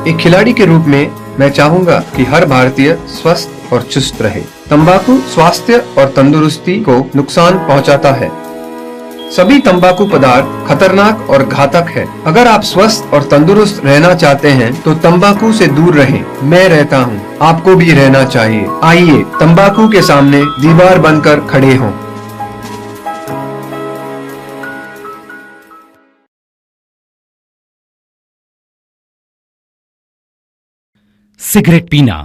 एक खिलाड़ी के रूप में मैं चाहूंगा कि हर भारतीय स्वस्थ और चुस्त रहे। तंबाकू स्वास्थ्य और तंदुरुस्ती को नुकसान पहुंचाता है। सभी तंबाकू पदार्थ खतरनाक और घातक है। अगर आप स्वस्थ और तंदुरुस्त रहना चाहते हैं तो तंबाकू से दूर रहें। मैं रहता हूं, आपको भी रहना चाहिए। आइए तंबाकू के सामने दीवार बनकर खड़े हों। सिगरेट पीना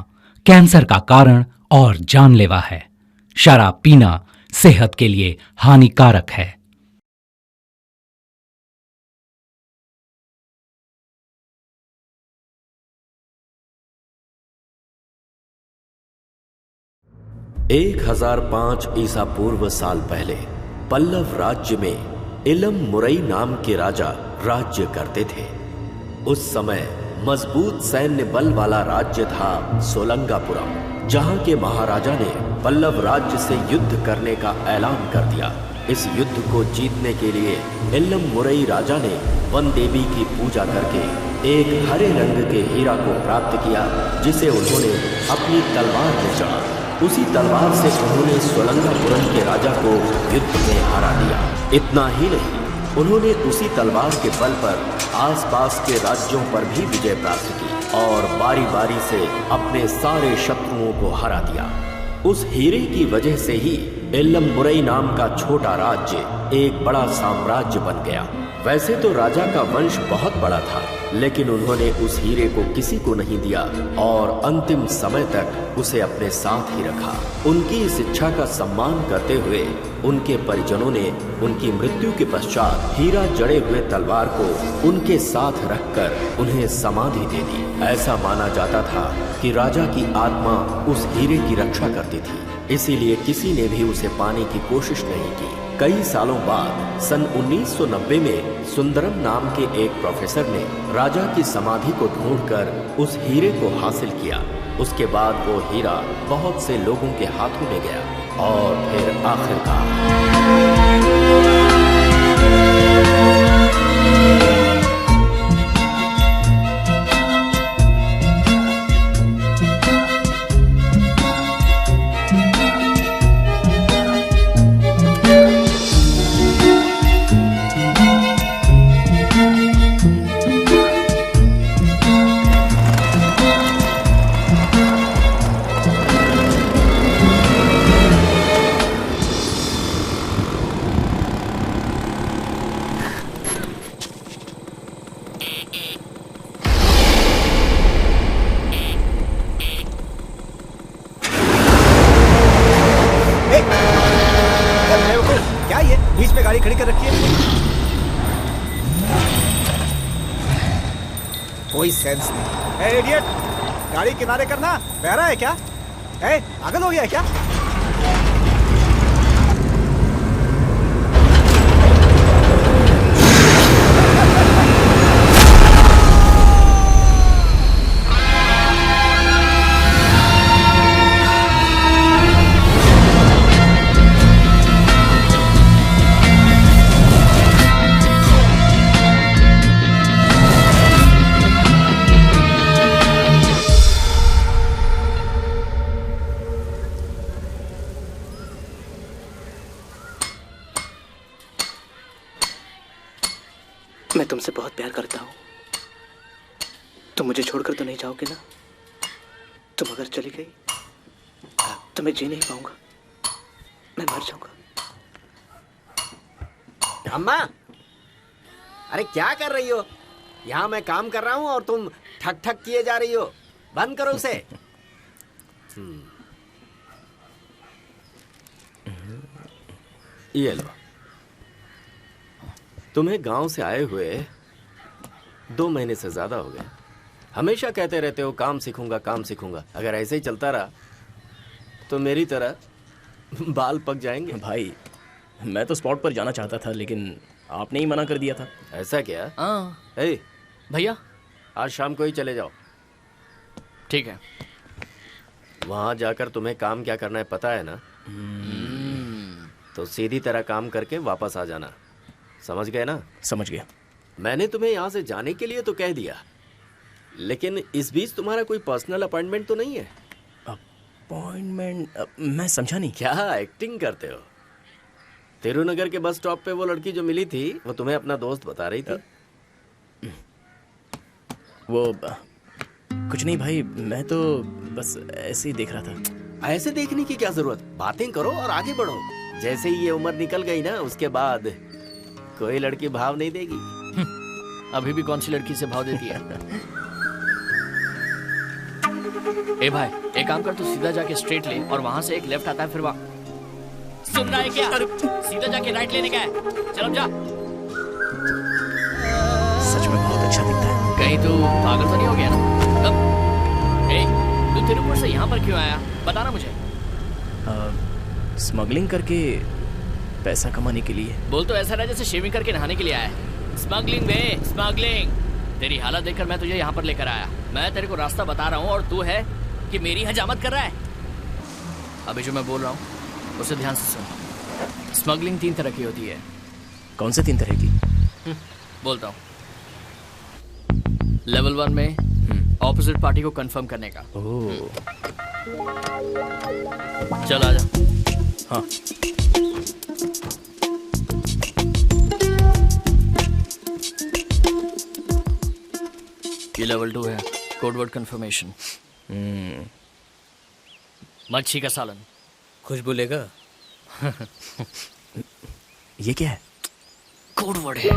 कैंसर का कारण और जानलेवा है। शराब पीना सेहत के लिए हानिकारक है। एक 1005 ईसा पूर्व साल पहले पल्लव राज्य में इलम मुरई नाम के राजा राज्य करते थे। उस समय मजबूत सैन्य बल वाला राज्य था सोलंगापुरम, जहां के महाराजा ने पल्लव राज्य से युद्ध करने का ऐलान कर दिया। इस युद्ध को जीतने के लिए इलम मुरई राजा ने वन देवी की पूजा करके एक हरे रंग के हीरा को प्राप्त किया, जिसे उन्होंने अपनी तलवार में चढ़ा। उसी तलवार से उन्होंने सोलंगापुरम के राजा को युद्ध में हरा दिया। इतना ही नहीं, उन्होंने उसी तलवार के बल पर आसपास के राज्यों पर भी विजय प्राप्त की और बारी बारी से अपने सारे शत्रुओं को हरा दिया। उस हीरे की वजह से ही इलम मुरई नाम का छोटा राज्य एक बड़ा साम्राज्य बन गया। वैसे तो राजा का वंश बहुत बड़ा था, लेकिन उन्होंने उस हीरे को किसी को नहीं दिया और अंतिम समय तक उसे अपने साथ ही रखा। उनकी इस इच्छा का सम्मान करते हुए उनके परिजनों ने उनकी मृत्यु के पश्चात हीरा जड़े हुए तलवार को उनके साथ रखकर उन्हें समाधि दे दी। ऐसा माना जाता था कि राजा की आत्मा उस हीरे की रक्षा करती थी, इसीलिए किसी ने भी उसे पाने की कोशिश नहीं की। कई सालों बाद सन 1990 में सुंदरम नाम के एक प्रोफेसर ने राजा की समाधि को ढूंढकर उस हीरे को हासिल किया। उसके बाद वो हीरा बहुत से लोगों के हाथों में गया और फिर आखिरकार कोई सेंस नहीं। ए इडियट, गाड़ी किनारे करना बहरा है क्या? ए पागल हो गया है क्या? मैं तुमसे बहुत प्यार करता हूँ। तुम मुझे छोड़कर तो नहीं जाओगे ना? तुम अगर चली गई तो मैं जी नहीं पाऊंगा, मैं मर जाऊंगा। अम्मा, अरे क्या कर रही हो? यहाँ मैं काम कर रहा हूँ और तुम ठक ठक किए जा रही हो। बंद करो उसे। ये लो। तुम्हें गांव से आए हुए 2 महीने से ज्यादा हो गए। हमेशा कहते रहते हो काम सीखूंगा काम सीखूंगा। अगर ऐसे ही चलता रहा तो मेरी तरह बाल पक जाएंगे। भाई मैं तो स्पॉट पर जाना चाहता था, लेकिन आपने ही मना कर दिया था। ऐसा क्या? हाँ भैया, आज शाम को ही चले जाओ। ठीक है। वहां जाकर तुम्हें काम क्या करना है पता है ना? तो सीधी तरह काम करके वापस आ जाना। समझ गए ना? समझ गया। मैंने तुम्हें यहाँ से जाने के लिए तो कह दिया, लेकिन इस बीच तुम्हारा कोई पर्सनल अपॉइंटमेंट तो नहीं है? अपॉइंटमेंट? मैं समझा नहीं। क्या एक्टिंग करते हो? तिरुनगर के बस स्टॉप पे वो लड़की जो मिली थी वो तुम्हें अपना दोस्त बता रही थी। वो कुछ नहीं भाई, मैं तो बस ऐसे ही देख रहा था। ऐसे देखने की क्या जरूरत, बातें करो और आगे बढ़ो। जैसे ही ये उम्र निकल गई ना, उसके बाद कोई लड़की भाव नहीं देगी। अभी भी कौन सी लड़की से भाव देती है? ए भाई, एक काम कर, तू सीधा जाके स्ट्रेट ले और वहां से एक लेफ्ट आता है, फिर वहां। सुन रहा है क्या? सीधा जाके राइट लेने का है। चल जा। सच में बहुत अच्छा दिखता है। कहीं तू पागल तो नहीं हो गया ना? तू तिरुपुर से यहाँ पर क्यों आया, बताना मुझे। स्मगलिंग करके पैसा कमाने के लिए। बोल तो ऐसा रहा जैसे शेविंग करके नहाने के लिए आया है। स्मगलिंग बे, स्मगलिंग। तेरी हालत देखकर मैं तुझे यहाँ पर लेकर आया। मैं तेरे को रास्ता बता रहा हूँ और तू है कि मेरी हजामत कर रहा है। अभी जो मैं बोल रहा हूँ उसे ध्यान से सुन। स्मगलिंग 3 तरह की होती है। कौन से 3 तरह की? बोलता हूँ। लेवल 1 में ऑपोजिट पार्टी को कंफर्म करने का। चल आजा। हाँ। ये लेवल 2 है, कोडवर्ड कंफर्मेशन। मच्छी का सालन। खुशबू लेगा? ये क्या है? कोडवर्ड है।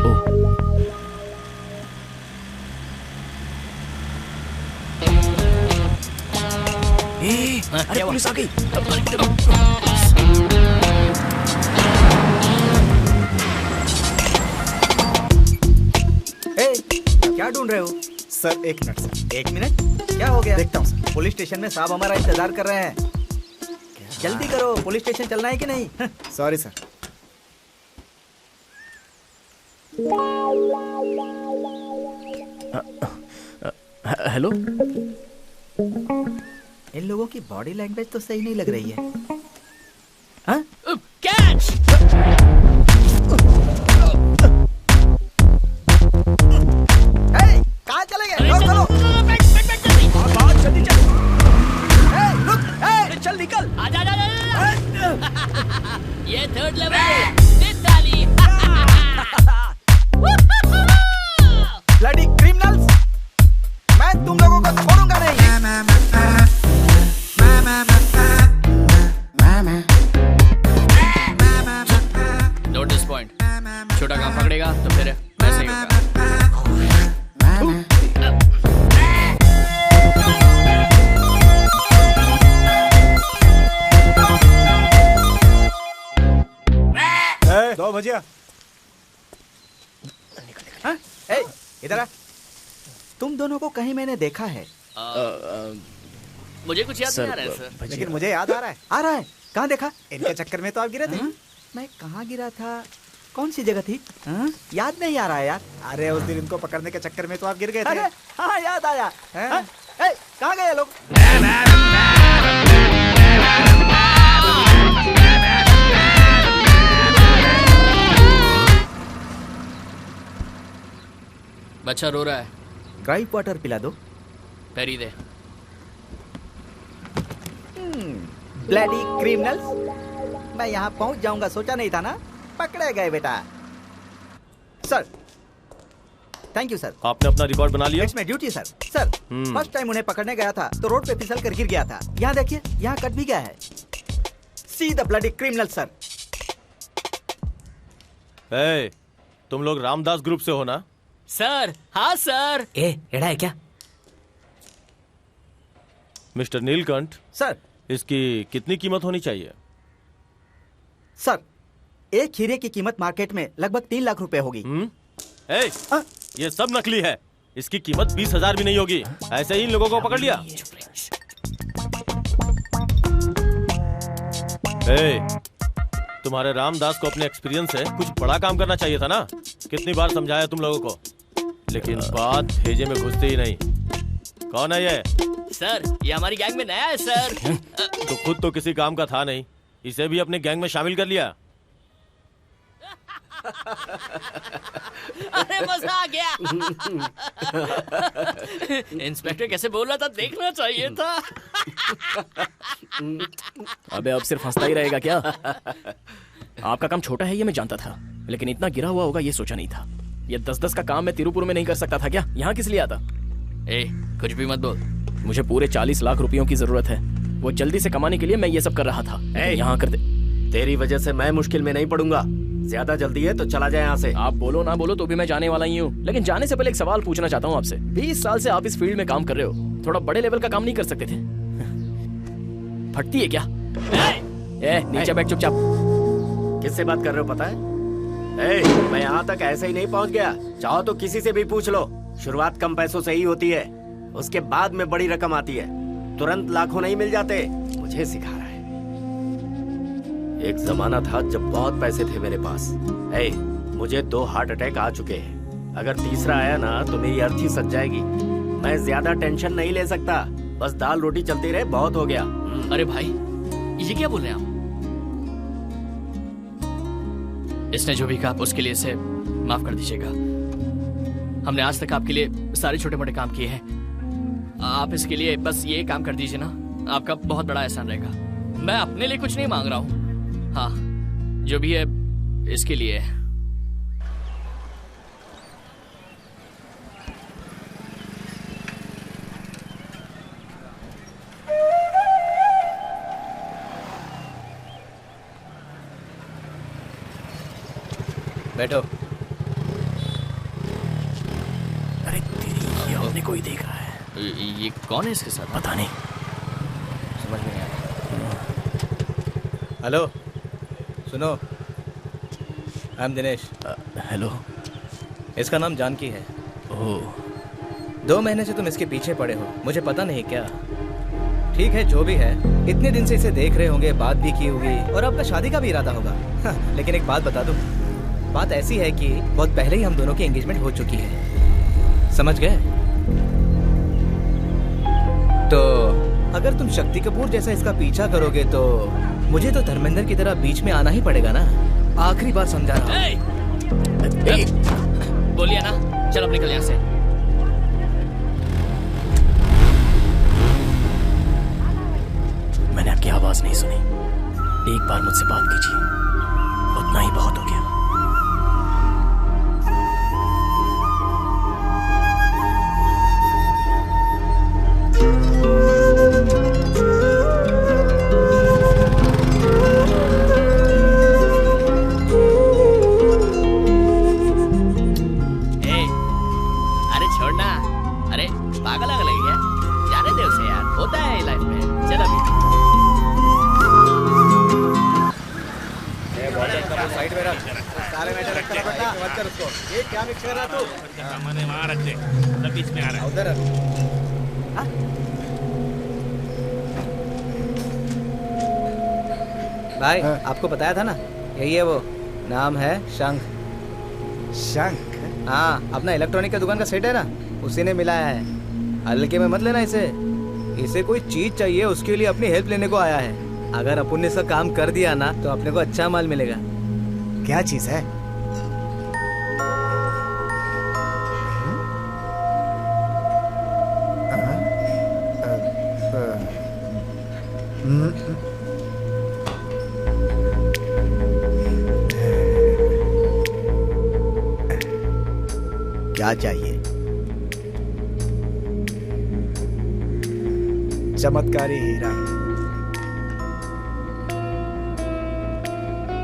अरे पुलिस आ गई। क्या ढूंढ रहे हो? Sir 1 minute sir. 1 मिनट? क्या हो गया? देखता हूँ सर। पुलिस स्टेशन में साहब हमारा इंतजार कर रहे हैं। जल्दी करो, पुलिस स्टेशन चलना है कि नहीं? Sorry sir. हेलो। इन लोगों की बॉडी लैंग्वेज तो सही नहीं लग रही है। हाँ? कैच! कहाँ चले गए? चलो। जल्दी चल। रुक, चल निकल। आजा, ये 3rd लेवल है। ताली। ब्लडी क्रिमिनल्स, मैं तुम लोगों को छोड़ूंगा नहीं। Note this point. छोटा काम पकड़ेगा तो फिर ऐसा ही होगा। दो भजिया। इधर आ। तुम दोनों को कहीं मैंने देखा है। मुझे कुछ याद नहीं आ रहा है सर। लेकिन मुझे याद आ रहा है। आ रहा है? कहाँ देखा? इनके चक्कर में तो आप गिरे थे। मैं कहाँ गिरा था? कौन सी जगह थी? याद नहीं आ रहा है यार। अरे उस दिन इनको पकड़ने के चक्कर में तो आप गिर गए थे। हाँ याद आया। कहाँ गए लोग? बच्चा रो रहा है। ड्राई वाटर पिला दो। पैरी दे। ब्लडी क्रिमिनल्स, मैं यहाँ पहुँच जाऊंगा सोचा नहीं था ना। पकड़े गए बेटा। Sir thank you sir. आपने अपना रिकॉर्ड बना लिया? It's my duty sir. Sir first time उन्हें पकड़ने गया था तो रोड पे फिसल कर गिर गया था। यहाँ देखिए, यहाँ कट भी गया है। See the bloody criminal sir. ए, तुम लोग रामदास ग्रुप से हो ना? सर हाँ सर। एड़ा है क्या? Mister Neelkanth sir. इसकी कितनी कीमत होनी चाहिए? सर एक हीरे की कीमत मार्केट में लगभग 3 लाख रुपए होगी। ये सब नकली है। इसकी कीमत 20,000 भी नहीं होगी। ऐसे ही इन लोगों को पकड़ लिया। तुम्हारे रामदास को अपने एक्सपीरियंस से कुछ बड़ा काम करना चाहिए था ना। कितनी बार समझाया तुम लोगों को, लेकिन बात भेजे में घुसती ही नहीं। कौन है ये? सर ये हमारी गैंग में नया है सर। तो खुद तो किसी काम का था नहीं, इसे भी अपने गैंग में शामिल कर लिया। अरे मजा आ गया। इंस्पेक्टर कैसे बोल रहा था, देखना चाहिए था। अबे अब सिर्फ हंसता ही रहेगा क्या? आपका काम छोटा है ये मैं जानता था, लेकिन इतना गिरा हुआ होगा ये सोचा नहीं था। ये 10-10 का काम मैं तिरुपुर में नहीं कर सकता था क्या? यहाँ किस लिए आता? ए, कुछ भी मत बोल। मुझे पूरे 40 लाख रुपयों की जरूरत है, वो जल्दी से कमाने के लिए मैं ये सब कर रहा था। यहाँ कर दे। तेरी वजह से मैं मुश्किल में नहीं पड़ूंगा। ज्यादा जल्दी है तो चला जाए यहाँ से। आप बोलो ना बोलो तो भी मैं जाने वाला ही हूँ, लेकिन जाने से पहले एक सवाल पूछना चाहता हूँ आपसे। 20 साल से आप इस फील्ड में काम कर रहे हो, थोड़ा बड़े लेवल का काम नहीं कर सकते थे? फटती है क्या? नीचे बैठ चुपचाप। किससे बात कर रहे हो पता है? मैं यहाँ तक ऐसे ही नहीं पहुँच गया। चाहो तो किसी से भी पूछ लो। शुरुआत कम पैसों से ही होती है, उसके बाद में बड़ी रकम आती है। तुरंत लाखों नहीं मिल जाते। मुझे सिखा रहा है। एक जमाना था जब बहुत पैसे थे मेरे पास। मुझे 2 हार्ट अटैक आ चुके हैं। अगर तीसरा आया ना तो मेरी अर्थी सज जाएगी। मैं ज्यादा टेंशन नहीं ले सकता। बस दाल रोटी चलती रहे, बहुत हो गया। अरे भाई, ये क्या बोल रहे हैं आप? इसने जो भी कहा उसके लिए इसे माफ कर दीजिएगा। हमने आज तक आपके लिए सारे छोटे मोटे काम किए हैं। आप इसके लिए बस ये काम कर दीजिए ना, आपका बहुत बड़ा एहसान रहेगा। मैं अपने लिए कुछ नहीं मांग रहा हूँ। हाँ, जो भी है इसके लिए है। बैठो। अरे तेरी, ये हमने कोई देख रहा है। ये कौन है इसके साथ? पता नहीं, समझ में नहीं आया। हेलो, सुनो, आई एम दिनेश। हेलो। इसका नाम जानकी है। ओह, 2 महीने से तुम इसके पीछे पड़े हो, मुझे पता नहीं क्या। ठीक है, जो भी है, इतने दिन से इसे देख रहे होंगे, बात भी की होगी और आपका शादी का भी इरादा होगा। लेकिन एक बात बता दूं, बात ऐसी है कि बहुत पहले ही हम दोनों की एंगेजमेंट हो चुकी है। समझ गए? तो अगर तुम शक्ति कपूर जैसा इसका पीछा करोगे तो मुझे तो धर्मेंद्र की तरह बीच में आना ही पड़ेगा ना। आखिरी बार समझा रहा हूं। बोलिए ना, चल अब निकल यहाँ से। मैंने आपकी आवाज नहीं सुनी। एक बार मुझसे बात कीजिए, उतना ही बहुत हो गया। भाई, आपको बताया था ना, यही है वो। नाम है शंख। शंख? हाँ, अपना इलेक्ट्रॉनिक का दुकान का सेट है ना, उसी ने मिलाया है। हल्के में मत लेना इसे। इसे कोई चीज चाहिए, उसके लिए अपनी हेल्प लेने को आया है। अगर अपन ने इसका काम कर दिया ना तो अपने को अच्छा माल मिलेगा। क्या चीज है? क्या चाहिए? चमत्कारी हीरा।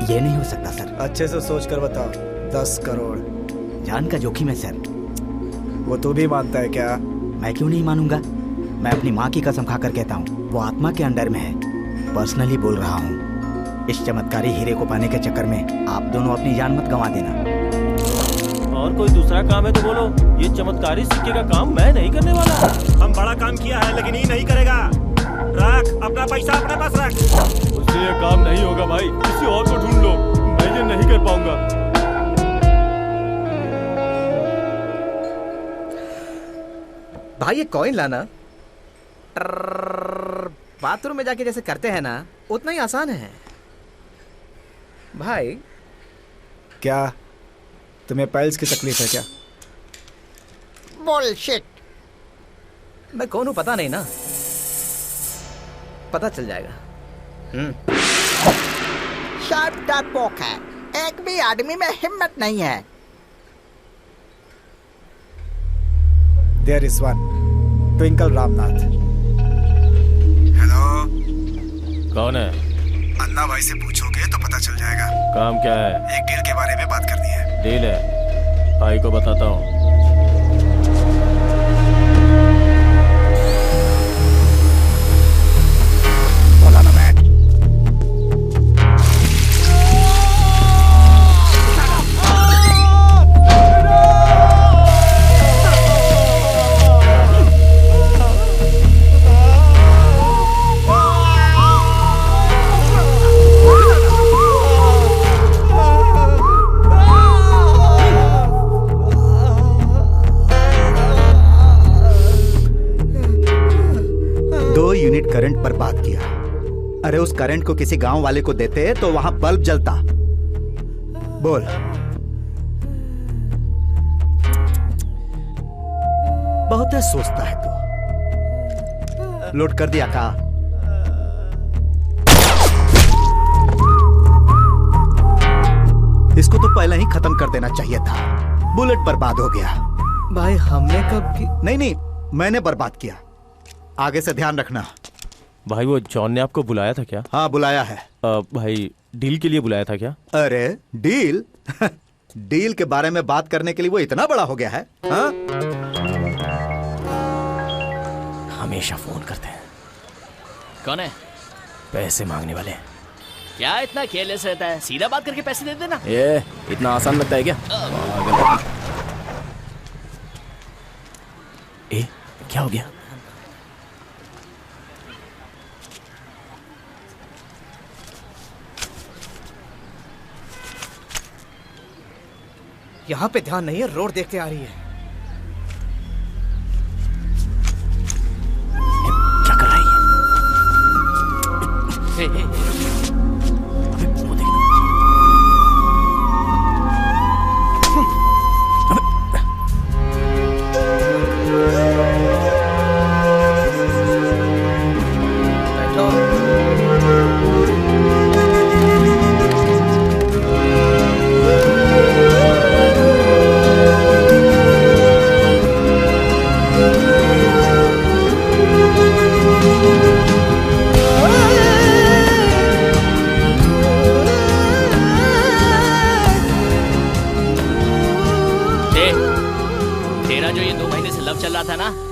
ये नहीं हो सकता सर। अच्छे से सोच कर बताओ। 10 करोड़। जान का जोखिम है सर। वो तू भी मानता है क्या? मैं क्यों नहीं मानूंगा? मैं अपनी माँ की कसम खाकर कहता हूँ, वो आत्मा के अंडर में है। पर्सनली बोल रहा हूँ। इस चमत्कारी हीरे को पाने के चक्कर में आप दोनों अपनी जान मत गंवा देना। और कोई दूसरा काम है तो बोलो। ये चमत्कारी सिक्के का काम मैं नहीं करने वाला। हम बड़ा काम किया है लेकिन ये नहीं करेगा। रख अपना पैसा अपने पास रख। उससे ये काम नहीं होगा भाई, किसी और को ढूंढ लो। मैं ये नहीं कर पाऊंगा। भाई ये कॉइन लाना बाथरूम में जाके जैसे करते हैं ना, उतना ही आसान है भाई। क्या? तुम्हें पाइल्स की तकलीफ है क्या? बुलशिट। मैं कौन हूं पता नहीं ना, पता चल जाएगा। शार्प डरपोक है, एक भी आदमी में हिम्मत नहीं है। There is one, twinkle Ramnath. Hello, कौन है? अन्ना भाई से पूछोगे तो पता चल जाएगा। काम क्या है? एक डील के बारे में बात करनी है। डील है, भाई को बताता हूँ। करंट बर्बाद किया। अरे उस करंट को किसी गांव वाले को देते तो वहां बल्ब जलता। बोल। बहुत सोचता है तू। लोड कर दिया का? इसको तो पहले ही खत्म कर देना चाहिए था। बुलेट बर्बाद हो गया। भाई हमने कब की? नहीं, मैंने बर्बाद किया। आगे से ध्यान रखना। भाई वो जॉन ने आपको बुलाया था क्या? हाँ बुलाया है। भाई डील के लिए बुलाया था क्या? अरे डील डील के बारे में बात करने के लिए वो इतना बड़ा हो गया है? हाँ? हमेशा फोन करते हैं। कौन है? पैसे मांगने वाले। क्या इतना केयरलेस रहता है? सीधा बात करके पैसे दे देना। ये इतना आसान लगता है क्या? क्या हो गया? यहाँ पे ध्यान नहीं है, रोड देखते आ रही है। क्या कर रही है?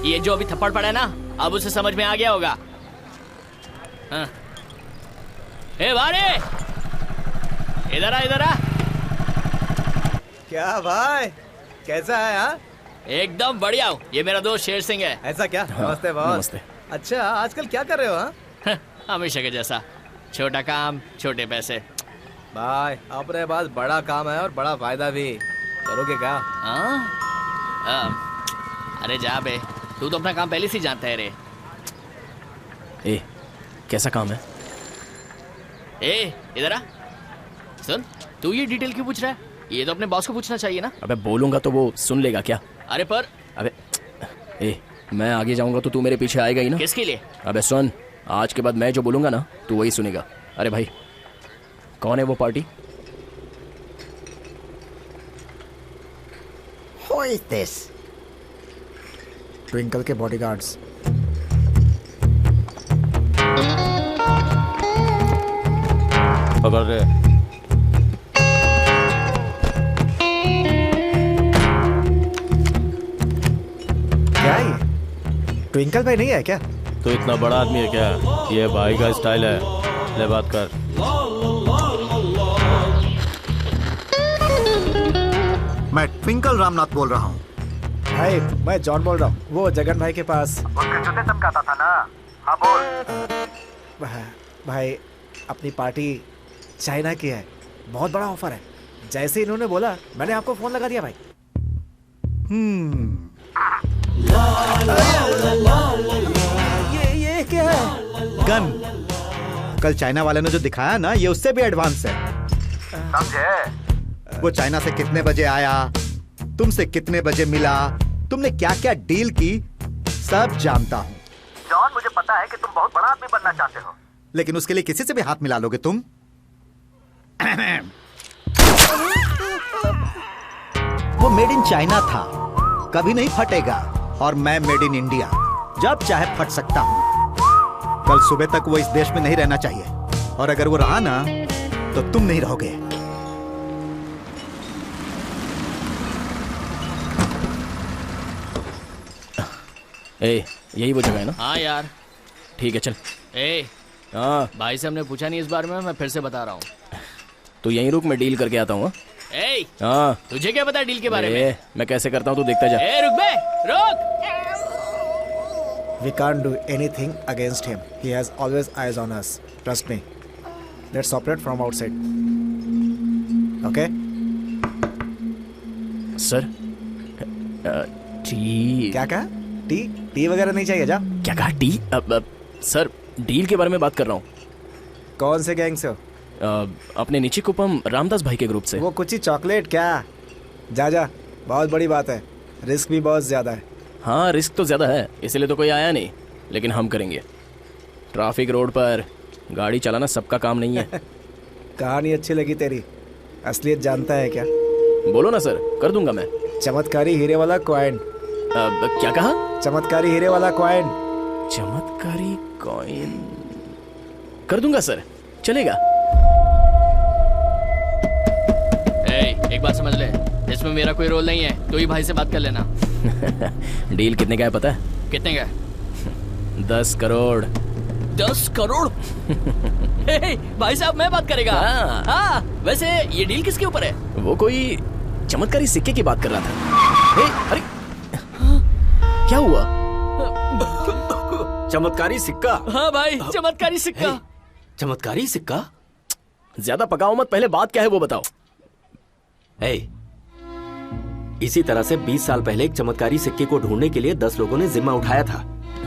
ये जो अभी थप्पड़ पड़ा है ना, अब उसे समझ में आ गया होगा। हाँ। ए बारे, इधर आ, इधर आ। क्या भाई, कैसा है? हाँ एकदम बढ़िया हूँ। ये मेरा दोस्त शेर सिंह है। ऐसा क्या? नमस्ते बॉस। नमस्ते। अच्छा आजकल क्या कर रहे हो? हाँ हमेशा के जैसा, छोटा काम छोटे पैसे। भाई अपने पास बड़ा काम है और बड़ा फायदा भी। करोगे क्या? अरे जा बे, तू तो अपना काम पहले से जानता है रे। ए, कैसा काम है? ए, इधर आ। सुन, तू ये डिटेल क्यों पूछ रहा है? ये तो अपने बॉस को पूछना चाहिए ना। अबे बोलूंगा तो वो सुन लेगा क्या? अरे पर अबे ए, मैं आगे जाऊंगा तो तू मेरे पीछे आएगा ही ना? किसके लिए? अबे सुन, आज के बाद मैं जो बोलूंगा ना तू वही सुनेगा। अरे भाई, कौन है वो party? Who is this? Twinkle के बॉडीगार्ड्स। पकड़ रहे। क्या ये ट्विंकल भाई नहीं है क्या? तो इतना बड़ा आदमी है क्या? ये भाई का स्टाइल है। ले बात कर। मैं ट्विंकल रामनाथ बोल रहा हूँ। भाई मैं जॉन बोल रहा हूँ, वो जगन भाई के पास। जूते चमकाता था ना? हाँ बोल। भाई अपनी पार्टी चाइना की है, बहुत बड़ा ऑफर है। जैसे इन्होंने बोला मैंने आपको फोन लगा दिया भाई। ये क्या है? गन। कल चाइना वाले ने जो दिखाया ना, ये उससे भी एडवांस है। समझे? वो चाइना से कितने बजे आया, तुमसे कितने बजे मिला, तुमने क्या क्या डील की, सब जानता हूँ। जॉन, मुझे पता है कि तुम बहुत बड़ा आदमी बनना चाहते हो, लेकिन उसके लिए किसी से भी हाथ मिला लोगे तुम? वो मेड इन चाइना था, कभी नहीं फटेगा। और मैं मेड इन इंडिया, जब चाहे फट सकता हूं। कल सुबह तक वो इस देश में नहीं रहना चाहिए, और अगर वो रहा ना तो तुम नहीं रहोगे। ए, यही वो जगह है ना? हाँ यार। ठीक है चल। ए, हाँ भाई से हमने पूछा नहीं इस बारे में, मैं फिर से बता रहा हूँ। तो यहीं रुक, मैं डील करके आता हूँ। ए, हाँ तुझे क्या पता डील के बारे में? मैं कैसे करता हूँ तू देखता जा। ए, रुक बे, रुक। We can't do anything against him. He has always eyes on us. Trust me. Let's operate from outside. Okay? Sir, T क्या कहा? टी वगैरह नहीं चाहिए, जा। क्या कहा? टी? सर, डील के बारे में बात कर रहा हूँ। कौन से गैंग से हो? अपने नीचे कुपम रामदास भाई के ग्रुप से। वो कुछ ही चॉकलेट क्या? जा जा, बहुत बड़ी बात है, रिस्क भी बहुत ज्यादा है। हाँ, रिस्क तो ज्यादा है, इसलिए तो कोई आया नहीं, लेकिन हम करेंगे। ट्रैफिक रोड पर गाड़ी चलाना सबका काम नहीं है। कहानी अच्छी लगी तेरी, असलियत जानता है क्या? बोलो ना सर, कर दूंगा मैं। चमत्कारी हीरे वाला कॉइन। क्या कहा? चमत्कारी हीरे वाला कॉइन। चमत्कारी कॉइन कर दूंगा सर, चलेगा। एक बात समझ ले, इसमें मेरा कोई रोल नहीं है, तो ही भाई से बात कर लेना। डील कितने का है पता है? कितने का? 10 करोड़। 10 करोड़? भाई साहब, मैं बात करेगा? हाँ। वैसे ये डील किसके ऊपर है? वो कोई चमत्कारी सिक्के की बात कर रहा था। अरे क्या हुआ? चमत्कारी सिक्का? हाँ भाई, चमत्कारी सिक्का। चमत्कारी सिक्का? ज्यादा पकाओ मत, पहले बात क्या है वो बताओ। इसी तरह से 20 साल पहले एक चमत्कारी सिक्के को ढूंढने के लिए 10 लोगों ने जिम्मा उठाया था।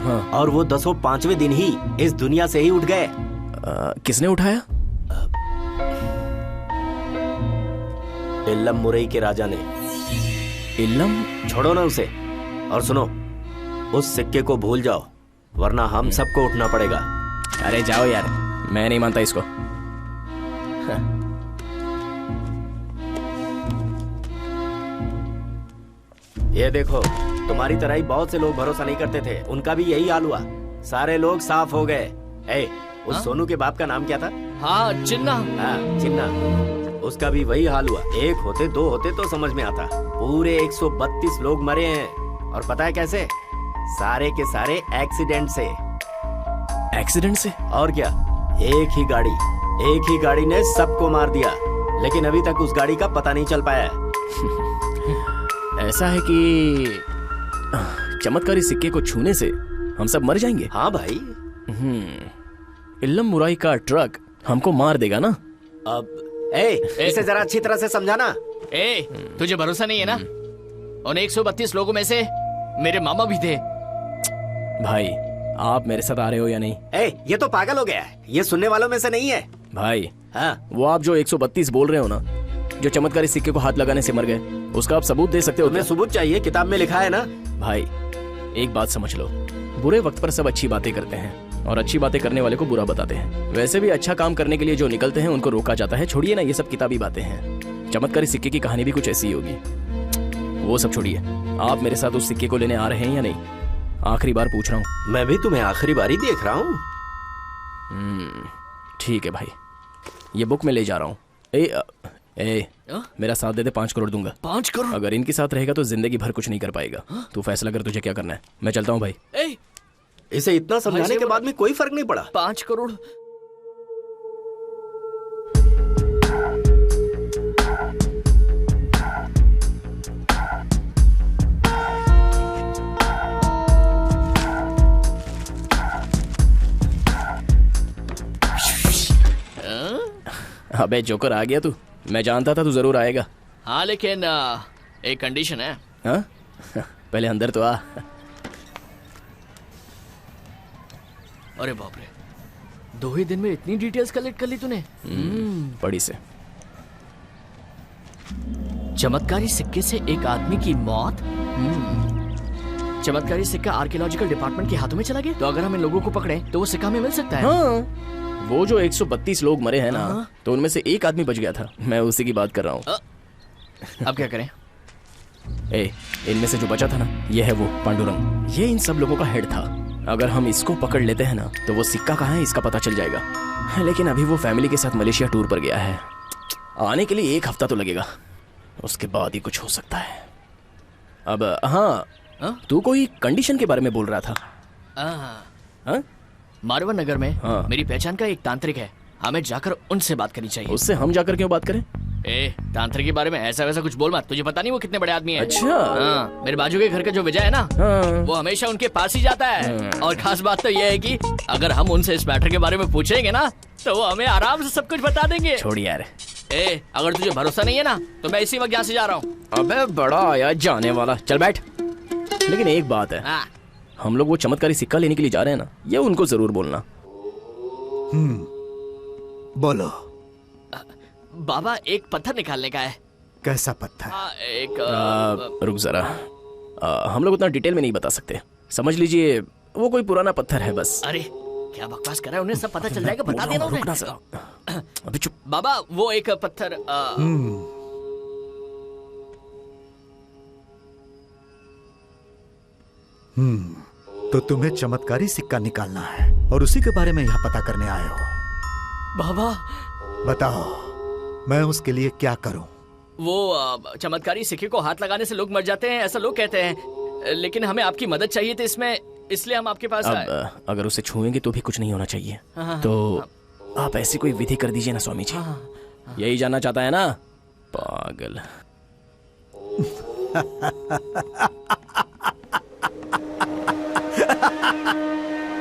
हाँ। और वो 10 5वें दिन ही इस दुनिया से ही उठ गए। किसने उठाया? इल्लम मुरई के राजा ने। इल्लम? छोड़ो ना उसे, और सुनो, उस सिक्के को भूल जाओ, वरना हम सबको उठना पड़ेगा। अरे जाओ यार, मैं नहीं मानता इसको। ये देखो, तुम्हारी तरह ही बहुत से लोग भरोसा नहीं करते थे, उनका भी यही हाल हुआ। सारे लोग साफ हो गए। उस सोनू के बाप का नाम क्या था? हाँ, चिन्ना। हाँ, चिन्ना। उसका भी वही हाल हुआ। 1 होते 2 होते तो समझ में आता, पूरे 132 लोग मरे हैं। और पता है कैसे? सारे के सारे एक्सीडेंट से। एक्सीडेंट से? और क्या, एक ही गाड़ी ने सबको मार दिया, लेकिन अभी तक उस गाड़ी का पता नहीं चल पाया है। ऐसा है कि चमत्कारी सिक्के को छूने से हम सब मर जाएंगे? हाँ भाई। इल्लम मुराई का ट्रक हमको मार देगा ना? अब इसे जरा अच्छी तरह से समझाना। तुझे भरोसा नहीं है ना? उन 132 लोगों में से मेरे मामा भी थे। भाई, आप मेरे साथ आ रहे हो या नहीं? ये तो पागल हो गया है, ये सुनने वालों में से नहीं है। भाई, हाँ? वो आप जो 132 बोल रहे हो ना, जो चमत्कारी सिक्के को हाथ लगाने से मर गए, उसका आप सबूत दे सकते हो? तुम्हें सबूत चाहिए? किताब में लिखा है ना। भाई, एक बात समझ लो, बुरे वक्त पर सब अच्छी बातें करते हैं और अच्छी बातें करने वाले को बुरा बताते हैं। वैसे भी अच्छा काम करने के लिए जो निकलते हैं उनको रोका जाता है। छोड़िए ना, ये सब किताबी बातें हैं। चमत्कारी सिक्के की कहानी भी कुछ ऐसी ही होगी। वो सब छोड़िए, आप मेरे साथ उस सिक्के को लेने आ रहे हैं या नहीं? आखिरी बार पूछ रहा हूँ। मैं भी तुम्हें आखिरी बारी देख रहा हूँ। ठीक है भाई, ये बुक मैं ले जा रहा हूँ। मेरा साथ दे दे, 5 करोड़ दूंगा। 5 करोड़? अगर इनके साथ रहेगा तो जिंदगी भर कुछ नहीं कर पाएगा। तू फैसला कर, तुझे क्या करना है। मैं चलता हूँ भाई। इसे इतना समझाने के बाद में कोई फर्क नहीं पड़ा। 5 करोड़? अबे जोकर, आ गया तू। मैं जानता था तू जरूर आएगा। हाँ, लेकिन एक कंडीशन है। हाँ? पहले अंदर तो आ। अरे बाप रे, 2 ही दिन में इतनी डिटेल्स कलेक्ट कर ली तूने? बड़ी से। चमत्कारी सिक्के से एक आदमी की मौत। चमत्कारी सिक्का आर्कियोलॉजिकल डिपार्टमेंट के हाथों में चला गया। तो अगर हम इन लोगों को पकड़े तो वो सिक्का हमें मिल सकता है। हाँ। वो जो 132 लोग मरे हैं ना, तो उनमें से एक आदमी बच गया था। मैं उसी की बात कर रहा हूँ। अब क्या करें? इनमें से जो बचा था ना, ये है वो पांडुरंग। ये इन सब लोगों का हेड था। अगर हम इसको पकड़ लेते हैं ना, तो वो सिक्का कहाँ है इसका पता चल जाएगा। लेकिन अभी वो फैमिली के साथ मलेशिया टूर पर गया है। आने के लिए 1 हफ्ता तो लगेगा, उसके बाद ही कुछ हो सकता है। अब हाँ, तू कोई कंडीशन के बारे में बोल रहा था। मारवन नगर में मेरी पहचान का एक तांत्रिक है। हमें जाकर उनसे बात करनी चाहिए। उससे हम जाकर क्यों बात करें? तांत्रिक के बारे में ऐसा वैसा कुछ बोल मत। तुझे पता नहीं वो कितने बड़े आदमी हैं। अच्छा। मेरे बाजू के घर का जो विजय है ना, वो हमेशा उनके पास ही जाता है। और खास बात तो ये है कि अगर हम उनसे इस मैटर के बारे में पूछेंगे ना, तो वो हमें आराम से सब कुछ बता देंगे। छोड़ यार। अगर तुझे भरोसा नहीं है ना, तो मैं इसी वक्त यहाँ से जा रहा हूँ। अबे बड़ा आया जाने वाला, चल बैठ। लेकिन एक बात है, हम लोग वो चमत्कारी सिक्का लेने के लिए जा रहे हैं ना, ये उनको जरूर बोलना। बोलो। बाबा, एक पत्थर निकालने का है। कैसा पत्थर? रुक जरा, हम लोग उतना डिटेल में नहीं बता सकते। समझ लीजिए वो कोई पुराना पत्थर है बस। अरे क्या बकवास कर रहा है, उन्हें सब पता चल जाएगा। बता देना उन्हें। रुकना जरा। अभी चुप। बाबा, वो एक पत्थर तो तुम्हें चमत्कारी सिक्का निकालना है और उसी के बारे में यहाँ पता करने आए हो। बाबा बताओ, मैं उसके लिए क्या करूं? वो चमत्कारी सिक्के को हाथ लगाने से लोग मर जाते हैं, ऐसा लोग कहते हैं। लेकिन हमें आपकी मदद चाहिए थी इसमें, इसलिए हम आपके पास आए। अगर उसे छुएंगे तो भी कुछ नहीं होना चाहिए। तो आप ऐसी कोई विधि कर दीजिए ना स्वामी जी। यही जानना चाहता है ना, पागल।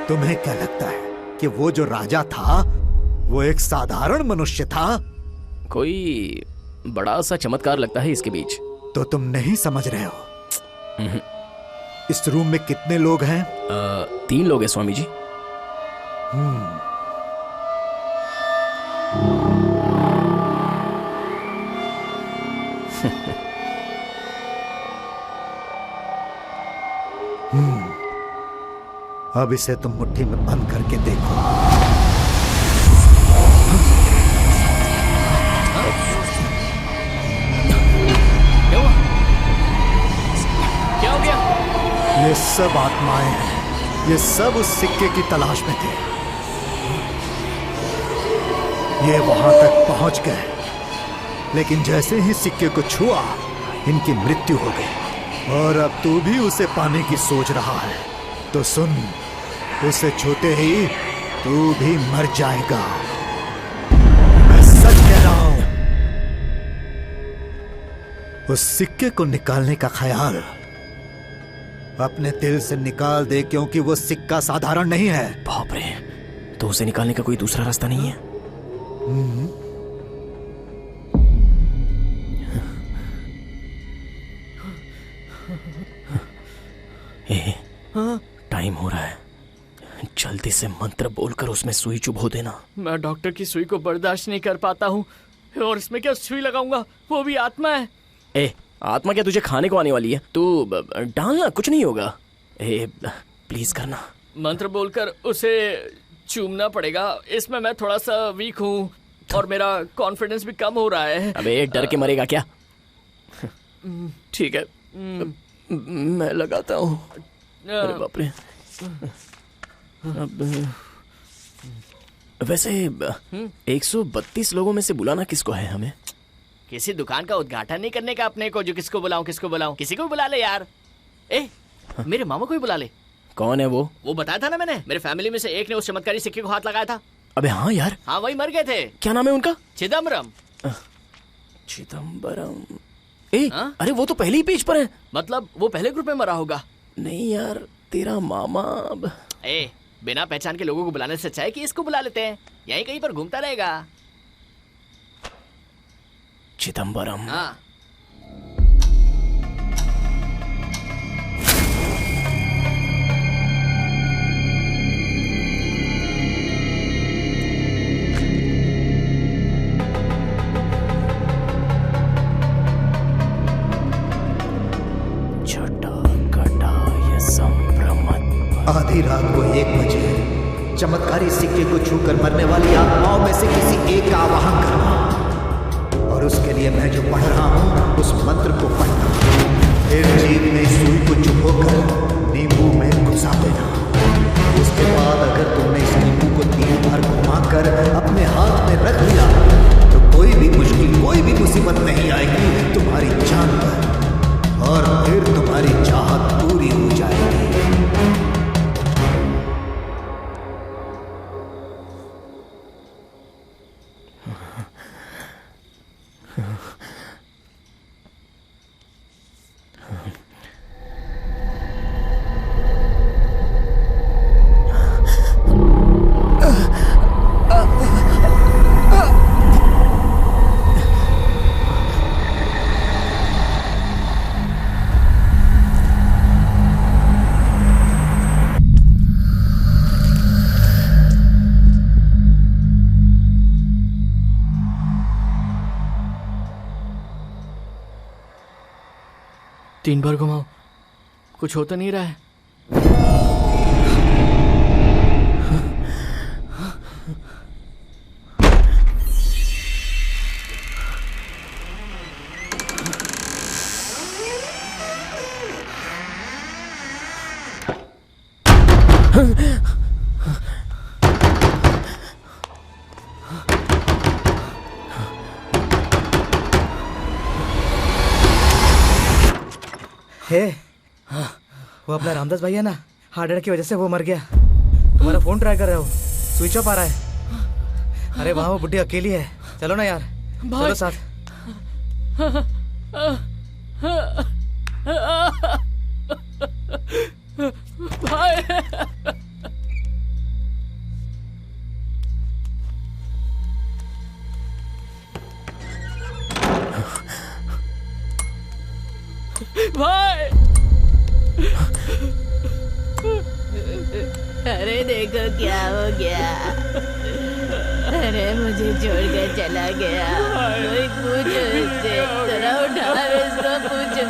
तुम्हें क्या लगता है कि वो जो राजा था वो एक साधारण मनुष्य था? कोई बड़ा सा चमत्कार लगता है इसके बीच। तो तुम नहीं समझ रहे हो। इस रूम में कितने लोग हैं? 3 लोग हैं स्वामी जी। अब इसे तुम मुट्ठी में बंद करके देखो। क्या हो गया? ये सब आत्माएं हैं। ये सब उस सिक्के की तलाश में थे। ये वहां तक पहुंच गए, लेकिन जैसे ही सिक्के को छुआ, इनकी मृत्यु हो गई। और अब तू भी उसे पाने की सोच रहा है, तो सुन, उसे छूते ही तू भी मर जाएगा। मैं सच कह रहा हूं। उस सिक्के को निकालने का ख्याल अपने दिल से निकाल दे, क्योंकि वो सिक्का साधारण नहीं है। बाप रे, तो उसे निकालने का कोई दूसरा रास्ता नहीं है? टाइम हो रहा है, जल्दी से मंत्र बोलकर उसमें सुई चुभो देना। मैं डॉक्टर की सुई को बर्दाश्त नहीं कर पाता हूँ, और इसमें क्या सुई लगाऊंगा? वो भी आत्मा है। आत्मा क्या तुझे खाने को आने वाली है? तू डालना, कुछ नहीं होगा। प्लीज करना। मंत्र बोलकर उसे चूमना पड़ेगा। इसमें मैं थोड़ा सा वीक हूँ और मेरा कॉन्फिडेंस भी कम हो रहा है। अबे डर के मरेगा क्या? ठीक है, मैं लगाता हूँ। अरे बाप रे। अब वैसे 132 लोगों में से बुलाना किसको है हमें? किसी दुकान का उद्घाटन नहीं करने का अपने को, जो किसको बुलाऊं किसी को भी बुला ले यार। मेरे मामा को भी बुला ले। कौन है वो? वो बताया था ना मैंने, मेरे फैमिली में से एक ने उस चमत्कारी सिक्के को हाथ लगाया था। अबे हाँ यार। हाँ, वही मर गए थे। क्या नाम है उनका? चिदम्बरम। चिदम्बरम। अरे वो तो पहले ही पेज पर है। मतलब वो पहले ग्रुप में मरा होगा। नहीं यार, तेरा मामा। बिना पहचान के लोगों को बुलाने से अच्छा है कि इसको बुला लेते हैं, यहीं कहीं पर घूमता रहेगा। चिदम्बरम। हाँ। आधी रात को 1 बजे चमत्कारी सिक्के को छूकर मरने वाली आत्माओं में से किसी एक का आवाहन करना, और उसके लिए मैं जो पढ़ रहा हूं उस मंत्र को पढ़ना, फिर जीभ में सुई को चुभोकर नींबू में घुसा देना। उसके बाद अगर तुमने इस नींबू को 3 बार घुमाकर अपने हाथ में रख लिया तो कोई भी मुश्किल, कोई भी मुसीबत नहीं आएगी तुम्हारी जान पर, और फिर तुम्हारी चाहत पूरी हो जाएगी। तीन बार घुमाओ, कुछ होता नहीं रहा है। वो अपना रामदास भाई है ना, हार्ट अटैक की वजह से वो मर गया। तुम्हारा फोन ट्राई कर रहे हो, स्विच ऑफ आ रहा है। अरे वहाँ वो बुढ़ी अकेली है, चलो ना यार, चलो साथ। भाई भाई, अरे देखो क्या हो गया। अरे मुझे छोड़कर चला गया। कोई पूछो उससे, जरा उठा इसको पूछो,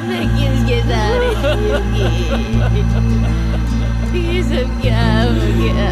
मैं किसके सहारे जीऊंगी। ये सब क्या हो गया।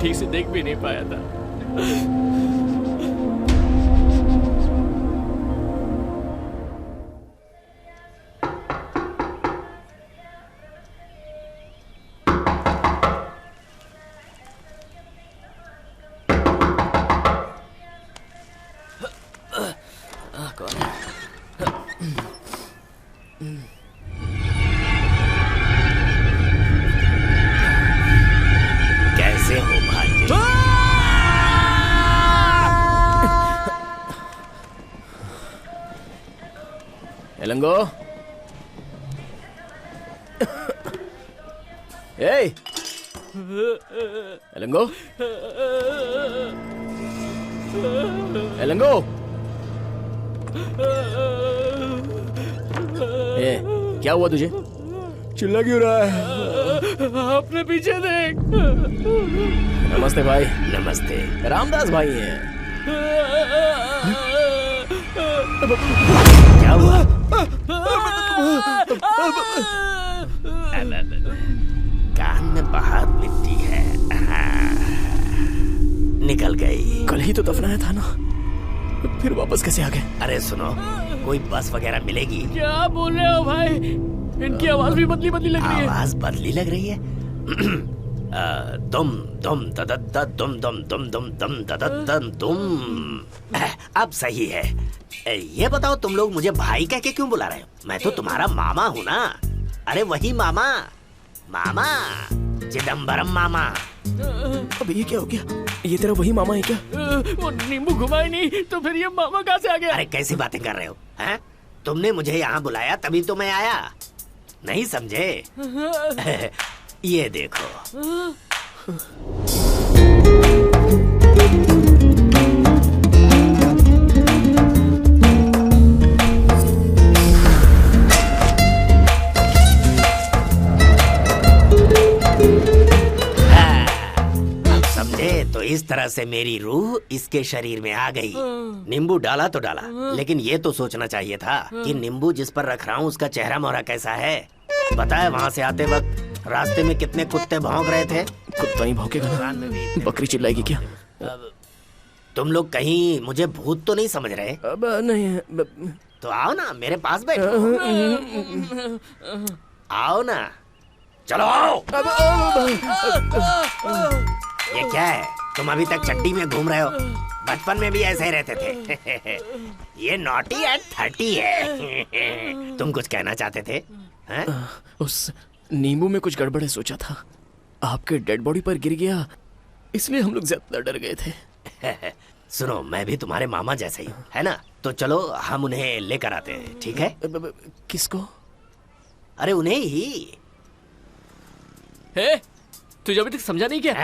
ठीक से देख भी नहीं पाया था। एलंगो, ए, एलंगो, एलंगो, ए, क्या हुआ तुझे? चिल्ला क्यों रहा है? अपने पीछे देख। नमस्ते भाई। नमस्ते। रामदास भाई हैं। क्या हुआ? कान में बहुत मिट्टी है। निकल गई। कल ही तो दफनाया था ना, फिर वापस कैसे आ गए? अरे सुनो, कोई बस वगैरह मिलेगी? क्या बोल रहे हो भाई? इनकी आवाज भी बदली बदली लग रही है। आवाज बदली लग रही है? दुम दुम ददद दुम दुम दुम दुम दुम ददद दुम। अब सही है। ये बताओ तुम लोग मुझे भाई कह के क्यों बुला रहे हो? मैं तो तुम्हारा मामा हूँ ना। अरे वही मामा, मामा चिदम्बरम मामा। अब ये क्या हो गया? ये तेरा वही मामा है क्या? वो नींबू घुमाए नहीं तो फिर ये मामा कहाँ से आ गया? अरे कैसी बातें कर रहे हो हैं? तुमने मुझे यहाँ बुलाया तभी तो मैं आया, नहीं समझे? ये देखो। समझे? तो इस तरह से मेरी रूह इसके शरीर में आ गई। नींबू डाला तो डाला, लेकिन ये तो सोचना चाहिए था कि नींबू जिस पर रख रहा हूँ उसका चेहरा मोहरा कैसा है। पता है वहाँ से आते वक्त रास्ते में कितने कुत्ते भौंक रहे थे? कुत्ता ही भौंकेगा ना, बकरी चिल्लाएगी क्या? तुम लोग कहीं मुझे भूत तो नहीं समझ रहे? अब नहीं। तो आओ ना, मेरे पास बैठो। आओ ना, चलो आओ। ये क्या है? तुम अभी तक चड्डी में घूम रहे हो? बचपन में भी ऐसे ही रहते थे। ये नॉटी एट 30 है। तुम कुछ कहना चाहते थे? उस नींबू में कुछ गड़बड़ है, सोचा था आपके डेड बॉडी पर गिर गया, इसलिए हम लोग ज्यादा डर गए थे। सुनो, मैं भी तुम्हारे मामा जैसे ही हूँ, है ना? तो चलो हम उन्हें लेकर आते हैं, ठीक है? किसको? अरे उन्हें ही। तुझे अभी तक समझा नहीं क्या?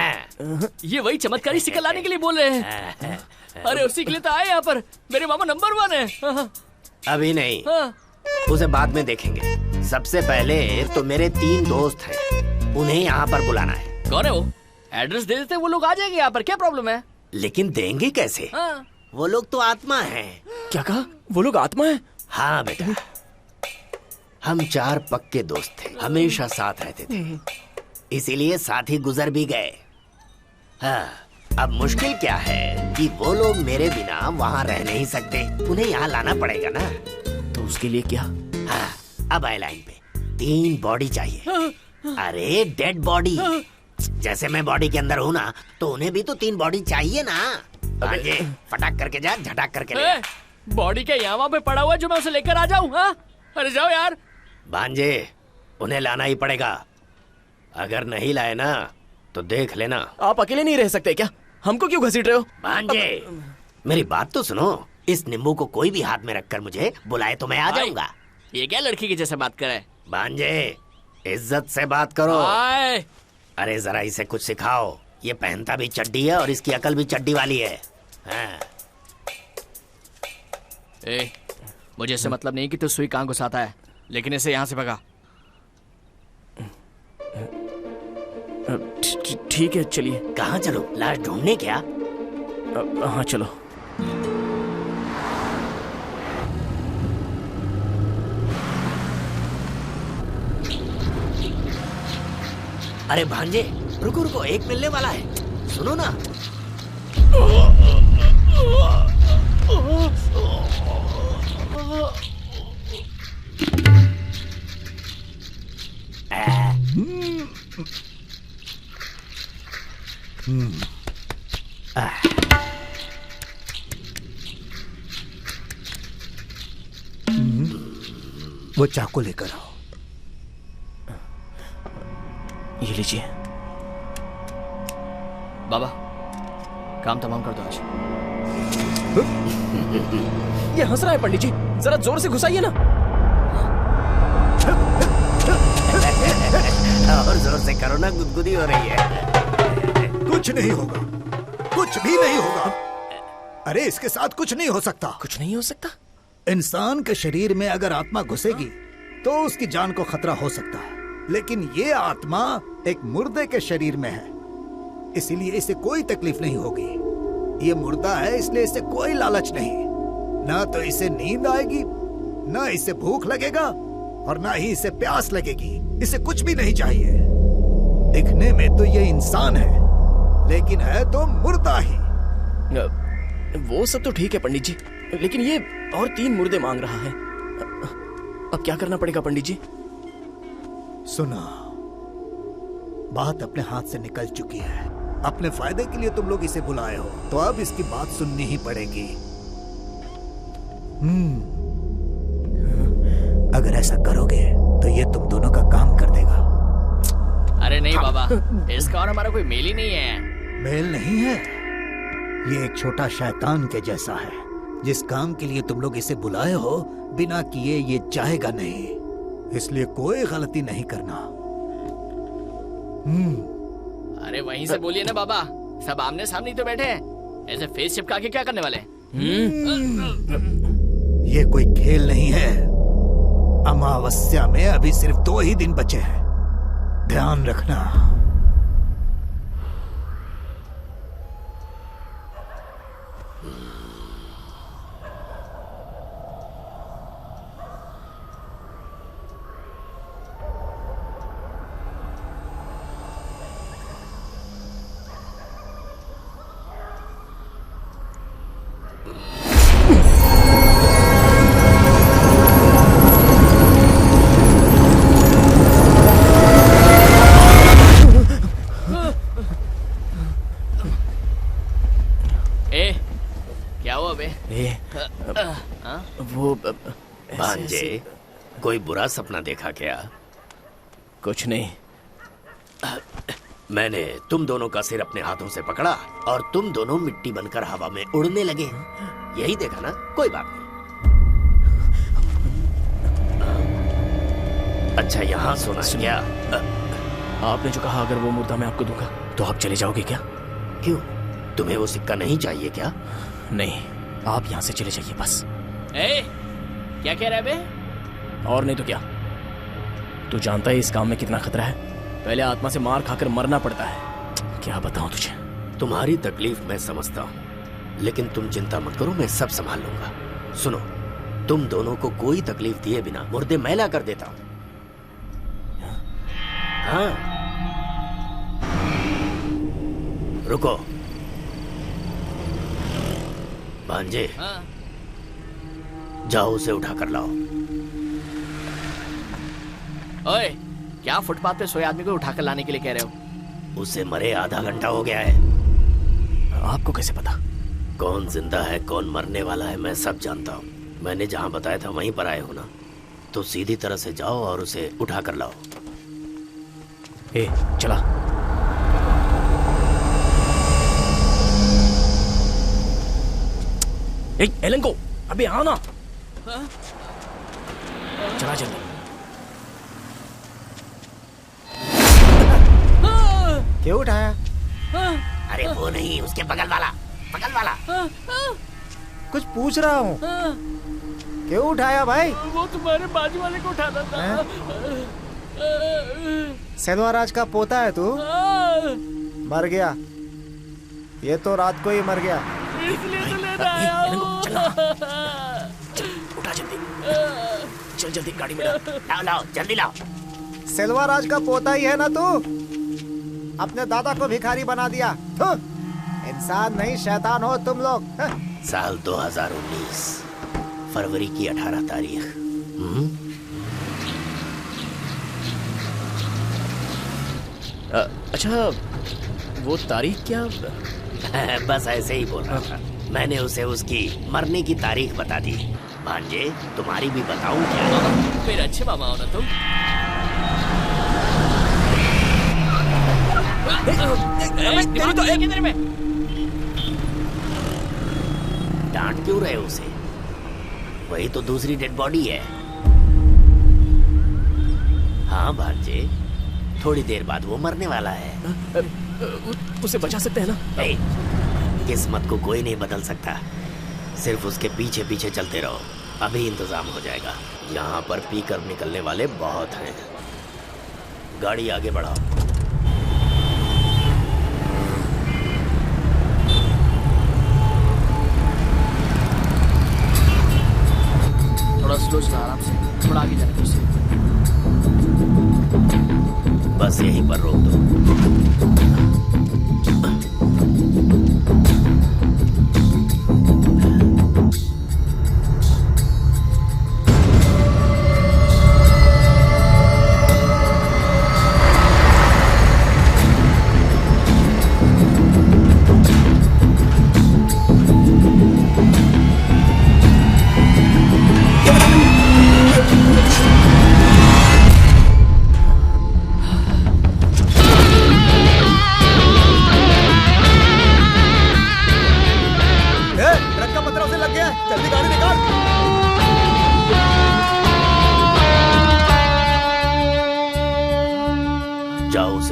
ये वही चमत्कारी शिकल लाने के लिए बोल रहे हैं। अरे उसी के लिए तो आए यहाँ पर। मेरे मामा नंबर 1 है। अभी नहीं, उसे बाद में देखेंगे। सबसे पहले तो मेरे 3 दोस्त हैं, उन्हें यहाँ पर बुलाना है। कौन है वो? एड्रेस दे देते, वो लोग आ जाएंगे यहाँ पर। क्या प्रॉब्लम है? लेकिन देंगे कैसे? वो लोग तो आत्मा हैं। क्या कहा? वो लोग आत्मा हैं? हाँ बेटा, हम 4 पक्के दोस्त थे, हमेशा साथ रहते थे, इसीलिए साथ ही गुजर भी गए। हाँ, अब मुश्किल क्या है कि वो लोग मेरे बिना वहाँ रह नहीं सकते, उन्हें यहाँ लाना पड़ेगा ना। तो उसके लिए क्या? हाँ, अब आए लाइन पे। 3 बॉडी चाहिए। अरे डेड बॉडी। जैसे मैं बॉडी के अंदर हूँ ना, तो उन्हें भी तो 3 बॉडी चाहिए ना। भांजे, फटाक करके जा, झटाक करके ले। बॉडी के यहाँ पे पड़ा हुआ जो मैं उसे लेकर आ जाऊँ? अरे जाओ यार। भांजे, उन्हें लाना ही पड़ेगा। अगर नहीं लाए ना तो देख लेना। आप अकेले नहीं रह सकते क्या? हमको क्यों घसीट रहे हो? भांजे, मेरी बात तो सुनो। इस नींबू को कोई भी हाथ में रखकर मुझे बुलाए तो मैं आ जाऊंगा। ये क्या लड़की की जैसे बात करे? भांजे, इज्जत से बात करो। अरे जरा इसे कुछ सिखाओ। ये पहनता भी चड्डी है और इसकी अकल भी चड्डी वाली है। हाँ। मुझे इससे मतलब नहीं कि तू सुई कहाँ घुसाता है, लेकिन इसे यहाँ से भगा। ठीक है, चलिए। कहाँ चलो? लाश ढूंढने क्या? हाँ चलो। अरे भांजे, रुको रुको, एक मिलने वाला है, सुनो ना। वो चाकू लेकर आओ। ये लीजिए। बाबा, काम तमाम कर दो आज। ये हंस रहा है पंडित जी, जरा जोर से घुसाइए ना। और जोर से करो ना, गुदगुदी हो रही है। कुछ नहीं होगा, कुछ भी नहीं होगा। अरे इसके साथ कुछ नहीं हो सकता। कुछ नहीं हो सकता? इंसान के शरीर में अगर आत्मा घुसेगी तो उसकी जान को खतरा हो सकता है, लेकिन ये आत्मा एक मुर्दे के शरीर में है, इसीलिए इसे कोई तकलीफ नहीं होगी। ये मुर्दा है, इसलिए इसे कोई लालच नहीं। ना तो इसे नींद आएगी, ना इसे भूख लगेगा, और ना ही इसे प्यास लगेगी। इसे कुछ भी नहीं चाहिए। दिखने में तो ये इंसान है, लेकिन है तो मुर्दा ही। वो सब तो ठीक है पंडित जी, लेकिन ये और 3 मुर्दे मांग रहा है। अब क्या करना पड़ेगा पंडित जी? सुना, बात अपने हाथ से निकल चुकी है। अपने फायदे के लिए तुम लोग इसे बुलाए हो, तो अब इसकी बात सुननी ही पड़ेगी। अगर ऐसा करोगे तो ये तुम दोनों का काम कर देगा। अरे नहीं बाबा, इसका और हमारा कोई मेल ही नहीं है। मेल नहीं है? ये एक छोटा शैतान के जैसा है। जिस काम के लिए तुम लोग इसे बुलाए हो, बिना किए ये जाएगा नहीं। इसलिए कोई गलती नहीं करना। अरे वहीं से बोलिए ना बाबा, सब आमने सामने ही तो बैठे हैं। ऐसे फेस चिपका के क्या करने वाले? ये कोई खेल नहीं है। अमावस्या में अभी सिर्फ 2 ही दिन बचे हैं, ध्यान रखना। भांजे, कोई बुरा सपना देखा क्या? कुछ नहीं। मैंने तुम दोनों का सिर अपने हाथों से पकड़ा और तुम दोनों मिट्टी बनकर हवा में उड़ने लगे। यही देखा ना? कोई बात नहीं। अच्छा, यहाँ सुना क्या? आपने जो कहा अगर वो मुर्दा मैं आपको दूंगा तो आप चले जाओगे क्या? क्यों? तुम्हें वो सिक्का नहीं चाहिए क्या? नहीं, आप यहाँ से चले जाइए बस। क्या कह रहा है बे? और नहीं तो क्या। तू जानता है इस काम में कितना खतरा है। पहले आत्मा से मार खाकर मरना पड़ता है। क्या बताऊं तुझे। तुम्हारी तकलीफ मैं समझता हूँ, लेकिन तुम चिंता मत करो, मैं सब संभाल लूंगा। सुनो, तुम दोनों को कोई तकलीफ दिए बिना मुर्दे मैला कर देता हूँ। हाँ, रुको। भांजे, जाओ उसे उठा कर लाओ। ओए, क्या फुटपाथ पे सोए आदमी को उठा कर लाने के लिए कह रहे हो? उसे मरे आधा घंटा हो गया है। आपको कैसे पता? कौन जिंदा है कौन मरने वाला है मैं सब जानता हूँ। मैंने जहाँ बताया था वहीं पर आए हो ना, तो सीधी तरह से जाओ और उसे उठा कर लाओ। चला। एलन को, अबे आओ ना। चला जल्दी। क्यों उठाया? अरे वो नहीं, उसके बगल वाला, बगल वाला। कुछ पूछ रहा हूँ। क्यों उठाया भाई? वो तुम्हारे बाजू वाले को उठाना था। सेल्वाराज का पोता है तू? मर गया। ये तो रात को ही मर गया। इसलिए तो लेना आया हूँ। उठा जल्दी। चल जल्दी गाड़ी में लाओ लाओ जल्दी लाओ। सेल्वाराज का पोता ही है ना तू? अपने दादा को भिखारी बना दिया। इंसान नहीं शैतान हो तुम लोग। साल 2019 फरवरी की 18 तारीख। अच्छा, वो तारीख क्या? बस ऐसे ही बोल रहा था। मैंने उसे उसकी मरने की तारीख बता दी। भांजे, तुम्हारी भी बताऊं क्या? मेरे अच्छे मामा हो ना तुम। तेरी तो एक किधर में? डांट क्यों रहे उसे? वही तो दूसरी डेड बॉडी है। हाँ भांजे, थोड़ी देर बाद वो मरने वाला है। उसे बचा सकते हैं ना? किस्मत को कोई नहीं बदल सकता, सिर्फ उसके पीछे पीछे चलते रहो, अभी इंतजाम हो जाएगा। यहाँ पर पीकर निकलने वाले बहुत हैं। गाड़ी आगे बढ़ाओ। थोड़ा स्लो चला, आराम से, थोड़ा आगे जाने दो। बस यहीं पर रोक दो।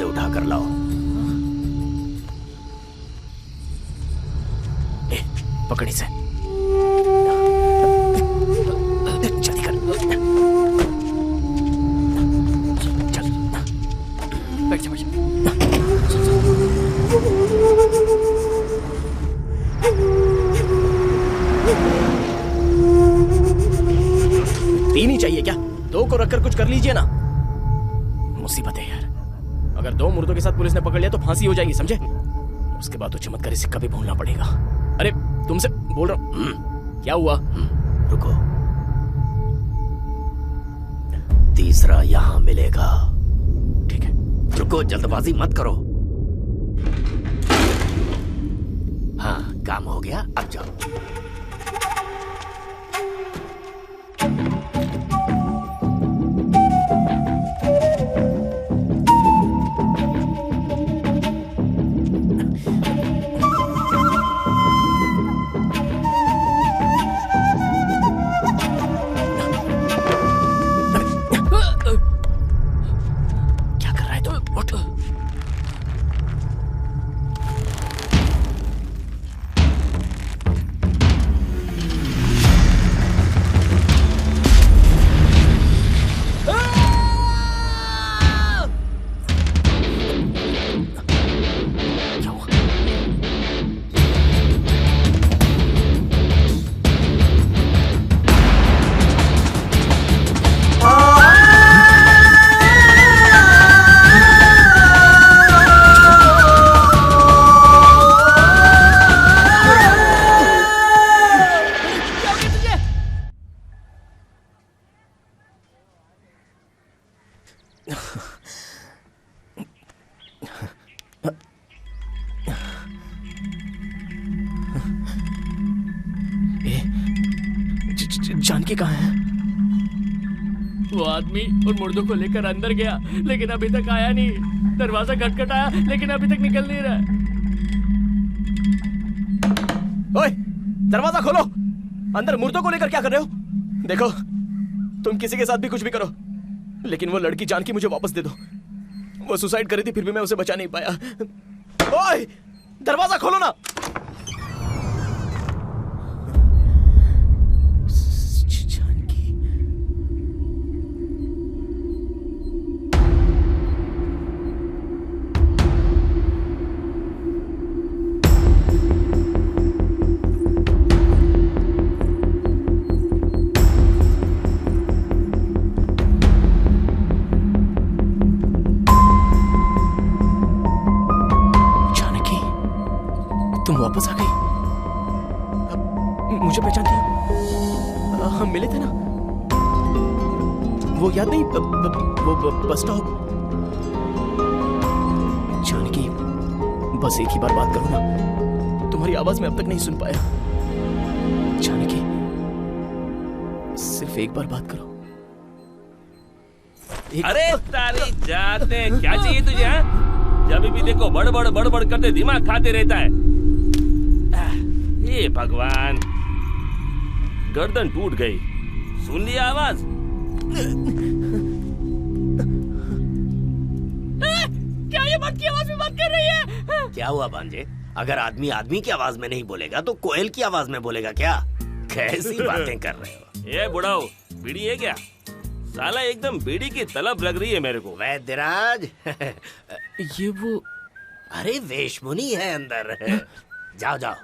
उठा कर लाओ। पकड़ी से जल्दी कर। चल बैठ जा, बैठ जा। तीन ही चाहिए क्या? दो को रखकर कुछ कर लीजिए ना। मुसीबत है यार, अगर दो मुर्दों के साथ पुलिस ने पकड़ लिया तो फांसी हो जाएगी, समझे? उसके बाद तो चमत्कारी सिक्का भी भूलना पड़ेगा। अरे तुमसे बोल रहा हूं। क्या हुआ? रुको, तीसरा यहां मिलेगा। ठीक है, रुको, जल्दबाजी मत करो। हाँ, काम हो गया, अब जाओ। जानकी कहाँ है? वो आदमी उन मुर्दों को लेकर अंदर गया, लेकिन अभी तक आया नहीं। दरवाजा खटखटाया, लेकिन अभी तक निकल नहीं रहा। ओए, दरवाजा खोलो। अंदर मुर्दों को लेकर क्या कर रहे हो? देखो, तुम किसी के साथ भी कुछ भी करो, लेकिन वो लड़की जानकी मुझे वापस दे दो। वो सुसाइड करी थी, फिर भी मैं उसे बचा नहीं पाया। ओए, दरवाजा खोलो ना। तुम वापस आ गई? मुझे पहचानती हो? हम मिले थे ना, वो याद नहीं? वो बस स्टॉप। जानकी, बस एक ही बार बात करो ना। तुम्हारी आवाज मैं अब तक नहीं सुन पाया। जानकी, सिर्फ एक बार बात करो। अरे तारी जाते, क्या चाहिए तुझे? हाँ, जब भी देखो बड़ करते दिमाग खाते रहता है। हे भगवान, गर्दन टूट गई। सुन लिया आवाज? क्या ये बात की आवाज में बात कर रही है? क्या हुआ भांजे? अगर आदमी आदमी की आवाज में नहीं बोलेगा तो कोयल की आवाज में बोलेगा क्या? कैसी बातें कर रहे हो? ये बुढ़ाओ, बीड़ी है क्या? साला एकदम बीड़ी की तलब लग रही है मेरे को। वैद्यराज ये वो, अरे वेशमुनि है अंदर। जाओ जाओ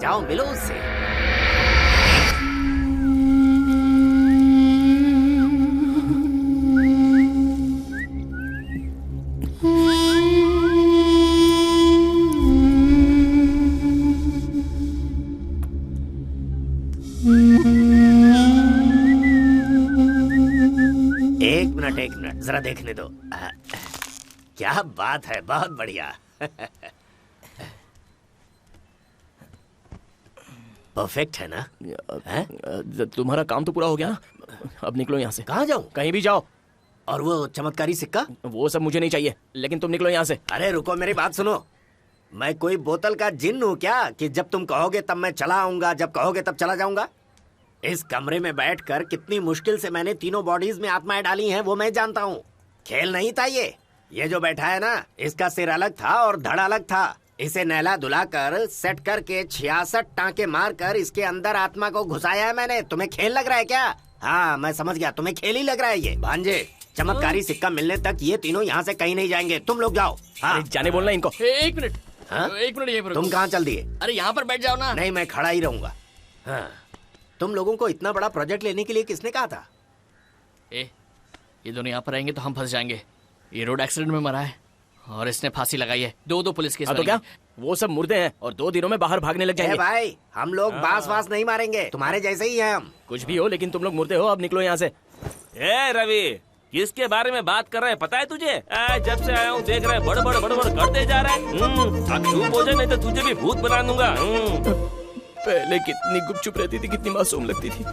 जाओ, मिलो उससे। एक मिनट जरा देखने दो। क्या बात है, बहुत बढ़िया। परफेक्ट है ना? तुम्हारा काम तो पूरा हो गया ना? अब निकलो यहाँ से। कहाँ जाऊँ? कहीं भी जाओ। और वो चमत्कारी सिक्का? वो सब मुझे नहीं चाहिए, लेकिन तुम निकलो यहाँ से। अरे रुको, मेरी बात सुनो। मैं कोई बोतल का जिन्न हूँ क्या कि जब तुम कहोगे तब मैं चला आऊंगा, जब कहोगे तब चला जाऊंगा? इस कमरे में बैठकर कितनी मुश्किल से मैंने तीनों बॉडीज में आत्माएं डाली हैं वो मैं जानता हूँ। खेल नहीं था ये। ये जो बैठा है ना, इसका सिर अलग था और धड़ अलग था। इसे नहला धुला कर सेट करके 66 टांके मार कर इसके अंदर आत्मा को घुसाया है मैंने। तुम्हें खेल लग रहा है क्या? हाँ मैं समझ गया, तुम्हें खेल ही लग रहा है ये। भांजे, चमत्कारी सिक्का मिलने तक ये तीनों यहाँ से कहीं नहीं जाएंगे। तुम लोग जाओ। हाँ जाने बोलना इनको। एक मिनट। हाँ? एक मिनट ये तुम कहाँ चल दिए? अरे यहाँ पर बैठ जाओ ना। नहीं मैं खड़ा ही रहूंगा। हाँ। तुम लोगों को इतना बड़ा प्रोजेक्ट लेने के लिए किसने कहा था? ये दोनों यहाँ पर आएंगे तो हम फंस जाएंगे। ये रोड एक्सीडेंट में मरा है और इसने फांसी लगाई है। 2 पुलिस केस। तो क्या वो सब मुर्दे हैं और 2 दिनों में बाहर भागने लग जाएंगे। भाई हम लोग बास वास नहीं मारेंगे, तुम्हारे जैसे ही हैं हम। कुछ भी हो लेकिन तुम लोग मुर्दे हो। अब निकलो यहाँ से। ए रवि, किसके बारे में बात कर रहे हैं पता है तुझे? जब से आया हूँ देख रहे हैं बड़ करते जा रहे हैं। अब चुप हो जाए नहीं तो तुझे भी भूत बना दूंगा। पहले कितनी गुपचुप रहती थी, कितनी मासूम लगती थी,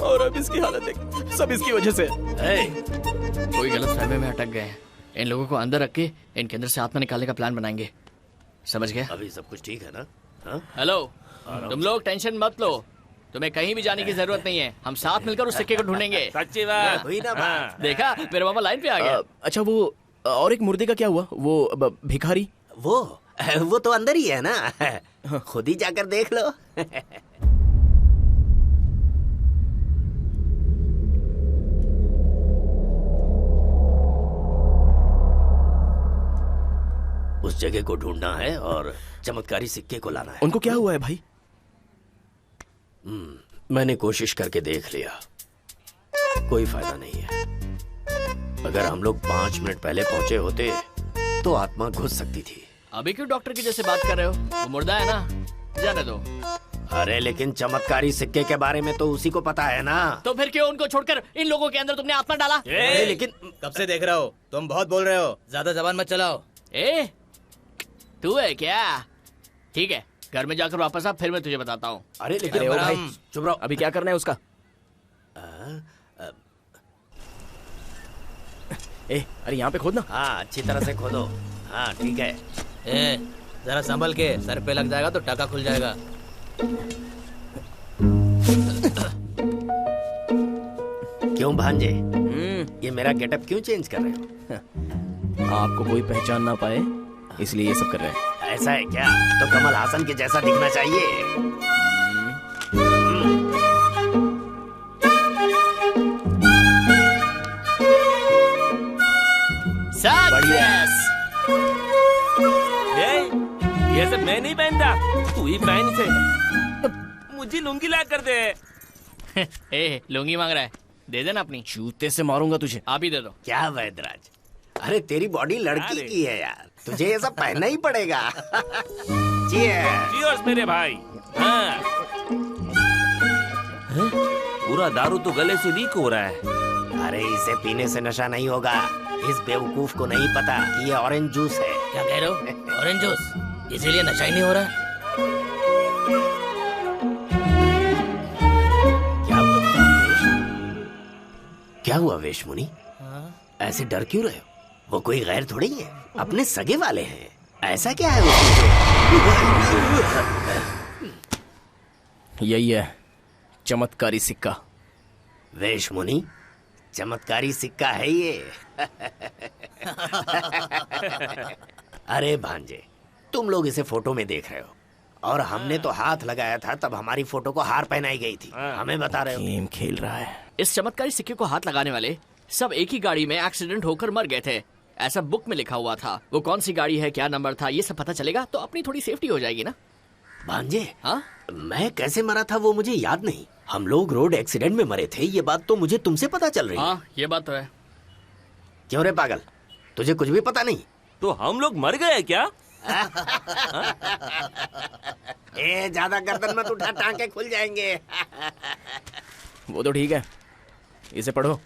और अब इसकी हालत देख। सब इसकी वजह से। कोई गलत फहमी में अटक गए हैं। इन लोगों को अंदर रख के इनके अंदर से आत्मा निकालने का प्लान बनाएंगे। समझ गए? अभी सब कुछ ठीक है ना? हाँ? हेलो, तुम लोग टेंशन मत लो। तुम्हें कहीं भी जाने की जरूरत नहीं है। हम साथ मिलकर उस सिक्के को ढूंढेंगे। सच्ची बात हुई ना बात। देखा, मेरे मामा लाइन पे आ गया। अच्छा वो और एक मुर्दे का क्या हुआ? वो भिखारी? वो तो अंदर ही है ना। खुद ही जाकर देख लो। उस जगह को ढूंढना है और चमत्कारी सिक्के को लाना है। उनको क्या हुआ है भाई? मैंने कोशिश करके देख लिया, कोई फायदा नहीं है। अगर हम लोग 5 मिनट पहले पहुंचे होते तो आत्मा घुस सकती थी। अभी क्यों डॉक्टर की जैसे बात कर रहे हो? वो मुर्दा है ना, जाने दो। अरे लेकिन चमत्कारी सिक्के के बारे में तो उसी को पता है ना। तो फिर क्यों उनको छोड़कर इन लोगों के अंदर तुमने आत्मा डाला? लेकिन कब से देख रहा हो, तुम बहुत बोल रहे हो, ज्यादा जबान मत चलाओ। तू है क्या? ठीक है, घर में जाकर वापस आ, फिर मैं तुझे बताता हूँ। अरे लेकिन ओ भाई चुप रहो। अभी क्या करना है उसका? अरे यहाँ पे खोदना। हाँ अच्छी तरह से खोदो। हाँ ठीक है। जरा संभल के, सर पे लग जाएगा तो टाका खुल जाएगा। क्यों भांजे, ये मेरा गेटअप क्यों चेंज कर रहे हो? आपको कोई पहचान ना पाए इसलिए ये सब कर रहे हैं। ऐसा है क्या? तो कमल हासन के जैसा दिखना चाहिए। सक्सेस। ये सब मैं नहीं पहनता, तू ही पहन से। मुझे लुंगी ला कर दे। लुंगी मांग रहा है, दे देना अपनी। जूते से मारूंगा तुझे। आप ही दे दो। क्या वैदराज, अरे तेरी बॉडी लड़की की है यार, तुझे ये सब पहनना ही पड़ेगा। चीयर्स मेरे भाई। हाँ। पूरा दारू तो गले से लीक हो रहा है। अरे इसे पीने से नशा नहीं होगा। इस बेवकूफ को नहीं पता कि ये ऑरेंज जूस है। क्या कह रहे हो? ऑरेंज जूस, इसीलिए नशा ही नहीं हो रहा। क्या हुआ वेश मुनि? ऐसे डर क्यों रहे हो? वो कोई गैर थोड़ी है, अपने सगे वाले हैं। ऐसा क्या है यही है चमत्कारी सिक्का। वेश मुनि, चमत्कारी सिक्का है ये। अरे भांजे, तुम लोग इसे फोटो में देख रहे हो और हमने तो हाथ लगाया था तब हमारी फोटो को हार पहनाई गई थी। हमें बता रहे हो? गेम खेल रहा है। इस चमत्कारी सिक्के को हाथ लगाने वाले सब एक ही गाड़ी में एक्सीडेंट होकर मर गए थे। ऐसा बुक में लिखा हुआ था। वो कौन सी गाड़ी है, क्या नंबर था, ये सब पता चलेगा तो अपनी थोड़ी सेफ्टी हो जाएगी ना। भांजे, हाँ? मैं कैसे मरा था वो मुझे याद नहीं। हम लोग रोड एक्सीडेंट में मरे थे, ये बात तो मुझे तुमसे पता चल रही है। हाँ, ये बात तो है। क्यों रे पागल, तुझे कुछ भी पता नहीं? तो हम लोग मर गए क्या? ज्यादा गर्दन मत उठा, टांके खुल जाएंगे। वो तो ठीक है, इसे पढ़ो।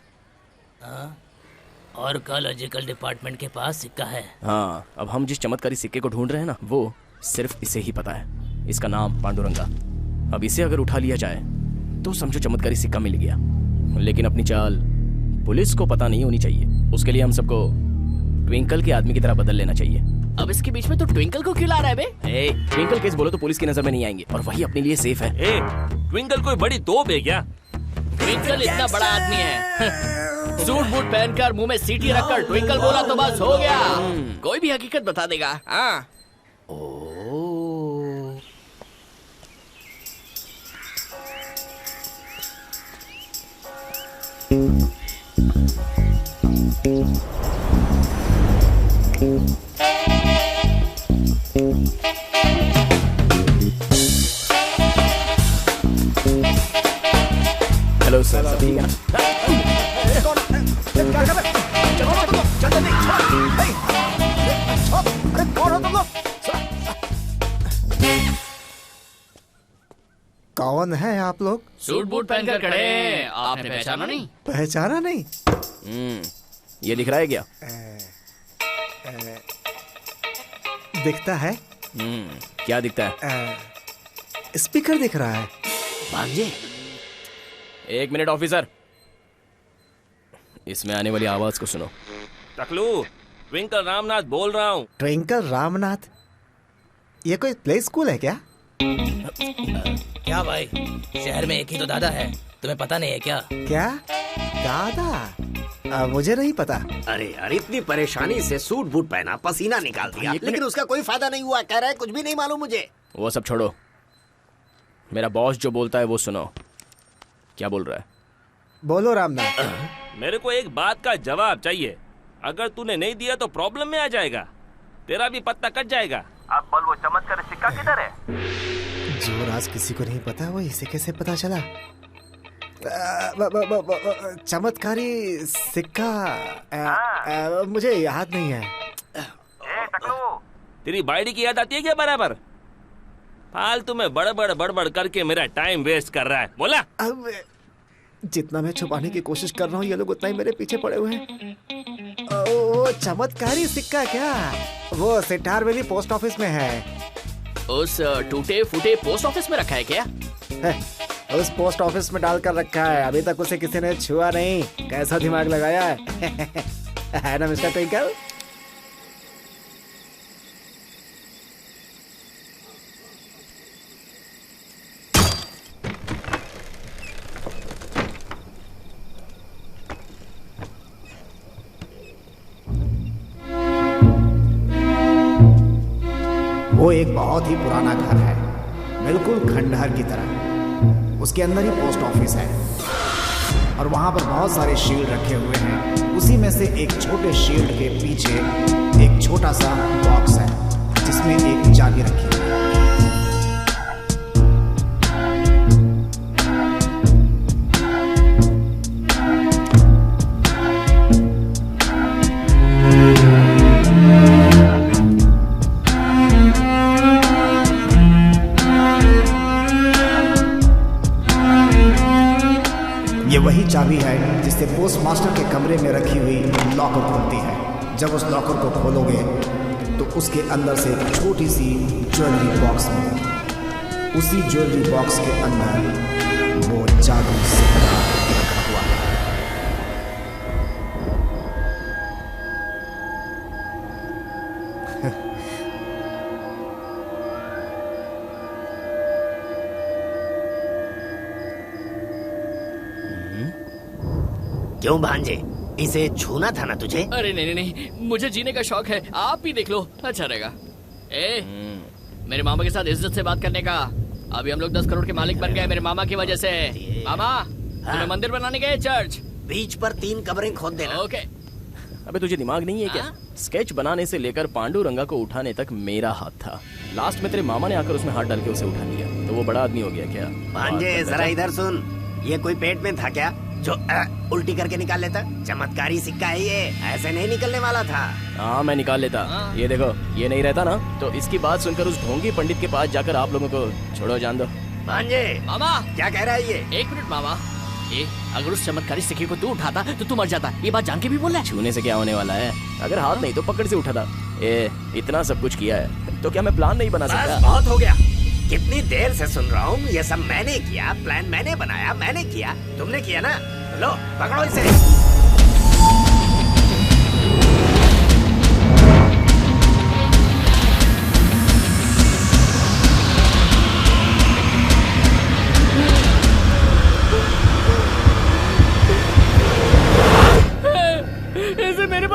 आर्कियोलॉजिकल डिपार्टमेंट के पास सिक्का है। हाँ, अब हम जिस चमत्कारी सिक्के को ढूंढ रहे हैं ना, वो सिर्फ इसे ही पता है। इसका नाम पांडुरंगा। अब इसे अगर उठा लिया जाए तो समझो चमत्कारी सिक्का मिल गया। लेकिन अपनी चाल पुलिस को पता नहीं होनी चाहिए। उसके लिए हम सबको ट्विंकल के आदमी की तरह बदल लेना चाहिए। अब इसके बीच में तो ट्विंकल को क्यों ला रहा है बे? ट्विंकल केस बोलो तो पुलिस की नजर में नहीं आएंगे और वही अपने लिए सेफ है। ट्विंकल कोई बड़ी तोप है क्या? ट्विंकल इतना बड़ा आदमी है। सूट बूट पहनकर मुंह में सीटी रखकर ट्विंकल बोला तो बस हो गया। कोई भी हकीकत बता देगा। हाँ। हेलो सर, सब ठीक है? कौन है आप लोग? सूट बूट पहनकर खड़े हैं। आपने पहचाना नहीं? पहचाना नहीं? ये दिख रहा है क्या? दिखता है। क्या दिखता है? स्पीकर दिख रहा है। भांजे, 1 मिनट ऑफिसर, इसमें आने वाली आवाज को सुनो। टकलू, ट्विंकल रामनाथ बोल रहा हूँ। ट्विंकल रामनाथ? ये कोई प्ले स्कूल है क्या? क्या भाई, शहर में एक ही तो दादा है, तुम्हें पता नहीं है क्या? क्या दादा? मुझे नहीं पता। अरे यार, इतनी परेशानी से सूट बूट पहना, पसीना निकाल दिया, लेकिन उसका कोई फायदा नहीं हुआ। कह रहा है कुछ भी नहीं मालूम मुझे। वो सब छोड़ो, मेरा बॉस जो बोलता है वो सुनो। क्या बोल रहा है? बोलो रामनाथ। मेरे को एक बात का जवाब चाहिए। अगर तूने नहीं दिया तो प्रॉब्लम में आ जाएगा, तेरा भी पत्ता कट जाएगा। अब बोल, वो चमत्कारी सिक्का किधर है? जो राज किसी को नहीं पता वो इसे कैसे पता चला? चमत्कारी सिक्का मुझे याद नहीं है। तेरी बाइडी की याद आती है क्या बराबर? फालतू में बड़बड़ करके मेरा टाइम वेस्ट कर रहा है। बोला। अब जितना मैं छुपाने की कोशिश कर रहा हूँ ये लोग उतना ही मेरे पीछे पड़े हुए हैं। ओ चमत्कारी सिक्का क्या? वो सिटार वैली पोस्ट ऑफिस में है। उस टूटे फूटे पोस्ट ऑफिस में रखा है क्या? उस पोस्ट ऑफिस में डालकर रखा है, अभी तक उसे किसी ने छुआ नहीं। कैसा दिमाग लगाया है ना मिस्टर ट्विंकल? वो एक बहुत ही पुराना घर है, बिल्कुल खंडहर की तरह। उसके अंदर ही पोस्ट ऑफिस है और वहां पर बहुत सारे शील्ड रखे हुए हैं। उसी में से एक छोटे शील्ड के पीछे एक छोटा सा बॉक्स है जिसमें एक चाबी रखी है। ये वही चाबी है जिससे पोस्ट मास्टर के कमरे में रखी हुई लॉकर खुलती है। जब उस लॉकर को खोलोगे तो उसके अंदर से एक छोटी सी ज्वेलरी बॉक्स मिलेगी। उसी ज्वेलरी बॉक्स के अंदर वो जादू सिक्का रखा हुआ है। क्यों भांजे, इसे छूना था ना तुझे? अरे नहीं नहीं नहीं, मुझे जीने का शौक है, आप भी देख लो, अच्छा रहेगा। मेरे मामा के साथ इज्जत से बात करने का। अभी हम लोग 10 करोड़ के मालिक बन गए मेरे मामा की वजह से। मामा, तुम्हें मंदिर बनाने गए, चर्च बीच पर 3 कब्रें खोद देना। ओके। अबे तुझे दिमाग नहीं है क्या? स्केच बनाने से लेकर पांडुरंगा को उठाने तक मेरा हाथ था। लास्ट में तेरे मामा ने आकर उसमें हाथ डाल के उसे उठा लिया, तो वो बड़ा आदमी हो गया क्या? भांजे जरा इधर सुन, ये कोई पेट में था क्या जो उल्टी करके निकाल लेता? चमत्कारी सिक्का है ये, ऐसे नहीं निकलने वाला था। हाँ मैं निकाल लेता। ये देखो, ये नहीं रहता ना, तो इसकी बात सुनकर उस ढोंगी पंडित के पास जाकर आप लोगों को छोड़ो, जान दो। भांजे, मामा क्या कह रहा है ये? 1 मिनट मामा, ये अगर उस चमत्कारी सिक्के को तू उठाता तो तू मर जाता, ये बात जान के भी बोल रहा है? छूने से क्या होने वाला है? अगर हाथ नहीं तो पकड़ से उठाता। इतना सब कुछ किया है तो क्या मैं प्लान नहीं बना सकता? बहुत हो गया, कितनी देर से सुन रहा हूँ। ये सब मैंने किया, प्लान मैंने बनाया, मैंने किया, तुमने किया ना? लो पकड़ो इसे।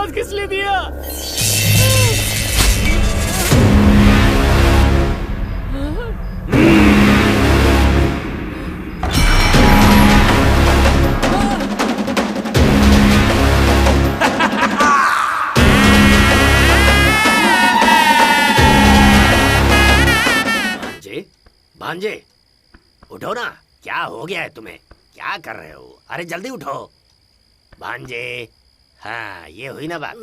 वापस किस लिए दिया? भांजे, उठो ना। क्या हो गया है तुम्हें? क्या कर रहे हो? अरे जल्दी उठो भांजे। हाँ, ये हुई ना बात।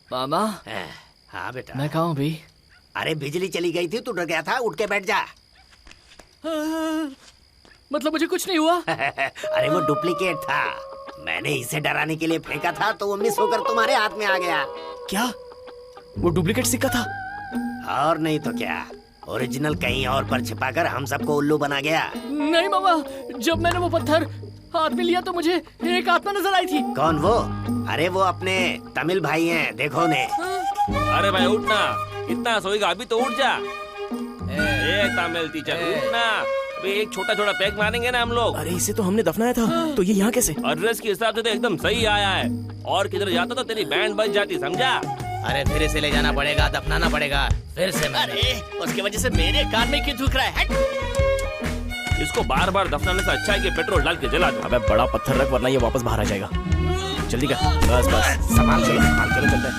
मामा। हाँ बेटा। मैं कहाँ हूँ भी? अरे बिजली चली गई थी, तू डर गया था, उठ के बैठ जा। मतलब मुझे कुछ नहीं हुआ? अरे वो डुप्लीकेट था, मैंने इसे डराने के लिए फेंका था तो वो मिस होकर तुम्हारे हाथ में आ गया। क्या? वो डुप्लीकेट सिक्का था? और नहीं तो क्या, ओरिजिनल कहीं और पर छिपाकर हम सबको उल्लू बना गया। नहीं मामा, जब मैंने वो पत्थर हाथ में लिया तो मुझे एक आत्मा नजर आई थी। कौन वो? अरे वो अपने तमिल भाई हैं, देखो ने। अरे भाई उठना, इतना सोएगा अभी तो उठ जा। तमिल टीचर उठना, अभी एक छोटा छोटा पैक मारेंगे ना हम लोग। अरे इसे तो हमने दफनाया था, तो ये यहाँ कैसे? एड्रेस के हिसाब से तो एकदम सही आया है, और किधर जाता तो तेरी बैंड बज जाती, समझा? अरे फिर इसे ले जाना पड़ेगा, दफनाना पड़ेगा फिर से। अरे उसकी वजह से मेरे कान में क्यों दुख रहा है? इसको बार बार दफनाने से अच्छा है कि पेट्रोल डाल के जला दो। अबे बड़ा पत्थर रख वरना ये वापस बाहर आ जाएगा। जल्दी कर। बस बस संभाल चलो, चलो चलते हैं।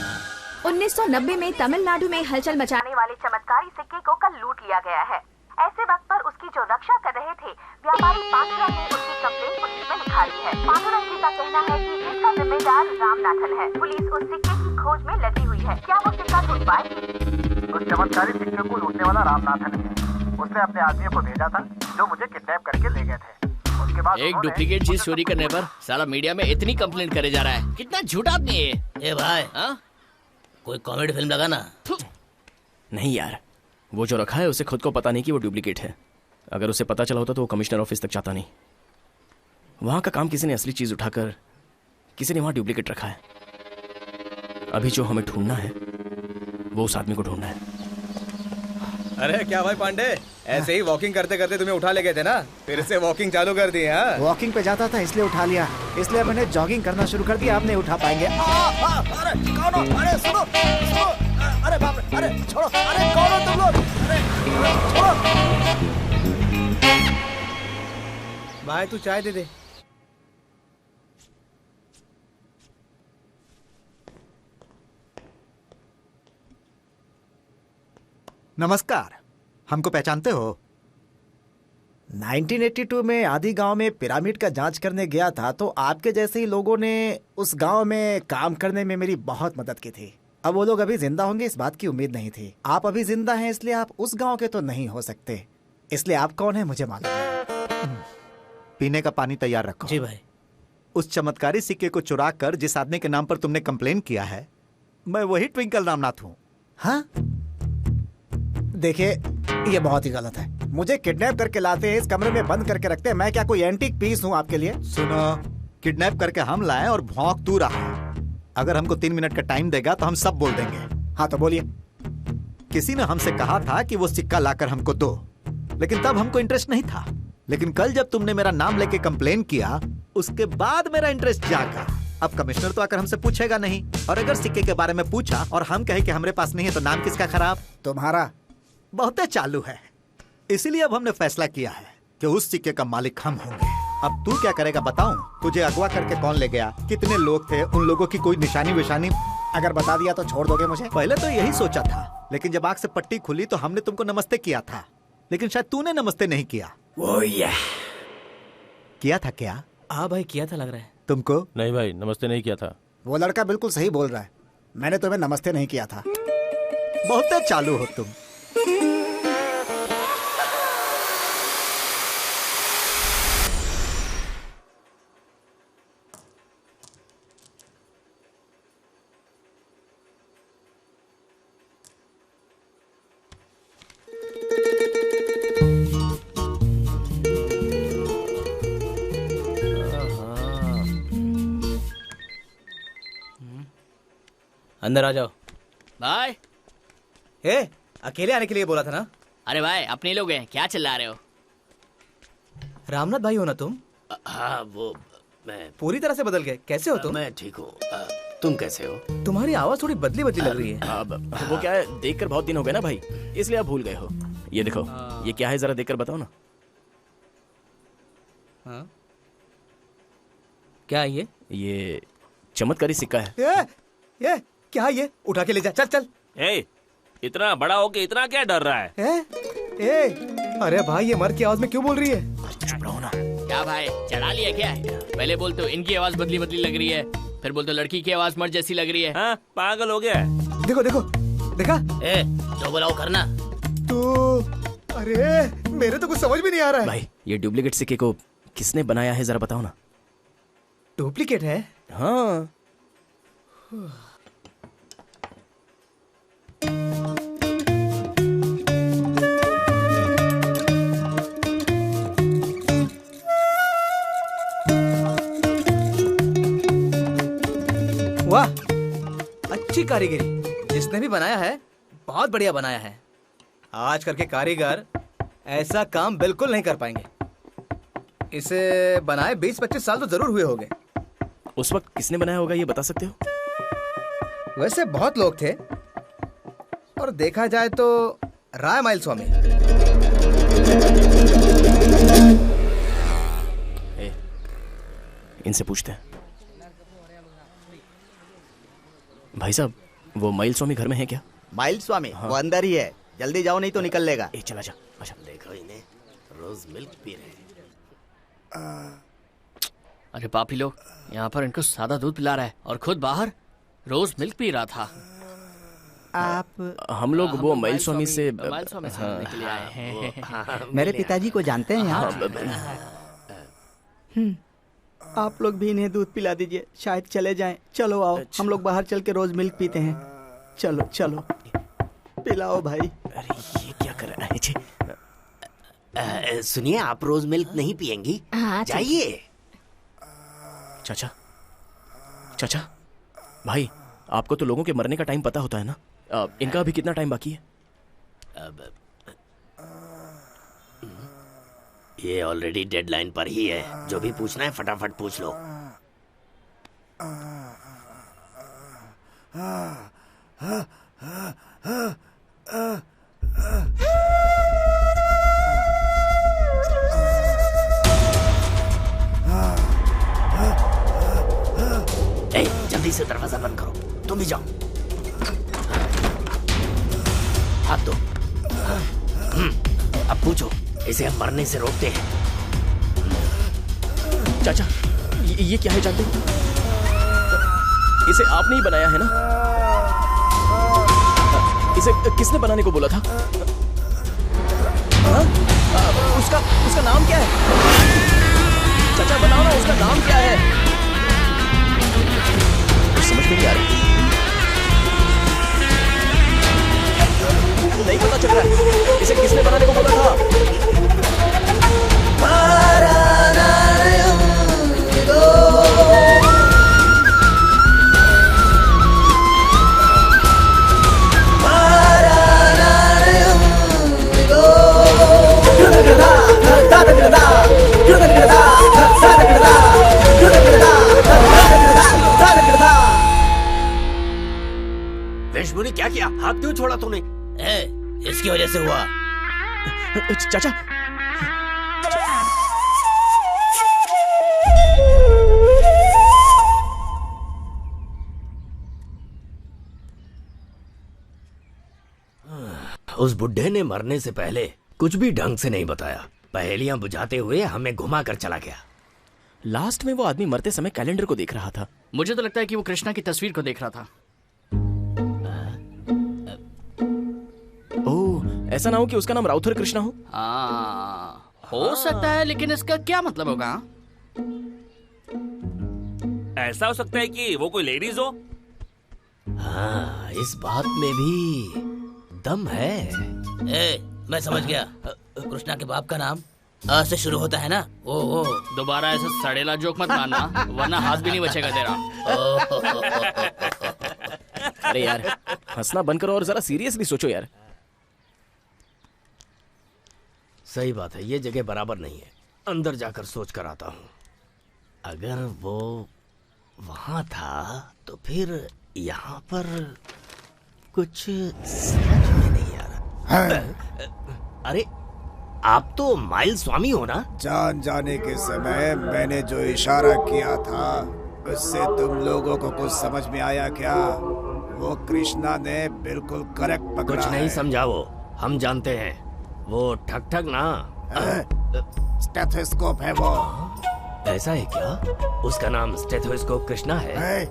1990 में तमिलनाडु में हलचल मचाने वाले चमत्कारी सिक्के को कल लूट लिया गया है। ऐसे वक्त पर उसकी जो रक्षा कर रहे थे व्यापारी पांडुरंग ने उसकी कंप्लेंट पुलिस में लिखा दी है। पांडुरंग जी का कहना है कि इसका जिम्मेदार रामनाथन है। पुलिस उस सिक्के की खोज में लगी हुई है। क्या वो सिक्का ढूंढ पाएगी? उस चमत्कारी सिक्के को लूटने वाला रामनाथन है। उसने अपने आदमियों को भेजा था जो मुझे किडनैप करके ले गए थे। उसके बाद एक डुप्लीकेट चीज चोरी करने पर साला मीडिया में इतनी कंप्लेंट करे जा रहा है। कितना झूठा आदमी है ये। भाई हाँ? कोई कॉमेडी फिल्म लगा ना? नहीं यार, वो जो रखा है उसे खुद को पता नहीं कि वो डुप्लीकेट है। अगर उसे पता चला होता तो वो कमिश्नर ऑफिस तक जाता नहीं। वहां का काम किसी ने असली चीज उठाकर किसी ने वहां डुप्लीकेट रखा है। अभी जो हमें ढूंढना है वो उस आदमी को ढूंढना है। अरे क्या भाई पांडे, ऐसे ही वॉकिंग करते करते तुम्हें उठा ले गए थे ना, फिर से वॉकिंग चालू कर दी है? वॉकिंग पे जाता था इसलिए उठा लिया, इसलिए मैंने जॉगिंग करना शुरू कर दिया। आप नहीं उठा पाएंगे। अरे कौन हो? अरे सुनो सुनो, अरे बाप रे, अरे छोड़ो, अरे कौन हो तुम लोग? अरे छोड़ो भाई, तू चाय दे दे। नमस्कार, हमको पहचानते हो? 1982 में आदि गांव में पिरामिड का जांच करने गया था तो आपके जैसे ही लोगों ने उस गांव में काम करने में मेरी बहुत मदद की थी। अब वो लोग अभी जिंदा होंगे इस बात की उम्मीद नहीं थी। आप अभी जिंदा हैं इसलिए आप उस गांव के तो नहीं हो सकते, इसलिए आप कौन है मुझे मालूम नहीं। पीने का पानी तैयार रखो। जी भाई। उस चमत्कारी सिक्के को चुरा कर जिस आदमी के नाम पर तुमने कंप्लेन किया है, मैं वही ट्विंकल रामनाथ हूँ। हाँ? देखिए, ये बहुत ही गलत है। मुझे किडनैप करके लाते हैं, इस कमरे में बंद करके रखते हैं। मैं क्या कोई एंटीक पीस हूँ आपके लिए? सुनो, किडनैप करके हम लाए और भौंक तू रहा है। अगर हमको 3 मिनट का टाइम देगा तो हम सब बोल देंगे। हाँ तो बोलिए। किसी ने हमसे कहा था कि वो सिक्का लाकर हमको दो, लेकिन तब हमको इंटरेस्ट नहीं था। लेकिन कल जब तुमने मेरा नाम लेके कंप्लेन किया, उसके बाद मेरा इंटरेस्ट जागा। अब कमिश्नर तो आकर हमसे पूछेगा नहीं, और अगर सिक्के के बारे में पूछा और हम कहे कि हमारे पास नहीं है तो नाम किसका खराब? तुम्हारा। बहुत चालू है, इसीलिए अब हमने फैसला किया है कि उस सिक्के का मालिक हम होंगे। अब तू क्या करेगा बताऊं? तुझे अगवा करके कौन ले गया, कितने लोग थे, उन लोगों की कोई निशानी विशानी? अगर बता दिया तो छोड़ दोगे मुझे? पहले तो यही सोचा था, लेकिन जब आग से पट्टी खुली तो हमने तुमको नमस्ते किया था, लेकिन शायद तूने नमस्ते नहीं किया। किया था क्या? हाँ भाई, किया था लग रहा है। तुमको? नहीं भाई, नमस्ते नहीं किया था। वो लड़का बिल्कुल सही बोल रहा है, मैंने तुम्हें नमस्ते नहीं किया था। बहुत चालू हो तुम। अंदर आ जाओ। भाई। अकेले आने के लिए बोला था ना? अरे भाई, अपने लोग हैं, क्या चिल्ला रहे हो? रामनाथ भाई हो ना तुम? हाँ, वो मैं पूरी तरह से बदल गए। कैसे हो तुम? मैं ठीक हूँ। तुम कैसे हो? तुम्हारी आवाज थोड़ी बदली बदली लग रही है। अब वो क्या है, देखकर बहुत दिन हो गए ना भाई, इसलिए आप भूल गए हो। ये देखो, ये क्या है, जरा देखकर बताओ ना। हाँ? क्या है ये चमत्कारी सिक्का है। ये क्या है ये? उठा के ले जा, चल चल। इतना बड़ा हो के इतना क्या डर रहा है? अरे भाई, ये मर्द की आवाज में क्यों बोल रही है? चुप रहो ना। क्या भाई, चढ़ा लिया क्या? पहले बोलते हो इनकी आवाज बदली बदली लग रही है, फिर बोलते हो लड़की की आवाज मर्द जैसी लग रही है। हाँ, पागल हो गया है। देखो देखो, देखा? जो बुलाओ करना। तू, अरे मेरे तो कुछ समझ भी नहीं आ रहा है। भाई, ये डुप्लीकेट सिक्के को किसने बनाया है, जरा बताओ ना। डुप्लीकेट है? हाँ। वाह, अच्छी कारीगरी। जिसने भी बनाया है बहुत बढ़िया बनाया है। आजकल के कारीगर ऐसा काम बिल्कुल नहीं कर पाएंगे। इसे बनाए 20-25 साल तो जरूर हुए होंगे। उस वक्त किसने बनाया होगा, ये बता सकते हो? वैसे बहुत लोग थे, और देखा जाए तो राय माइल स्वामी। इनसे पूछते हैं। भाई साहब, वो माइल स्वामी घर में है क्या? माइल स्वामी? वो अंदर ही है, जल्दी जाओ नहीं तो निकल लेगा। चला जा। अच्छा, देखो इन्हें रोज मिल्क पी रहे हैं। अरे पापी लोग, यहाँ पर इनको सादा दूध पिला रहा है और खुद बाहर रोज मिल्क पी रहा था। हम लोग वो माइल स्वामी से माइल स्वामी से मिलने के लिए आए हैं। मेरे पिताजी को जानते हैं आप? आप लोग भी इन्हें दूध पिला दीजिए, शायद चले जाएं। चलो आओ, हम लोग बाहर चल के रोज मिल्क पीते हैं। चलो चलो, पिलाओ भाई। अरे ये क्या कर रहा है? सुनिए, आप रोज मिल्क नहीं पियेंगी? जाइए। चाचा, चाचा, भाई, आपको तो लोगों के मरने का टाइम पता होता है ना? इनका अभी कितना टाइम बाकी है? ये ऑलरेडी डेडलाइन पर ही है। जो भी पूछना है फटाफट पूछ लो। जल्दी से दरवाजा बंद करो। तुम भी जाओ। हाथ दो। अब पूछो, इसे हम मरने से रोकते हैं। चाचा, ये क्या है जानते हो? इसे आपने ही बनाया है ना? इसे किसने बनाने को बोला था? उसका नाम क्या है? चाचा बताओ ना, उसका नाम क्या है? कुछ समझ में नहीं आ रहा। नहीं पता चल रहा है। इसे किसने बनाने को बोला था? वेशमुनि, क्या किया? हाथ क्यों छोड़ा तूने? इसकी वजह से हुआ। चाचा, उस बुढ़े ने मरने से पहले कुछ भी ढंग से नहीं बताया। पहेलियां बुझाते हुए हमें घुमा कर चला गया। लास्ट में वो आदमी मरते समय कैलेंडर को देख रहा था। मुझे तो लगता है कि वो कृष्णा की तस्वीर को देख रहा था। ओह, ऐसा ना हो कि उसका नाम राउथर कृष्णा हो? हो सकता है, लेकिन इसका क्या मतलब होगा? ऐसा हो सकता है कि वो कोई लेडीज हो। हाँ, इस बात में भी दम है। मैं समझ गया। कृष्णा के बाप का नाम अ से शुरू होता है ना? ओ दोबारा ऐसा सड़ेला जोक मत मारना, वरना हाथ भी नहीं बचेगा तेरा। अरे यार, हंसना बंद करो और जरा सीरियसली सोचो यार। सही बात है, ये जगह बराबर नहीं है। अंदर जाकर सोच कर आता हूँ। अगर वो वहां था तो फिर यहाँ पर कुछ समझ में नहीं आ रहा। अरे आप तो माइल स्वामी हो ना? जान जाने के समय मैंने जो इशारा किया था उससे तुम लोगों को कुछ समझ में आया क्या? वो कृष्णा ने बिल्कुल करेक्ट पकड़ा। कुछ नहीं समझा वो, हम जानते हैं वो ठग ठग ना। स्टेथोस्कोप है वो। ऐसा है क्या? उसका नाम स्टेथोस्कोप कृष्णा है?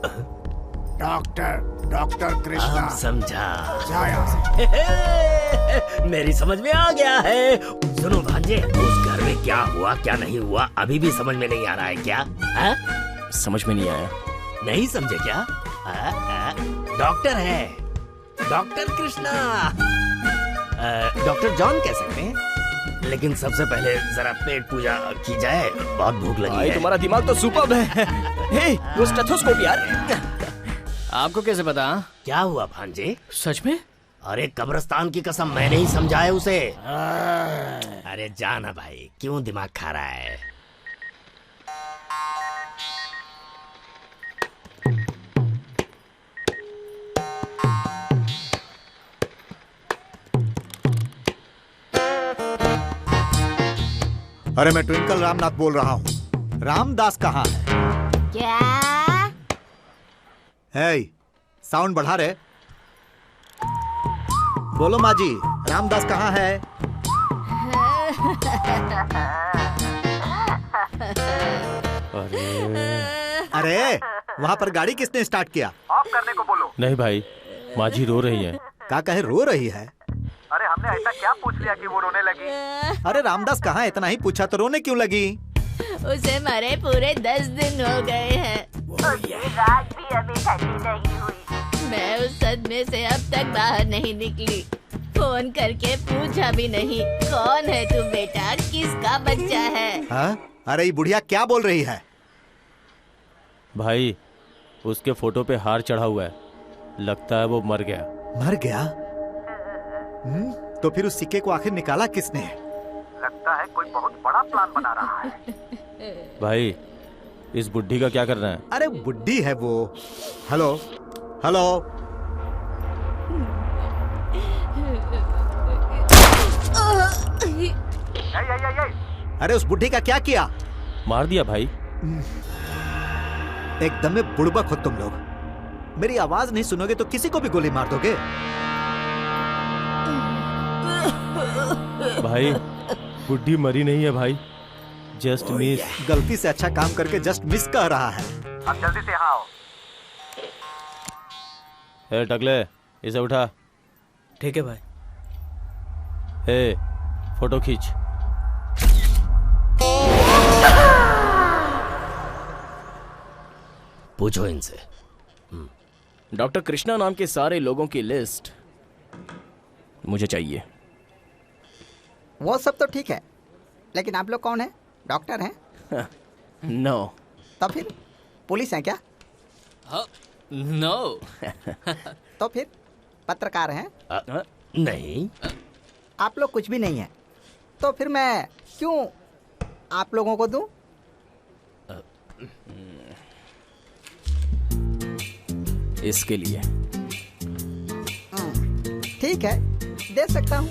डॉक्टर कृष्णा। समझा। जा यहाँ से। मेरी समझ में आ गया है। सुनो भांजे, उस घर में क्या हुआ क्या नहीं हुआ अभी भी समझ में नहीं आ रहा है क्या? समझ में नहीं आया। नहीं समझे क्या? डॉक्टर है, डॉक्टर कृष्णा। डॉक्टर जॉन कह सकते हैं। लेकिन सबसे पहले जरा पेट पूजा की जाए, बहुत भूख लगी है। तुम्हारा दिमाग तो सुपर्ब है। हे, वो स्टेथोस्कोप यार। आपको कैसे पता? क्या हुआ भांजे? सच में? अरे कब्रिस्तान की कसम, मैंने ही समझाया उसे। अरे जाना भाई, क्यों दिमाग खा रहा है? अरे मैं ट्विंकल रामनाथ बोल रहा हूँ। रामदास कहाँ है? क्या? हे, साउंड बढ़ा रहे। बोलो माँ जी, रामदास कहाँ है? अरे वहाँ पर गाड़ी किसने स्टार्ट किया? ऑफ करने को बोलो। नहीं भाई, माँ जी रो रही हैं। क्या कहे रो रही है? अरे हमने ऐसा क्या पूछ लिया कि वो रोने लगी? अरे रामदास कहाँ है? इतना ही पूछा तो रोने क्यों लगी? उसे मरे पूरे 10 दिन हो गए हैं। उसकी रात भी अभी ठंडी नहीं हुई। मैं उस सदमे से अब तक बाहर नहीं निकली। फोन करके पूछा भी नहीं, कौन है तू बेटा, किसका बच्चा है? हाँ? अरे ये बुढ़िया क्या बोल रही है? भाई, उसके फोटो पे हार चढ़ा हुआ है, लगता है वो मर गया। मर गया? तो फिर उस सिक्के को आखिर निकाला किसने? लगता है कोई बहुत बड़ा प्लान बना रहा है। भाई, इस बुड्ढी का क्या करना है? अरे बुड्ढी है वो। Hello hello. अरे उस बुड्ढी का क्या किया? मार दिया भाई। एकदम में बुड़बक हो तुम लोग। मेरी आवाज नहीं सुनोगे तो किसी को भी गोली मार दोगे। भाई, बुड्ढी मरी नहीं है भाई, जस्ट मिस। गलती से अच्छा काम करके जस्ट मिस कह रहा है। अब जल्दी से यहाँ आओ। ए टकले, इसे उठा। ठीक है भाई। ए, फोटो खींच। पूछो इनसे। डॉक्टर कृष्णा नाम के सारे लोगों की लिस्ट मुझे चाहिए। वो सब तो ठीक है, लेकिन आप लोग कौन हैं? डॉक्टर हैं? नो। तो फिर पुलिस हैं क्या? नो। तो फिर पत्रकार हैं? नहीं। आप लोग कुछ भी नहीं है, तो फिर मैं क्यों आप लोगों को दूं? इसके लिए। ठीक है, दे सकता हूं।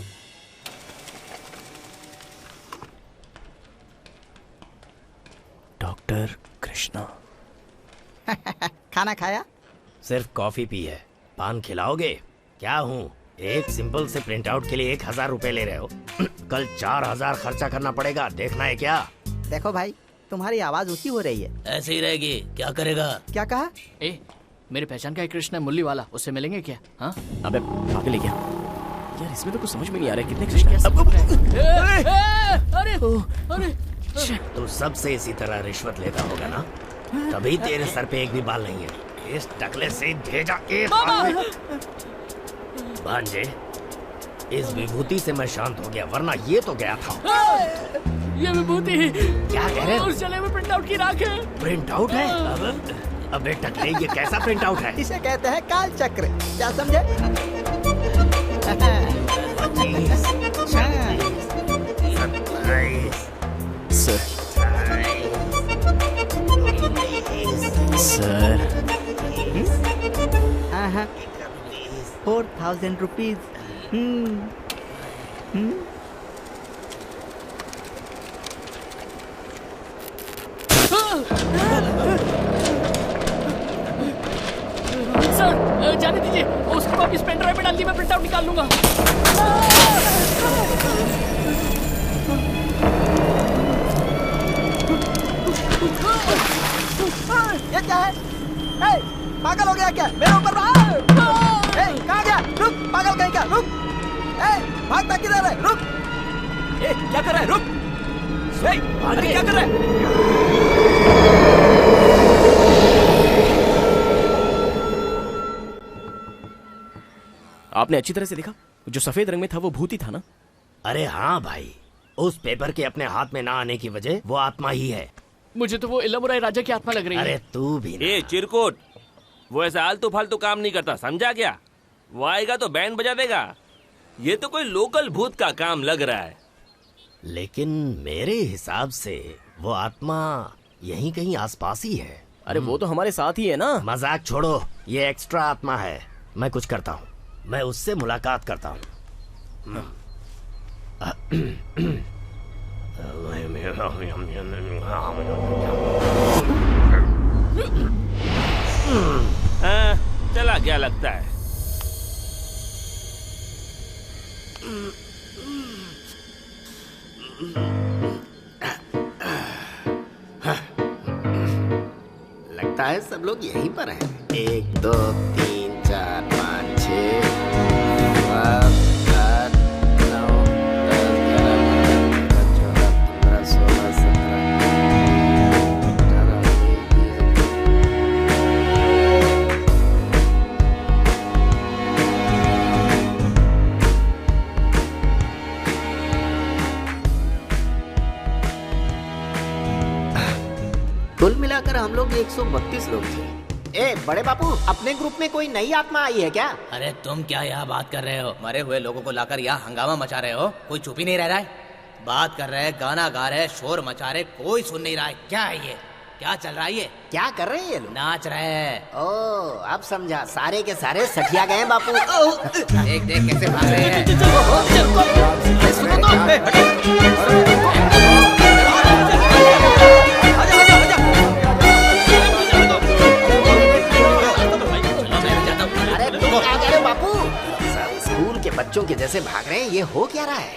डॉक्टर कृष्णा। खाना खाया? सिर्फ कॉफी पी है। पान खिलाओगे? क्या हूँ, एक सिंपल से प्रिंट आउट के लिए 1000 रुपए ले रहे हो? कल 4000 खर्चा करना पड़ेगा, देखना है क्या? देखो भाई, तुम्हारी आवाज ऊंची हो रही है। ऐसे ही रहेगी, क्या करेगा? क्या कहा? ए, मेरे पहचान का एक कृष्ण है, मुरली वाला, उससे मिलेंगे क्या? हाँ? अबे पागल है क्या? यार इसमें तो कुछ समझ में नहीं आ रहा है, कितने कृष्ण हैं? अरे तू सबसे इसी तरह रिश्वत लेता होगा ना, तभी तेरे सर पे एक भी बाल नहीं है। इस टकले से भेजा एक भांजे, इस विभूति से मैं शांत हो गया, वरना ये तो गया था। ये विभूति क्या कह रहे? उस जले में प्रिंट आउट की राख है। प्रिंट आउट है? अबे टकले, ये कैसा प्रिंट आउट है? इसे कहते हैं काल चक्र, क्या समझे? 25, 26, 27, 28, सर 4,000 रुपीज। सर जाने दीजिए, उसको वापस पेन ड्राइव में डाल दी, मैं प्रिंट आउट निकाल लूंगा। ये क्या है? ए, पागल हो गया क्या? मेरे ऊपर कहाँ गया? रुक, पागल कहीं का, रुक। भागता किधर है? रुक। क्या कर रहा है? रुक। अरे क्या कर रहा है? आपने अच्छी तरह से देखा? जो सफेद रंग में था वो भूत ही था ना? अरे हाँ भाई, उस पेपर के अपने हाथ में ना आने की वजह वो आत्मा ही है। मुझे तो वो इलमुराई राजा की आत्मा लग रही है। अरे तू भी ना। ए चिरकुट, वो ऐसा आलतू फालतू काम नहीं करता, समझा क्या? वो आएगा तो बैंड बजा देगा। ये तो कोई लोकल भूत का काम लग रहा है। लेकिन मेरे हिसाब से वो आत्मा यहीं कहीं आसपास ही है। अरे वो तो हमारे साथ ही है ना। मजाक छोड़ो, ये एक्स्ट्रा आत्मा है। मैं कुछ करता हूँ, मैं उससे मुलाकात करता हूँ। चला क्या लगता है? लगता है सब लोग यहीं पर हैं। 1 2 3 4 5 6 7 8 9 10 11 12 13 14 15 16 कुल मिलाकर हम लोग 132 लोग थे। ए बड़े बापू, अपने ग्रुप में कोई नई आत्मा आई है क्या? अरे तुम क्या यहाँ बात कर रहे हो? मरे हुए लोगों को लाकर यहाँ हंगामा मचा रहे हो। कोई चुप ही नहीं रह रहा है। बात कर रहे हैं, गाना गा रहे हैं, शोर मचा रहे, कोई सुन नहीं रहा है। क्या है ये? क्या चल रहा है ये? क्या कर रहे हैं ये लोग? नाच रहे हैं। ओ अब समझा, सारे के सारे सठिया गए बापू। देख देख कैसे भाग रहे हैं। अरे तुम क्या कह रहे हो बापू? सब स्कूल के बच्चों के जैसे भाग रहे हैं, ये हो क्या रहा है?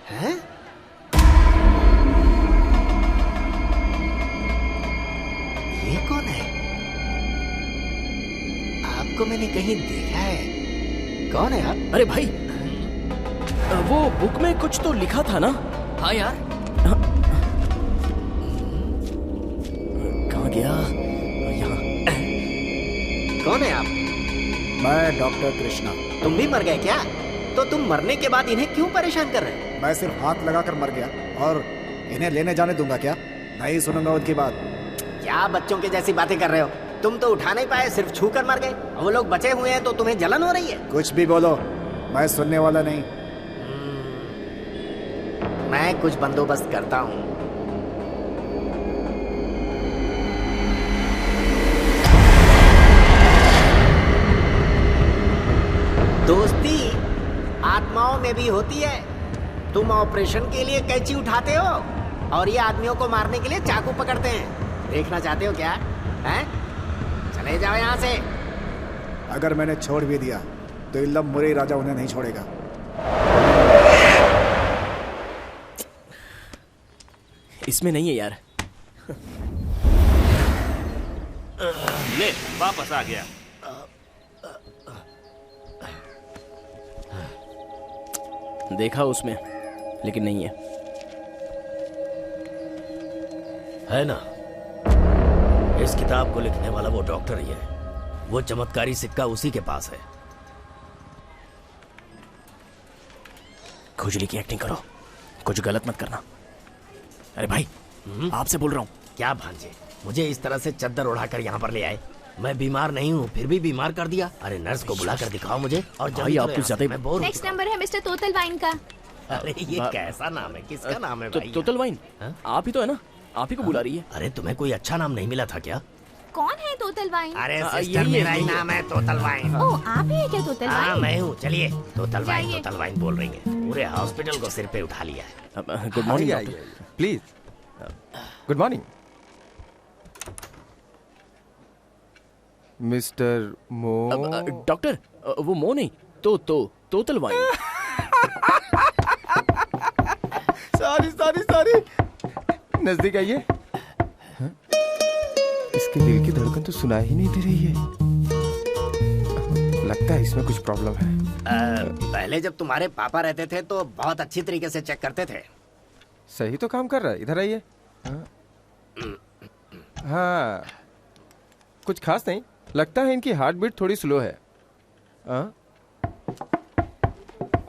हैं? ये कौन है? आपको मैंने कहीं देखा है। कौन है आप? अरे भाई, वो बुक में कुछ तो लिखा था ना? हाँ यार। कहाँ गया? यहाँ। कौन है आप? मैं डॉक्टर कृष्णा। तुम भी मर गए क्या? तो तुम मरने के बाद इन्हें क्यों परेशान कर रहे हो? मैं सिर्फ हाथ लगाकर मर गया और इन्हें लेने जाने दूंगा क्या? नहीं सुनूंगा उनकी बात। क्या बच्चों के जैसी बातें कर रहे हो? तुम तो उठा नहीं पाए, सिर्फ छू कर मर गए। वो लोग बचे हुए हैं तो तुम्हें जलन हो रही है? कुछ भी बोलो, मैं सुनने वाला नहीं। मैं कुछ बंदोबस्त करता हूँ। दोस्ती आत्माओं में भी होती है। तुम ऑपरेशन के लिए कैंची उठाते हो और ये आदमियों को मारने के लिए चाकू पकड़ते हैं। देखना चाहते हो क्या? हैं? चले जाओ यहाँ से। अगर मैंने छोड़ भी दिया तो इलमुराई राजा उन्हें नहीं छोड़ेगा। इसमें नहीं है यार। ले वापस आ गया। देखा उसमें, लेकिन नहीं है। है ना? इस किताब को लिखने वाला वो डॉक्टर ही है। वो चमत्कारी सिक्का उसी के पास है। खुजली की एक्टिंग करो, कुछ गलत मत करना। अरे भाई, आपसे बोल रहा हूँ। क्या भांजे, मुझे इस तरह से चद्दर उड़ाकर यहाँ पर ले आए? मैं बीमार नहीं हूँ, फिर भी बीमार कर दिया। अरे नर्स को बुलाकर दिखाओ मुझे। और भाई आप कुछ ज्यादा मैं बोर। नेक्स्ट नंबर है मिस्टर तोतल वाइन का। अरे ये कैसा नाम है? किसका नाम है भाई? तोतल वाइन आप ही तो है ना? आप ही को बुला रही है। अरे तुम्हें कोई अच्छा नाम नहीं मिला था क्या? कौन है तोतल वाइन? अरे सिस्टर, मेरा ही नाम है तोतल वाइन। ओ, आप ही है क्या तोतल हाँ, वाइन? मैं हूँ। चलिए, तोतल वाइन बोल रही है। पूरे हॉस्पिटल को सिर पे उठा लिया है। Good morning please. Good morning mister मो। डॉक्टर, वो मो नहीं, तोतल वाइन। सॉरी नजदीक आइए। हाँ? इसके दिल की धड़कन तो सुनाई ही नहीं दे रही है। लगता है इसमें कुछ प्रॉब्लम है। पहले जब तुम्हारे पापा रहते थे तो बहुत अच्छी तरीके से चेक करते थे। सही तो काम कर रहा है। इधर आइए। हाँ, कुछ खास नहीं। लगता है इनकी हार्ट बीट थोड़ी स्लो है।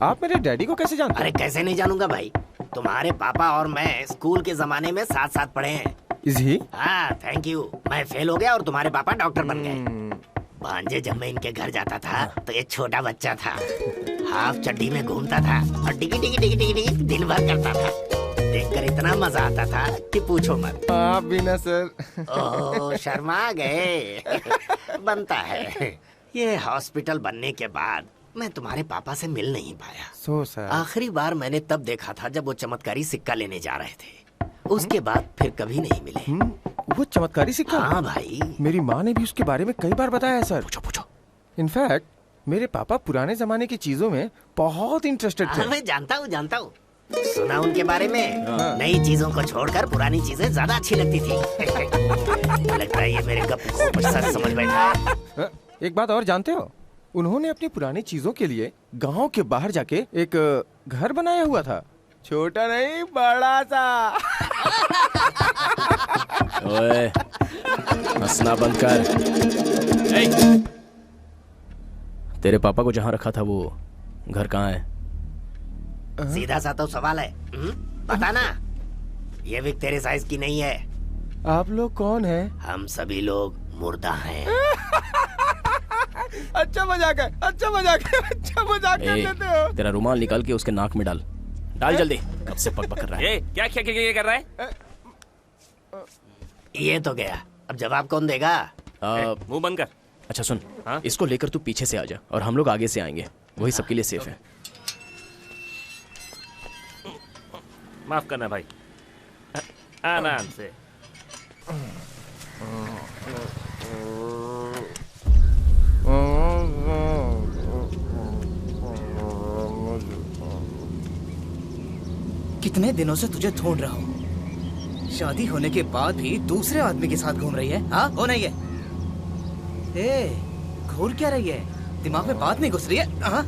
आप मेरे डैडी को कैसे जानते हैं? अरे कैसे नहीं जानूंगा भाई, तुम्हारे पापा और मैं स्कूल के जमाने में साथ साथ पढ़े हैं। Is he? हाँ, थैंक यू। मैं फेल हो गया और तुम्हारे पापा डॉक्टर बन गए। भांजे, जब मैं इनके घर जाता था तो ये छोटा बच्चा था, हाफ चड्डी में घूमता था और डिगी डिगी डिगी डिगी डिगी दिन भर करता था। देखकर इतना मजा आता था कि पूछो मत। आप भी ना सर। ओह, शर्मा गए। बनता है। ये हॉस्पिटल बनने के बाद मैं तुम्हारे पापा से मिल नहीं पाया। So sir. आखिरी बार मैंने तब देखा था जब वो चमत्कारी सिक्का लेने जा रहे थे। उसके बाद फिर कभी नहीं मिले। वो चमत्कारी सिक्का? हाँ भाई, मेरी माँ ने भी उसके बारे में कई बार बताया है सर। पूछो। इनफैक्ट मेरे पापा पुराने जमाने की चीजों में बहुत इंटरेस्टेड थे। मैं जानता हूँ। सुना उनके बारे में। नई चीजों को छोड़कर पुरानी चीजें ज्यादा अच्छी लगती थी। लगता है ये मेरे गप को सच समझ बैठा है। एक बात और जानते हो, उन्होंने अपनी पुरानी चीजों के लिए गांव के बाहर जाके एक घर बनाया हुआ था। छोटा नहीं, बड़ा सा। ओए, हंसना बंद कर। तेरे पापा को जहाँ रखा था वो घर कहाँ है? सीधा सा तो सवाल है। पता ना, ये भी तेरे साइज की नहीं है। आप लोग कौन हैं? हम सभी लोग मुर्दा हैं। अच्छा मजाक कर लेते हो। तेरा रुमाल निकाल के उसके नाक में डाल जल्दी। कब से पक कर रहा है? क्या कर रहा है? ये तो गया, अब जवाब कौन देगा? मुंह बंद कर। अच्छा सुन, इसको लेकर तू पीछे से आ जा और हम लोग आगे से आएंगे, वही सबके लिए सेफ है। माफ करना भाई, आराम से। कितने दिनों से तुझे ढूंढ रहा हूँ। शादी होने के बाद भी दूसरे आदमी के साथ घूम रही है। हाँ, हो नहीं है? घूर क्या रही है? दिमाग में बात नहीं घुस रही है? हाँ?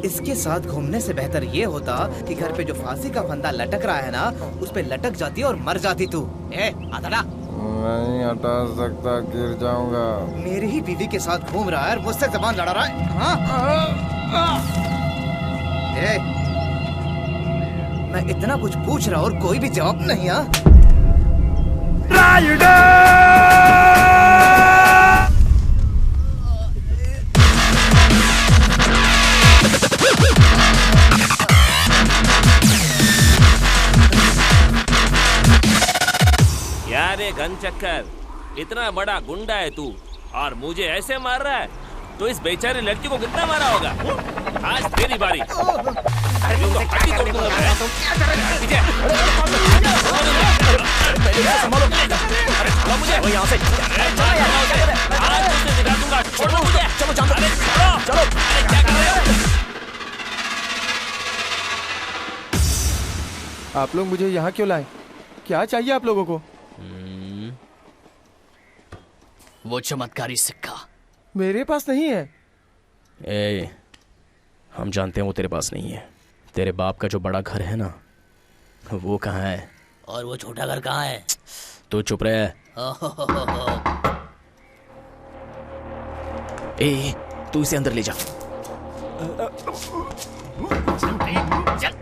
इसके साथ घूमने से बेहतर ये होता कि घर पे जो फांसी का फंदा लटक रहा है ना, उस पे लटक जाती और मर जाती तू। हटा। नहीं हटा सकता, गिर जाऊंगा। मेरी ही बीवी के साथ घूम रहा है और मुझसे जबान लड़ा रहा है। हाँ? मैं इतना कुछ पूछ रहा और कोई भी जवाब नहीं। यार ये घन चक्कर, इतना बड़ा गुंडा है तू और मुझे ऐसे मार रहा है, तो इस बेचारी लड़की को कितना मारा होगा? आज तेरी बारी। आप लोग मुझे यहाँ क्यों लाए? क्या चाहिए आप लोगों को? वो चमत्कारी सिक्का मेरे पास नहीं है। हम जानते हैं वो तेरे पास नहीं है। तेरे बाप का जो बड़ा घर है ना, वो कहाँ है? और वो छोटा घर कहाँ है? तू चुप रहे। तू इसे अंदर ले जा। चल।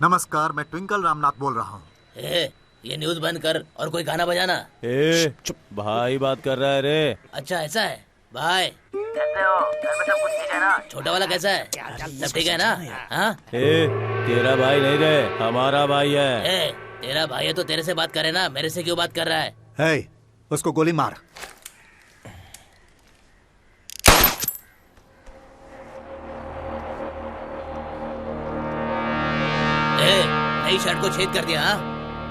नमस्कार, मैं ट्विंकल रामनाथ बोल रहा हूँ। ये न्यूज बंद कर और कोई गाना बजाना। चुप, भाई बात कर रहा है रे। अच्छा ऐसा है भाई, कैसे हो? घर में सब कुछ ठीक है ना? छोटा वाला कैसा है? सब ठीक है ना? हाँ? तेरा भाई नहीं रे, हमारा भाई है। तेरा भाई है तो तेरे से बात करे ना, मेरे से क्यों बात कर रहा है? उसको गोली मार। नई शर्ट को छेद कर दिया। हाँ?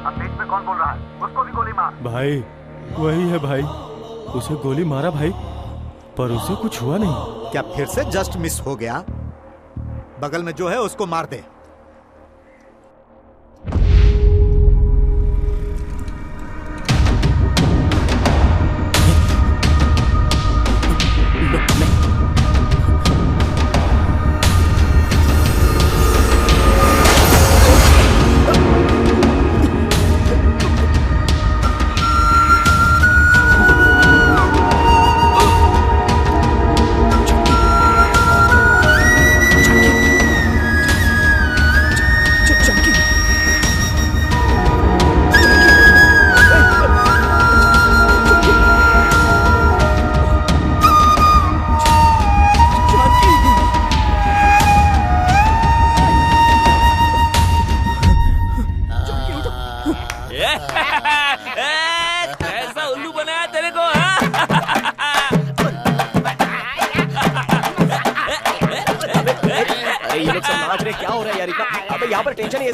अब बीच में कौन बोल रहा है? उसको भी गोली मार। भाई वही है भाई, उसे गोली मारा भाई, पर उसे कुछ हुआ नहीं। क्या फिर से जस्ट मिस हो गया? बगल में जो है उसको मार दे। कैसा उल्लू बनाया तेरे को? अरे ये लोग सब नाच रहे, क्या हो रहा है यार? अबे यहाँ पर टेंशन ही है।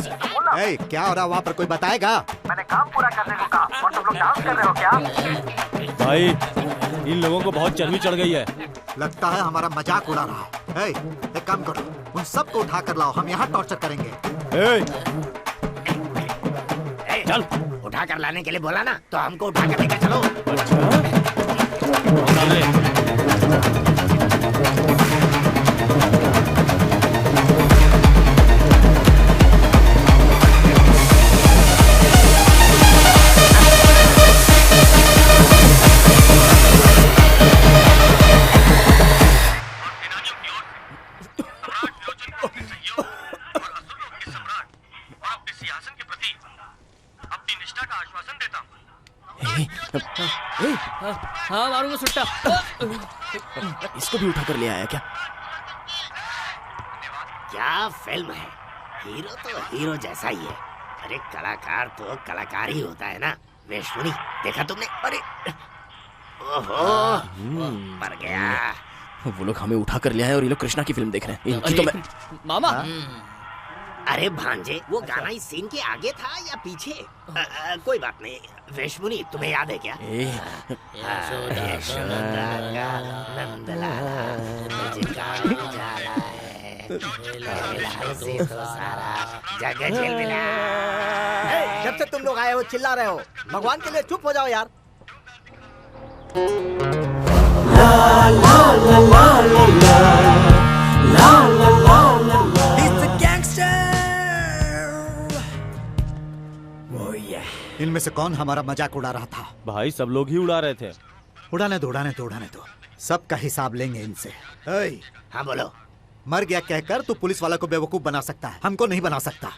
क्या हो रहा है वहाँ पर, कोई बताएगा? मैंने काम पूरा करने को कहा और तुम लोग डांस कर रहे हो क्या? भाई इन लोगों को बहुत चर्बी चढ़ गई है। लगता है हमारा मजाक उड़ा रहा है। एक काम करो, उन सबको उठा कर लाओ, हम यहाँ टॉर्चर करेंगे। चल, उठा कर लाने के लिए बोला ना, तो हमको उठा कर लेकर चलो। हाँ मारूंगा सुट्टा। इसको भी उठा कर ले आया क्या? क्या फिल्म है, हीरो तो हीरो जैसा ही है। अरे कलाकार तो कलाकार ही होता है ना। वेश्मनी देखा तुमने? अरे ओहो, मर गया। वो लोग हमें उठा कर ले आए और ये लोग कृष्णा की फिल्म देख रहे हैं। इनकी तो मैं... मामा अरे भांजे, वो गाना इस सीन के आगे था या पीछे? कोई बात नहीं। वेश्मुनी तुम्हें याद है क्या? जब से तुम लोग आए हो चिल्ला रहे हो, भगवान के लिए चुप हो जाओ यार। इनमें से कौन हमारा मजाक उड़ा रहा था? भाई सब लोग ही उड़ा रहे थे। उड़ाने दो, सबका हिसाब लेंगे इनसे। हाँ बोलो। मर गया कहकर तू पुलिस वाला को बेवकूफ बना सकता है, हमको नहीं बना सकता।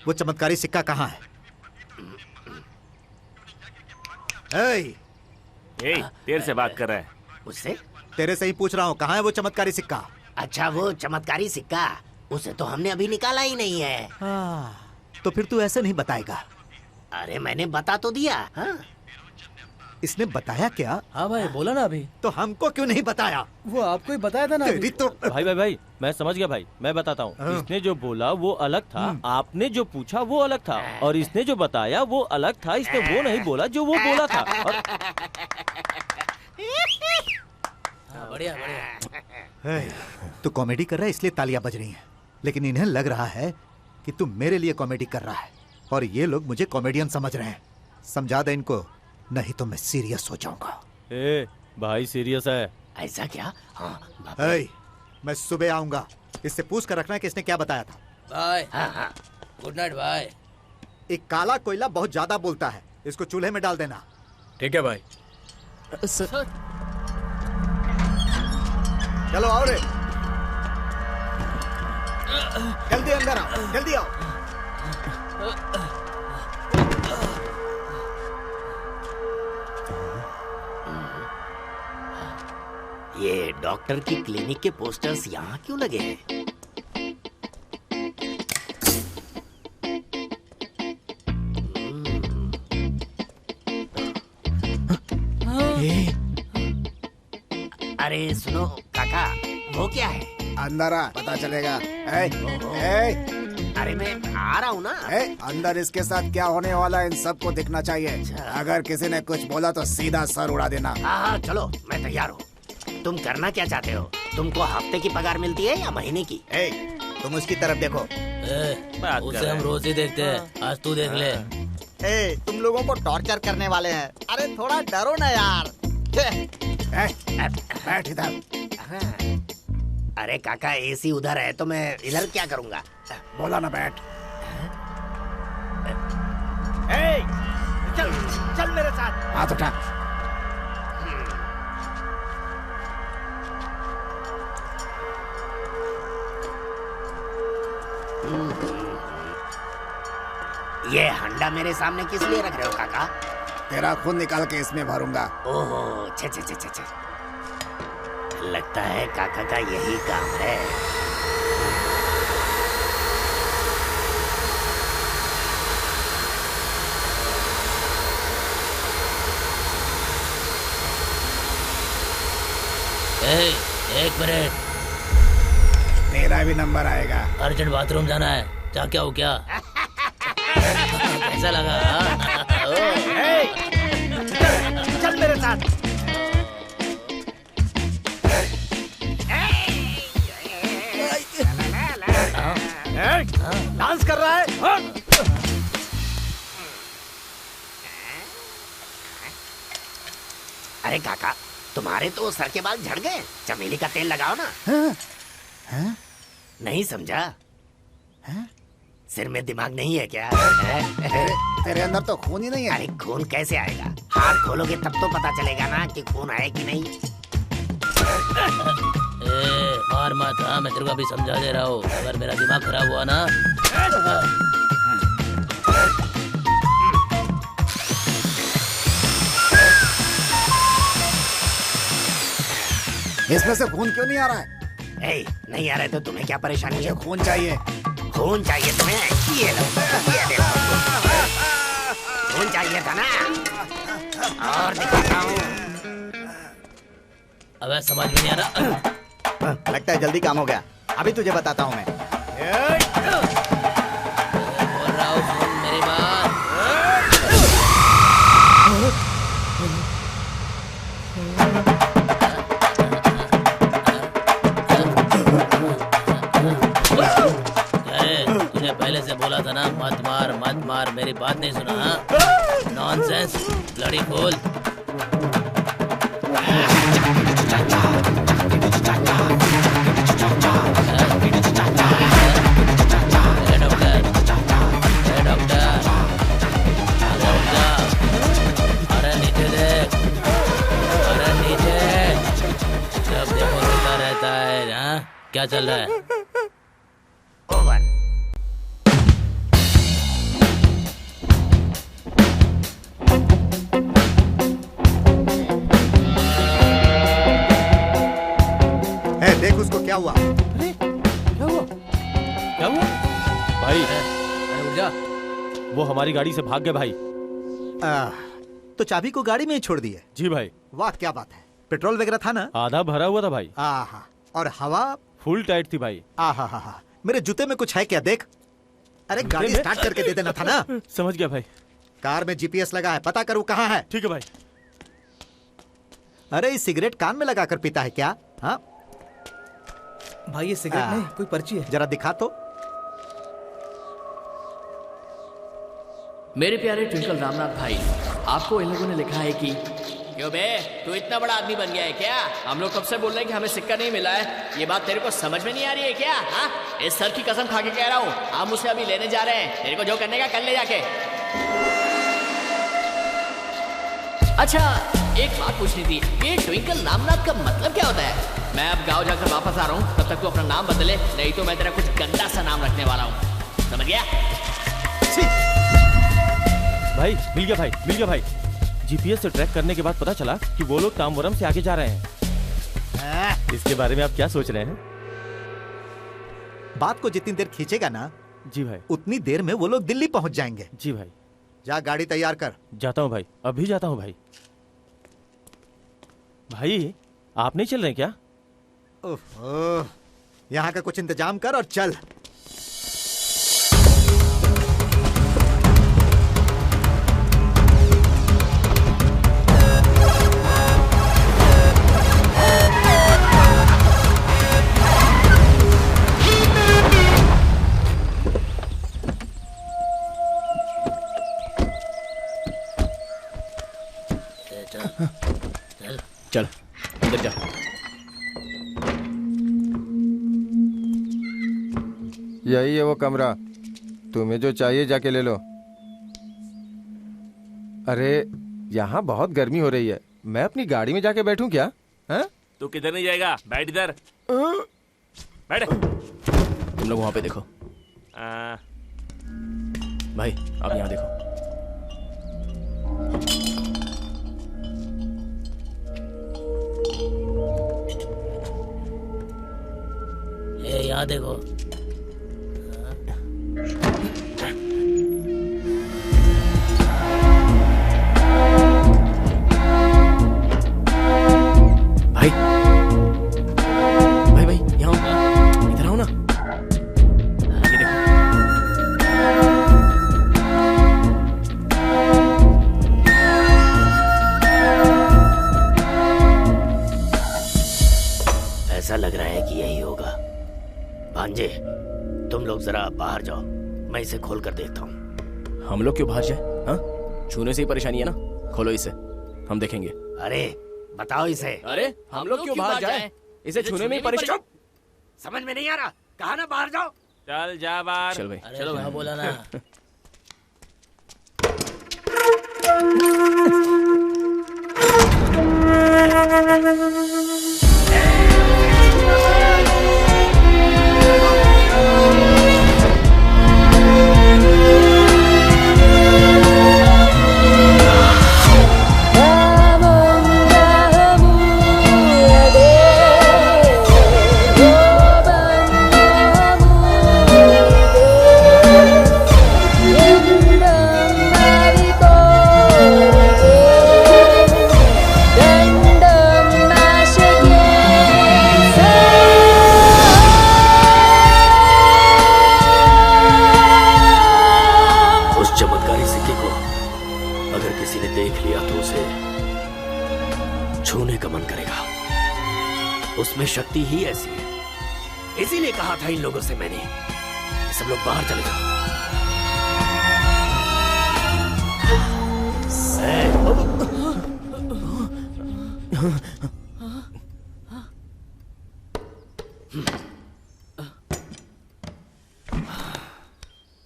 वो चमत्कारी सिक्का कहाँ है? तेरे से बात कर रहे हैं। उससे? तेरे से ही पूछ रहा हूँ, कहाँ है वो चमत्कारी सिक्का? अच्छा, वो चमत्कारी सिक्का, उसे तो हमने अभी निकाला ही नहीं है। तो फिर तू ऐसे नहीं बताएगा। अरे मैंने बता तो दिया। हाँ? इसने बताया क्या? हाँ भाई बोला ना अभी। तो हमको क्यों नहीं बताया? वो आपको ही बताया था ना। तेरी तो... भाई मैं समझ गया भाई, मैं बताता हूँ। इसने जो बोला वो अलग था, आपने जो पूछा वो अलग था, और इसने जो बताया वो अलग था। इसने वो नहीं बोला जो वो बोला था। और... बढ़िया बढ़िया। तू कॉमेडी कर रहा है इसलिए तालियां बज रही हैं, लेकिन इन्हें लग रहा है कि तू मेरे लिए कॉमेडी कर रहा है और ये लोग मुझे कॉमेडियन समझ रहे हैं। समझा दे इनको, नहीं तो मैं सीरियस हो जाऊंगा। भाई सीरियस है। ऐसा क्या? हाँ, मैं सुबह आऊंगा, इससे पूछ कर रखना कि इसने क्या बताया था। बाय। Good night bye. एक काला कोयला बहुत ज्यादा बोलता है, इसको चूल्हे में डाल देना। ठीक है भाई। सर चलो आओ रे, जल्दी अंदर आओ, जल्दी आओ। ये डॉक्टर की क्लिनिक के पोस्टर्स यहाँ क्यों लगे हैं? अरे सुनो काका, वो क्या है? अंदर आ, पता चलेगा। अरे मैं आ रहा हूँ ना। अंदर इसके साथ क्या होने वाला है इन सबको दिखना चाहिए। अगर किसी ने कुछ बोला तो सीधा सर उड़ा देना। हाँ चलो, मैं तैयार हूँ। तुम करना क्या चाहते हो? तुमको हफ्ते की पगार मिलती है या महीने की? तुम उसकी तरफ देखो। उसे हम रोज ही देखते हैं, आज तू देख ले। तुम लोगों को टॉर्चर करने वाले हैं। अरे थोड़ा डरो ना यार। बैठ इधर। अरे काका, एसी उधर है तो मैं इधर क्या करूँगा? बोला ना बैठ। चल चल मेरे साथ। हाथ उठा। ये हंडा मेरे सामने किस लिए रख रहे हो काका? तेरा खून निकाल के इसमें भरूंगा। ओहो, छे छे छे छे छे। लगता है काका का यही काम है। एक मिनट, तेरा भी नंबर आएगा। अर्जेंट बाथरूम जाना है। क्या हो क्या? कैसा लगा? चल मेरे साथ। डांस कर रहा है। अरे काका, तुम्हारे तो सर के बाल झड़ गए। चमेली का तेल लगाओ ना। नहीं समझा? सिर में दिमाग नहीं है क्या? तेरे अंदर तो खून ही नहीं है। अरे खून कैसे आएगा? हाथ खोलोगे तब तो पता चलेगा ना कि खून है कि नहीं। मार मत। हाँ, मैं तेरे को अभी समझा दे रहा हूँ। अगर मेरा दिमाग खराब हुआ ना, इसमें से खून क्यों नहीं आ रहा है? नहीं आ रहा है तो तुम्हें क्या परेशानी है? खून चाहिए। खून चाहिए तुम्हें? ये लो, ये देखो। खून चाहिए था ना? और दिखाता हूँ। अब समझ में नहीं आ रहा। लगता है जल्दी काम हो गया। अभी तुझे बताता हूँ मैं। बोल रहा हूँ, सुन मेरी बात। तुझे पहले से बोला था ना, मत मार। मेरी बात नहीं सुना? Nonsense, bloody fool. अरे नीचे देख, अरे नीचे। जब देखो रोता रहता है। हाँ, क्या चल रहा है? देख उसको क्या हुआ। क्या हुआ भाई? उठ जा। वो हमारी गाड़ी से भाग गए भाई। तो चाबी को गाड़ी में ही छोड़ दिए? जी भाई। वाह, क्या बात है। पेट्रोल वगैरह था ना? आधा भरा हुआ था भाई। आहा, और हवा फुल टाइट थी भाई। आहा, मेरे जूते में कुछ है क्या? देख। अरे गाड़ी स्टार्ट करके दे देना था ना। समझ गया भाई। कार में जीपीएस लगा है, पता करूँ कहाँ है। ठीक है भाई। अरे ये सिगरेट कान में लगाकर पीता है क्या? हाँ भाई, ये सिगरेट नहीं, कोई पर्ची है। जरा दिखा तो। मेरे प्यारे ट्विंकल रामनाथ भाई, आपको इन लोगों ने लिखा है कि क्यों बे, तू इतना बड़ा आदमी बन गया है क्या? हम लोग कब से बोल रहे हैं कि हमें सिक्का नहीं मिला है। ये बात तेरे को समझ में नहीं आ रही है क्या? हाँ, इस सर की कसम खा के कह रहा हूँ, हम उसे अभी लेने जा रहे हैं। तेरे को जो करने का कर ले जाके। अच्छा, एक बात पूछनी थी, ये ट्विंकल रामनाथ का मतलब क्या होता है? मैं अब गाँव जाकर वापस आ रहा हूँ, तब तक तू अपना नाम बदले, नहीं तो मैं तेरा कुछ गंदा सा नाम रखने वाला हूँ। समझ गया? भाई मिल गया, भाई मिल गया भाई। जीपीएस से ट्रैक करने के बाद पता चला कि वो लोग ताम्बरम से आगे जा रहे हैं। इसके बारे में आप क्या सोच रहे हैं? बात को जितनी देर खींचेगा ना जी भाई, उतनी देर में वो लोग दिल्ली पहुंच जाएंगे। जी भाई। जा गाड़ी तैयार कर। जाता हूँ भाई, अभी जाता हूँ भाई। भाई आप नहीं चल रहे क्या? ओह, यहाँ का कुछ इंतजाम कर और चल। चल अंदर जा। यही है वो कमरा, तुम्हें जो चाहिए जाके ले लो। अरे यहाँ बहुत गर्मी हो रही है, मैं अपनी गाड़ी में जाके बैठूं क्या? हैं? तू किधर नहीं जाएगा, बैठ इधर बैठ। तुम लोग वहां पे देखो। भाई आप यहाँ देखो। यहाँ देखो। भाई भाई भाई यहाँ इधर आओ ना, ये देखो। ऐसा लग रहा है कि यही होगा। भांजे, तुम लोग जरा बाहर जाओ, मैं इसे खोल कर देखता हूँ। हम लोग क्यों बाहर जाए? हाँ, छूने से ही परेशानी है ना, खोलो इसे, हम देखेंगे। अरे बताओ इसे। अरे हम लोग क्यों बाहर जाए? इसे छूने में ही परेशान। समझ में नहीं आ रहा, कहा ना बाहर जाओ। चल जा बाहर। चल भाई, चलो भाई, बोला ना। उसमें शक्ति ही ऐसी है, इसीलिए कहा था इन लोगों से मैंने, सब लोग बाहर चले जाओ।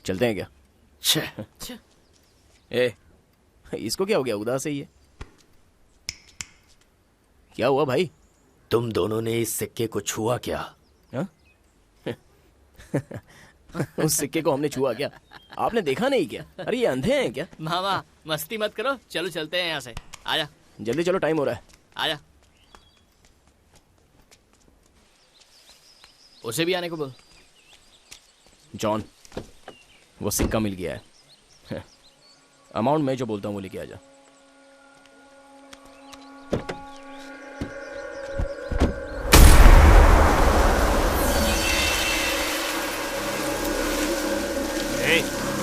चलते हैं क्या? ए, इसको क्या हो गया? उदास है ये। क्या हुआ भाई? तुम दोनों ने इस सिक्के को छुआ क्या? उस सिक्के को हमने छुआ क्या? आपने देखा नहीं क्या? अरे ये अंधे हैं क्या? मामा मस्ती मत करो, चलो चलते हैं यहाँ से। आजा जल्दी चलो, टाइम हो रहा है। आजा, उसे भी आने को बोल। जॉन, वो सिक्का मिल गया है। अमाउंट मैं जो बोलता हूँ वो लेके आजा।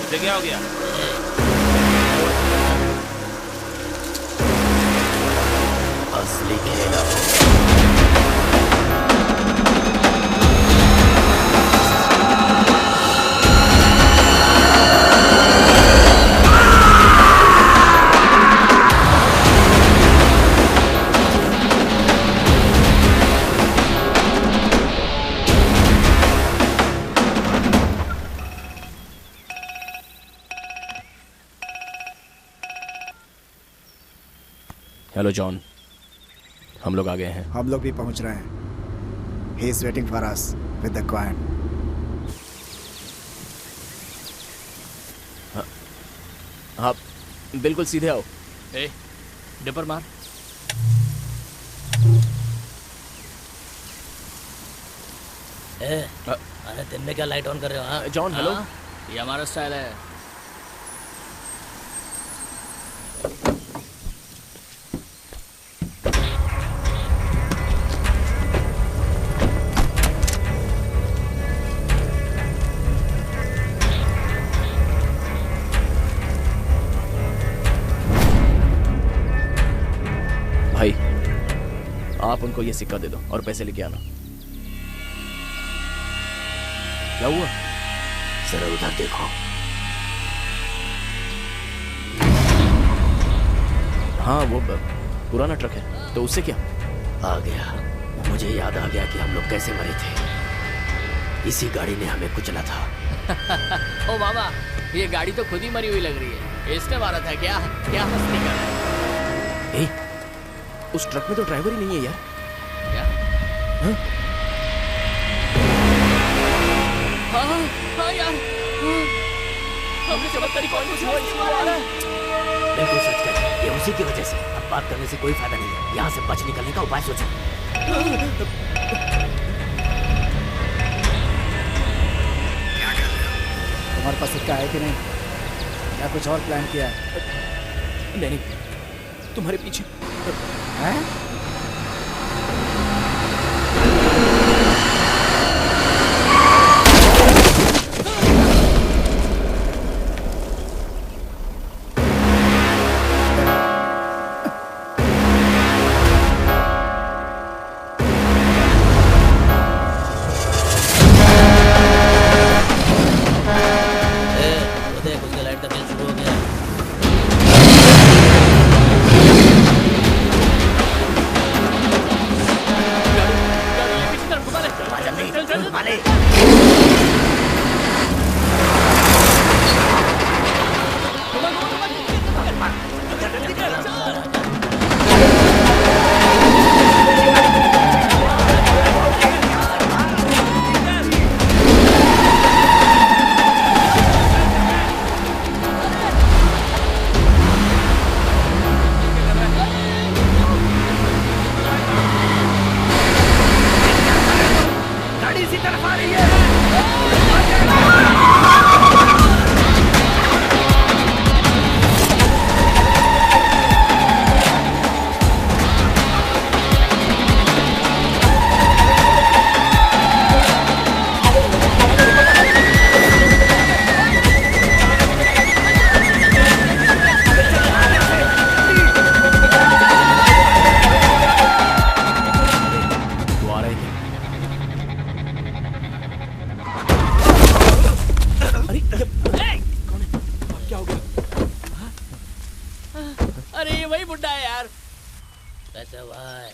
इसे क्या हो गया? असली खेला। हेलो जॉन, हम लोग आ गए हैं। हम लोग भी पहुंच रहे हैं। He is waiting for us with the coin. आप बिल्कुल सीधे आओ। ए, डिपर मार। अरे दिन में क्या लाइट ऑन कर रहे हो? हाँ जॉन, हेलो। ये हमारा स्टाइल है। भाई, आप उनको ये सिक्का दे दो और पैसे लेके आना। क्या हुआ? जरा उधर देखो। हाँ, वो पुराना ट्रक है, तो उससे क्या? आ गया, मुझे याद आ गया कि हम लोग कैसे मरे थे। इसी गाड़ी ने हमें कुचला था। ओ मामा, ये गाड़ी तो खुद ही मरी हुई लग रही है। इसने मारा था क्या? क्या मस्ती कर रहा है? ए, उस ट्रक में तो ड्राइवर ही नहीं है यार। क्या? हाँ? हाँ यार, हमने चमत्कारी कौन को सिखाया, इसलिए वो आ रहा है। बिल्कुल सच कह रहे हैं, ये उसी की वजह से। अब बात करने से कोई फायदा नहीं है, यहाँ से बच निकलने का उपाय सोचो। तुम्हारे पास सिक्का है कि नहीं, या कुछ और प्लान किया है? नहीं, तुम्हारे पीछे हैं?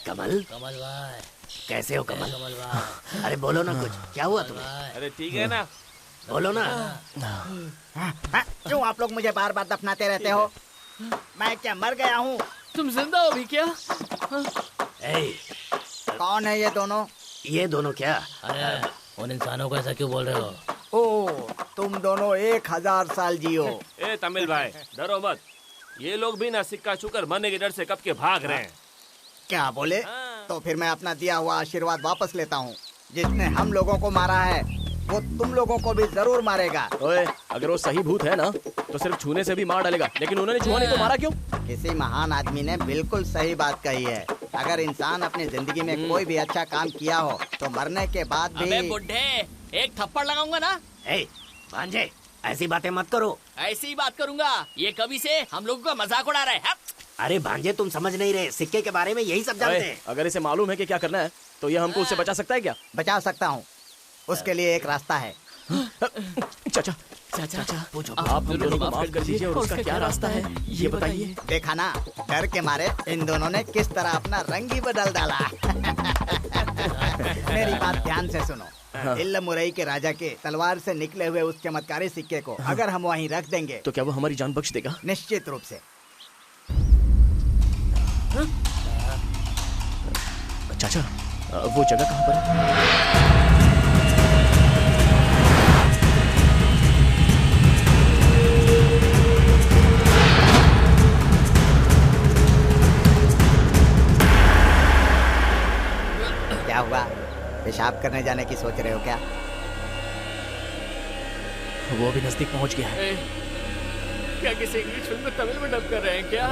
कमल, कमल भाई, कैसे हो कमल? कमल भाई, अरे बोलो ना कुछ, क्या हुआ तुम्हें? अरे ठीक है ना, बोलो ना। क्यों आप लोग मुझे बार बार दफनाते रहते हो? मैं क्या मर गया हूँ? तुम जिंदा हो भी क्या? कौन है ये दोनों? ये दोनों क्या? अरे उन इंसानों को ऐसा क्यों बोल रहे हो? ओ, तुम दोनों 1000 साल जियो। ए तमिल भाई, डरो मत। ये लोग भी ना सिक्का छूकर मरने के डर से कब के भाग रहे हैं। क्या बोले? तो फिर मैं अपना दिया हुआ आशीर्वाद वापस लेता हूँ। जिसने हम लोगों को मारा है वो तुम लोगों को भी जरूर मारेगा। ओए, अगर वो सही भूत है ना तो सिर्फ छूने से भी मार डालेगा, लेकिन उन्होंने छुआ नहीं तो मारा क्यों? किसी महान आदमी ने बिल्कुल सही बात कही है। अगर इंसान अपनी जिंदगी में कोई भी अच्छा काम किया हो तो मरने के बाद भी। अबे बुड्ढे, एक थप्पड़ लगाऊंगा ना। भांजे, ऐसी बातें मत करो। ऐसी ही बात करूंगा। ये कभी से हम लोगों का मजाक उड़ा रहा है। अरे भांजे, तुम समझ नहीं रहे, सिक्के के बारे में यही सब जानते हैं। अगर इसे मालूम है कि क्या करना है तो ये हमको उससे बचा सकता है क्या? बचा सकता हूँ, उसके लिए एक रास्ता है। चाचा, पूछो, आप हम दोनों को माफ कर दीजिए और उसका क्या रास्ता है ये बताइए। देखा ना, डर के मारे इन दोनों ने किस तरह अपना रंग ही बदल डाला। मेरी बात ध्यान से सुनो। इल्म मुरई के राजा के तलवार से निकले हुए उस चमत्कारी सिक्के को अगर हम वहीं रख देंगे तो क्या वो हमारी जान बख्श देगा? निश्चित रूप से। चाचा, वो जगह कहाँ पर है? साफ करने जाने की सोच रहे हो क्या? वो भी नजदीक पहुंच गया है। क्या किसी इंग्लिश फिल्म में तमिल में डब कर रहे हैं क्या?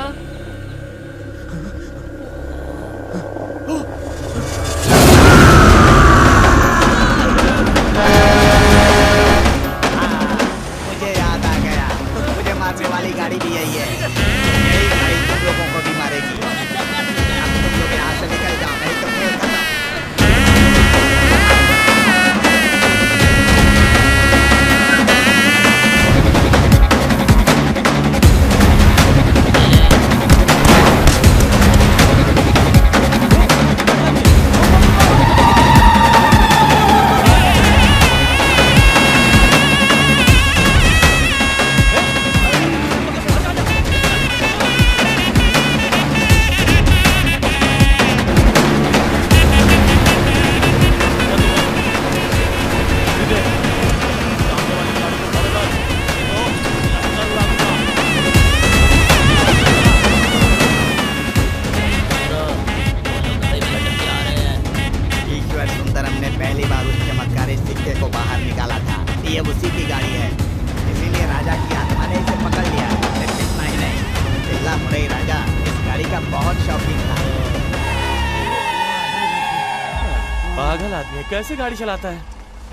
मुझे याद आ गया, मुझे मारने वाली गाड़ी भी यही है। यही गाड़ी तुम लोगों को भी मारेगी। अब तुम लोग यहाँ से निकल जाओ, नहीं तो खेल खत्म। पागल आदमी है, कैसे गाड़ी चलाता है?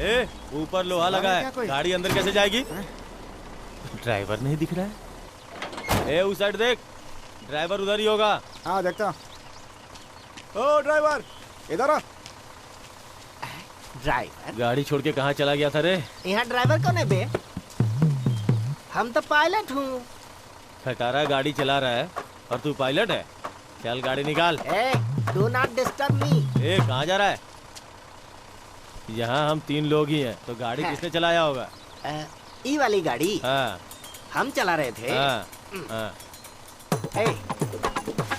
ए, ऊपर लोहा लगा है, गाड़ी अंदर कैसे जाएगी? ड्राइवर नहीं दिख रहा है। ए, उस साइड देख, ड्राइवर उधर ही होगा। हाँ देखता। ओ ड्राइवर, इधर आ। ड्राइवर गाड़ी छोड़ के कहाँ चला गया था रे? यहाँ ड्राइवर कौन है बे? हम तो पायलट हूँ। खटारा गाड़ी चला रहा है और तू पायलट है? चल गाड़ी निकाल। Do not disturb me. ए, कहाँ जा रहा है? यहाँ हम 3 लोग ही हैं, तो गाड़ी किसने चलाया होगा? ई वाली गाड़ी? हाँ। हम चला रहे थे। हाँ, हाँ।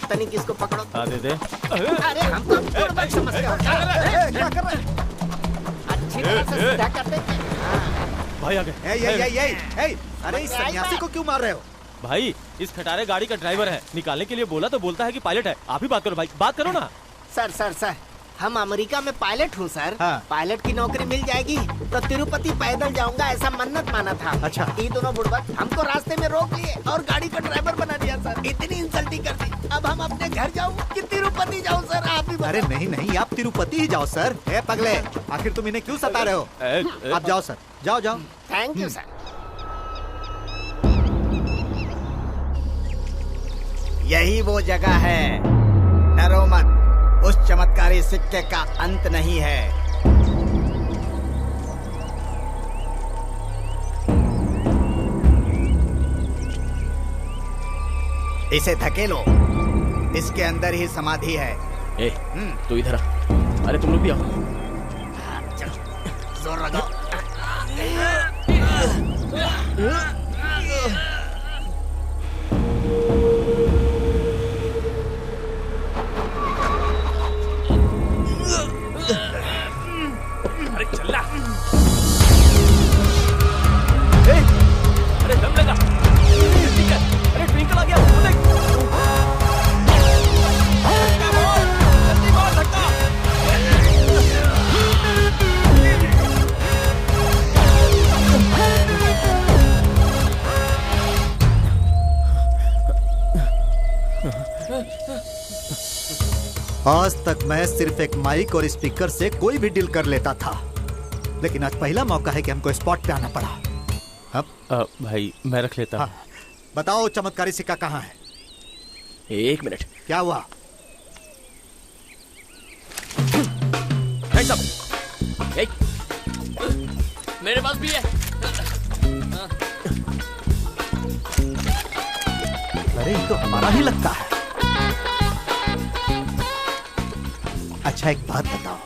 तनी किसको पकड़ो। हाँ दे दे। अरे हमको बुड़बक समझते हो क्या? क्या कर रहे? अच्छी तरह से सीधा कर दे। भाई आ गए। अरे इस सन्यासी को क्यों मार रहे हो? भाई इस खटारे गाड़ी का ड्राइवर है, निकालने के लिए बोला तो बोलता है कि पायलट है। आप ही बात करो भाई, बात करो ना। सर हम अमेरिका में पायलट हूँ सर। हाँ। पायलट की नौकरी मिल जाएगी तो तिरुपति पैदल जाऊंगा, ऐसा मन्नत माना था। अच्छा। ये दोनों बुड़बक हमको रास्ते में रोक लिए और गाड़ी का ड्राइवर बना दिया सर। इतनी इंसल्टिंग कर दी। अब हम अपने घर जाऊँ कि तिरुपति जाऊँ सर? आप ही अरे नहीं, आप तिरुपति ही जाओ सर। ए पगले, आखिर तुम इन्हें क्यों सता रहे हो? आप जाओ सर, जाओ। Thank you sir. यही वो जगह है, डरो मत, उस चमत्कारी सिक्के का अंत नहीं है। इसे धकेलो, इसके अंदर ही समाधि है। ए, तू इधर आ। अरे तुम लोग भी आओ। चलो, जोर लगाओ। अरे चल्ला। अरे दम लगा। अरे ट्विंकल आ गया। आज तक मैं सिर्फ एक माइक और स्पीकर से कोई भी डील कर लेता था, लेकिन आज पहला मौका है कि हमको स्पॉट पे आना पड़ा। अब भाई मैं रख लेता हूँ। बताओ चमत्कारी सिक्का कहाँ है? 1 मिनट। क्या हुआ? मेरे पास भी है। अरे ये तो हमारा ही लगता है। अच्छा एक बात बताओ,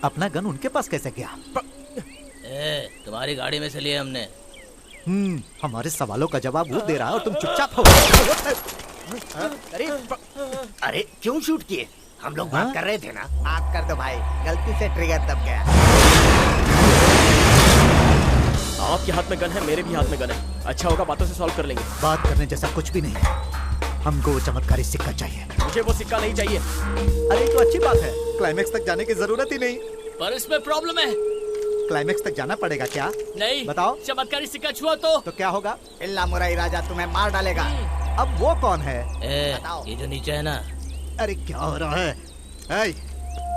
अपना गन उनके पास कैसे गया? तुम्हारी गाड़ी में से लिए हमने। हमारे सवालों का जवाब वो दे रहा है और तुम चुपचाप हो। अरे क्यों शूट किए? हम लोग बात कर रहे थे ना। माफ कर दो भाई, गलती से ट्रिगर दब गया। आपके हाथ में गन है, मेरे भी हाथ में गन है। अच्छा होगा बातों से सॉल्व कर लेंगे। बात करने जैसा कुछ भी नहीं है, हमको वो चमत्कारी सिक्का चाहिए। मुझे वो सिक्का नहीं चाहिए। अरे तो अच्छी बात है, क्लाइमेक्स तक जाने की जरूरत ही नहीं। पर इसमें प्रॉब्लम है। क्लाइमेक्स तक जाना पड़ेगा क्या? नहीं बताओ। चमत्कारी सिक्का छुआ तो क्या होगा? इल्ला मुरई राजा तुम्हें मार डालेगा। अब वो कौन है? ये जो नीचे है ना। अरे क्या हो रहा है?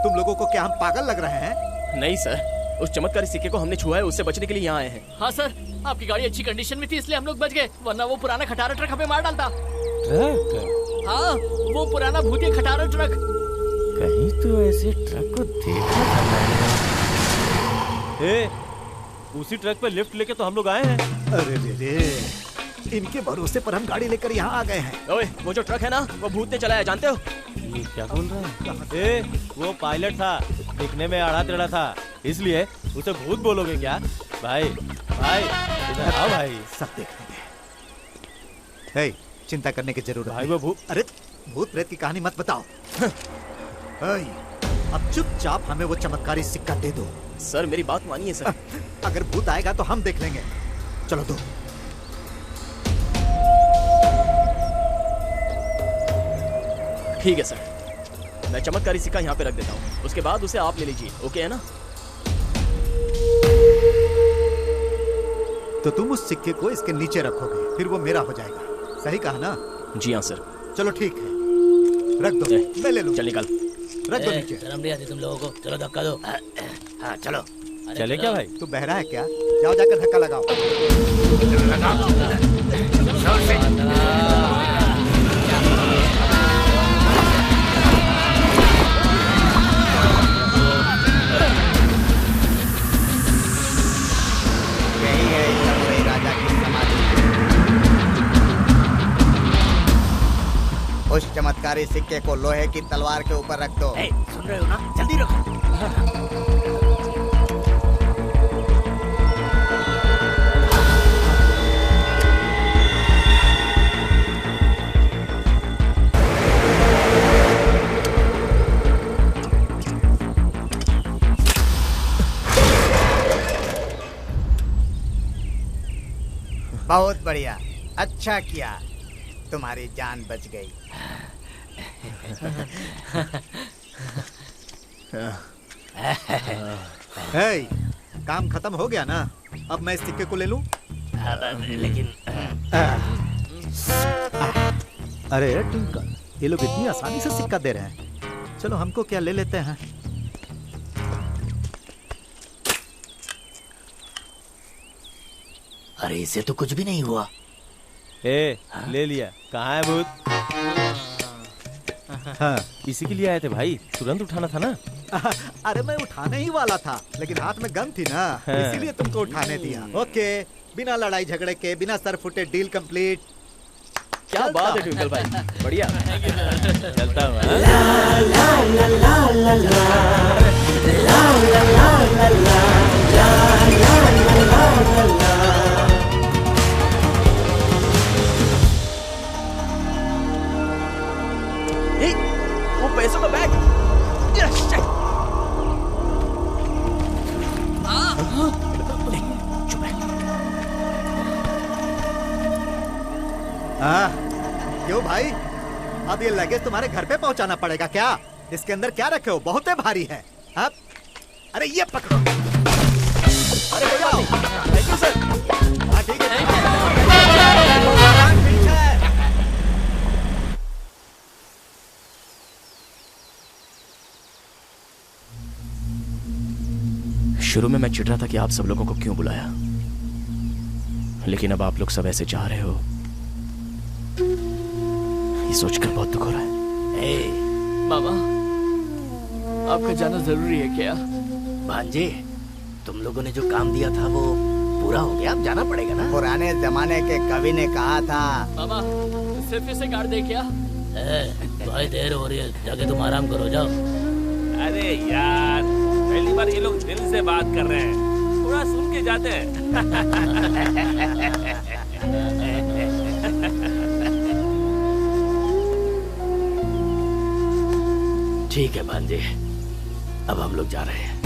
तुम लोगों को क्या हम पागल लग रहे हैं? नहीं सर, उस चमत्कारी सिक्के को हमने छुआ है, उससे बचने के लिए यहाँ आए हैं। हाँ सर, आपकी गाड़ी अच्छी कंडीशन में थी इसलिए हम लोग बच गए, वरना वो पुराना खटारा ट्रक हमें मार डालता। ट्रक? हाँ, वो पुराना भूतिया खटारा ट्रक। कहीं तो ऐसे ट्रक को देखा था मैंने। उसी ट्रक पे लिफ्ट लेके तो हम लोग आए हैं। अरे रे, इनके भरोसे पर हम गाड़ी लेकर यहाँ आ गए हैं। ओए, वो जो ट्रक है ना, वो भूत ने चलाया, जानते हो? ये क्या बोल रहा है? वो पायलट था, दिखने में आड़ा टेढ़ा था, इसलिए उसे भूत बोलोगे क्या? भाई इधर आओ भाई, सब देख लेंगे। चिंता करने की जरूरत भाई, नहीं। वो अरे भूत प्रेत की कहानी मत बताओ। अब चुपचाप हमें वो चमत्कारी सिक्का दे दो। सर मेरी बात मानिए सर। अगर भूत आएगा तो हम देख लेंगे। चलो दो। ठीक है सर, मैं चमत्कारी सिक्का यहाँ पे रख देता हूँ, उसके बाद उसे आप ले लीजिए, ओके है ना? तो तुम उस सिक्के को इसके नीचे रखोगे, फिर वो मेरा हो जाएगा, सही कहा ना? जी हाँ सर। चलो ठीक है, रख दो, मैं ले लूँ। चल निकल। रख दो नीचे। शर्म नहीं आती तुम लोगों को? चलो धक्का दो। हाँ चलो। चले क्या भाई? तू बहरा है क्या? जाओ जाकर धक्का लगाओ। यही है इल्ला मुरई राजा की समाधि। उस चमत्कारी सिक्के को लोहे की तलवार के ऊपर रख दो। सुन रहे हो ना? जल्दी रखो। बहुत बढ़िया, अच्छा किया, तुम्हारी जान बच गई। काम खत्म हो गया ना? अब मैं इस सिक्के को ले लूं? लेकिन अरे ट्विंकल, ये लोग इतनी आसानी से सिक्का दे रहे हैं। चलो हमको क्या ले लेते हैं। अरे इसे तो कुछ भी नहीं हुआ। ले लिया। कहाँ है भूत? हाँ, इसी के लिए आए थे भाई, तुरंत उठाना था ना। अरे मैं उठाने ही वाला था, लेकिन हाथ में गन थी ना, इसीलिए तुमको उठाने दिया। ओके, बिना लड़ाई झगड़े के, बिना सर फुटे, डील कंप्लीट। क्या बात है ट्विंकल भाई, बढ़िया। चलता हूँ। वो पैसों का बैग। क्यों भाई, अब ये लगेज तुम्हारे घर पे पहुंचाना पड़ेगा क्या? इसके अंदर क्या रखे हो? बहुत भारी है। अब अरे ये पकड़ो। अरे जाओ। Thank you sir. हाँ ठीक है। शुरू में मैं चिढ़ रहा था कि आप सब लोगों को क्यों बुलाया, लेकिन अब आप लोग सब ऐसे चाह रहे हो, ये सोचकर बहुत दुख हो रहा है। मामा, आपका जाना जरूरी है क्या? भांजे, तुम लोगों ने जो काम दिया था वो पूरा हो गया, अब जाना पड़ेगा ना। पुराने जमाने के कवि ने कहा था। मामा, सिर्फ इसे गाड़ दे क्या? भाई देर हो रही है, जाके तुम आराम करो, जाओ। अरे यार, पहली बार ये लोग दिल से बात कर रहे हैं, थोड़ा सुन के जाते हैं। ठीक है भांजे, अब हम लोग जा रहे हैं।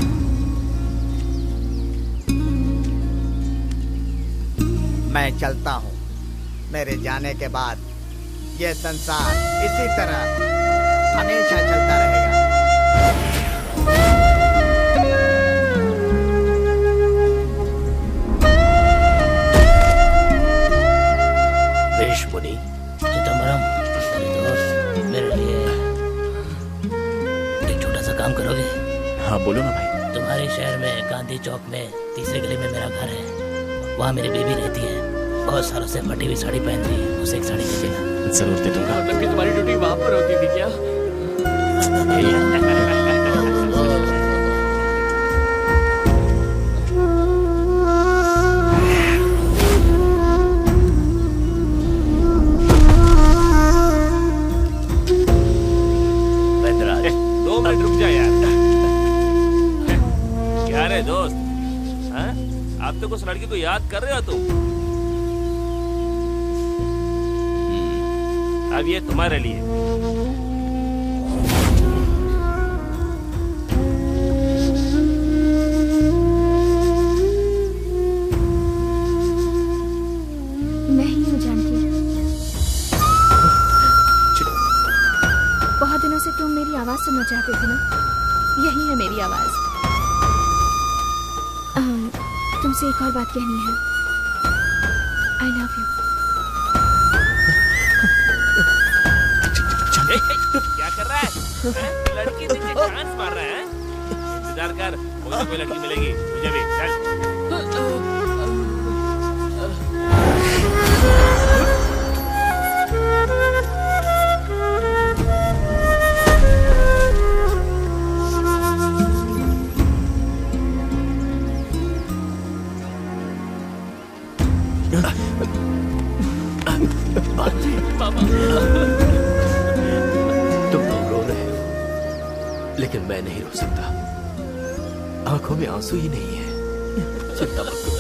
मैं चलता हूँ। मेरे जाने के बाद ये संसार इसी तरह हमेशा चलता रहेगा। तीसरे गली में मेरा घर है, वहाँ मेरी बेबी रहती है। बहुत सालों से फटी हुई साड़ी पहन रही है, उसे एक साड़ी दे देना। जरूर दे दूंगा। मतलब कि तुम्हारी ड्यूटी वहाँ पर होती थी क्या? दो मिनट रुक जा यार। क्या रे दोस्त, हाँ? आप तो उस लड़की को याद कर रहे हो तुम? अब ये तुम्हारे लिए। मैं ही हूँ जानकी। बहुत दिनों से तुम मेरी आवाज सुनना चाहते थे ना? यही है मेरी आवाज। तुमसे एक और बात कहनी है। I love you. क्या कर रहा है? लड़की नीचे डांस मार रहा है? इंतजार कर, कोई लड़की मिलेगी तुझे भी। चल। तुम लोग रो रहे हो, लेकिन मैं नहीं रो सकता। आंखों में आंसू ही नहीं है। चिंता मत करो।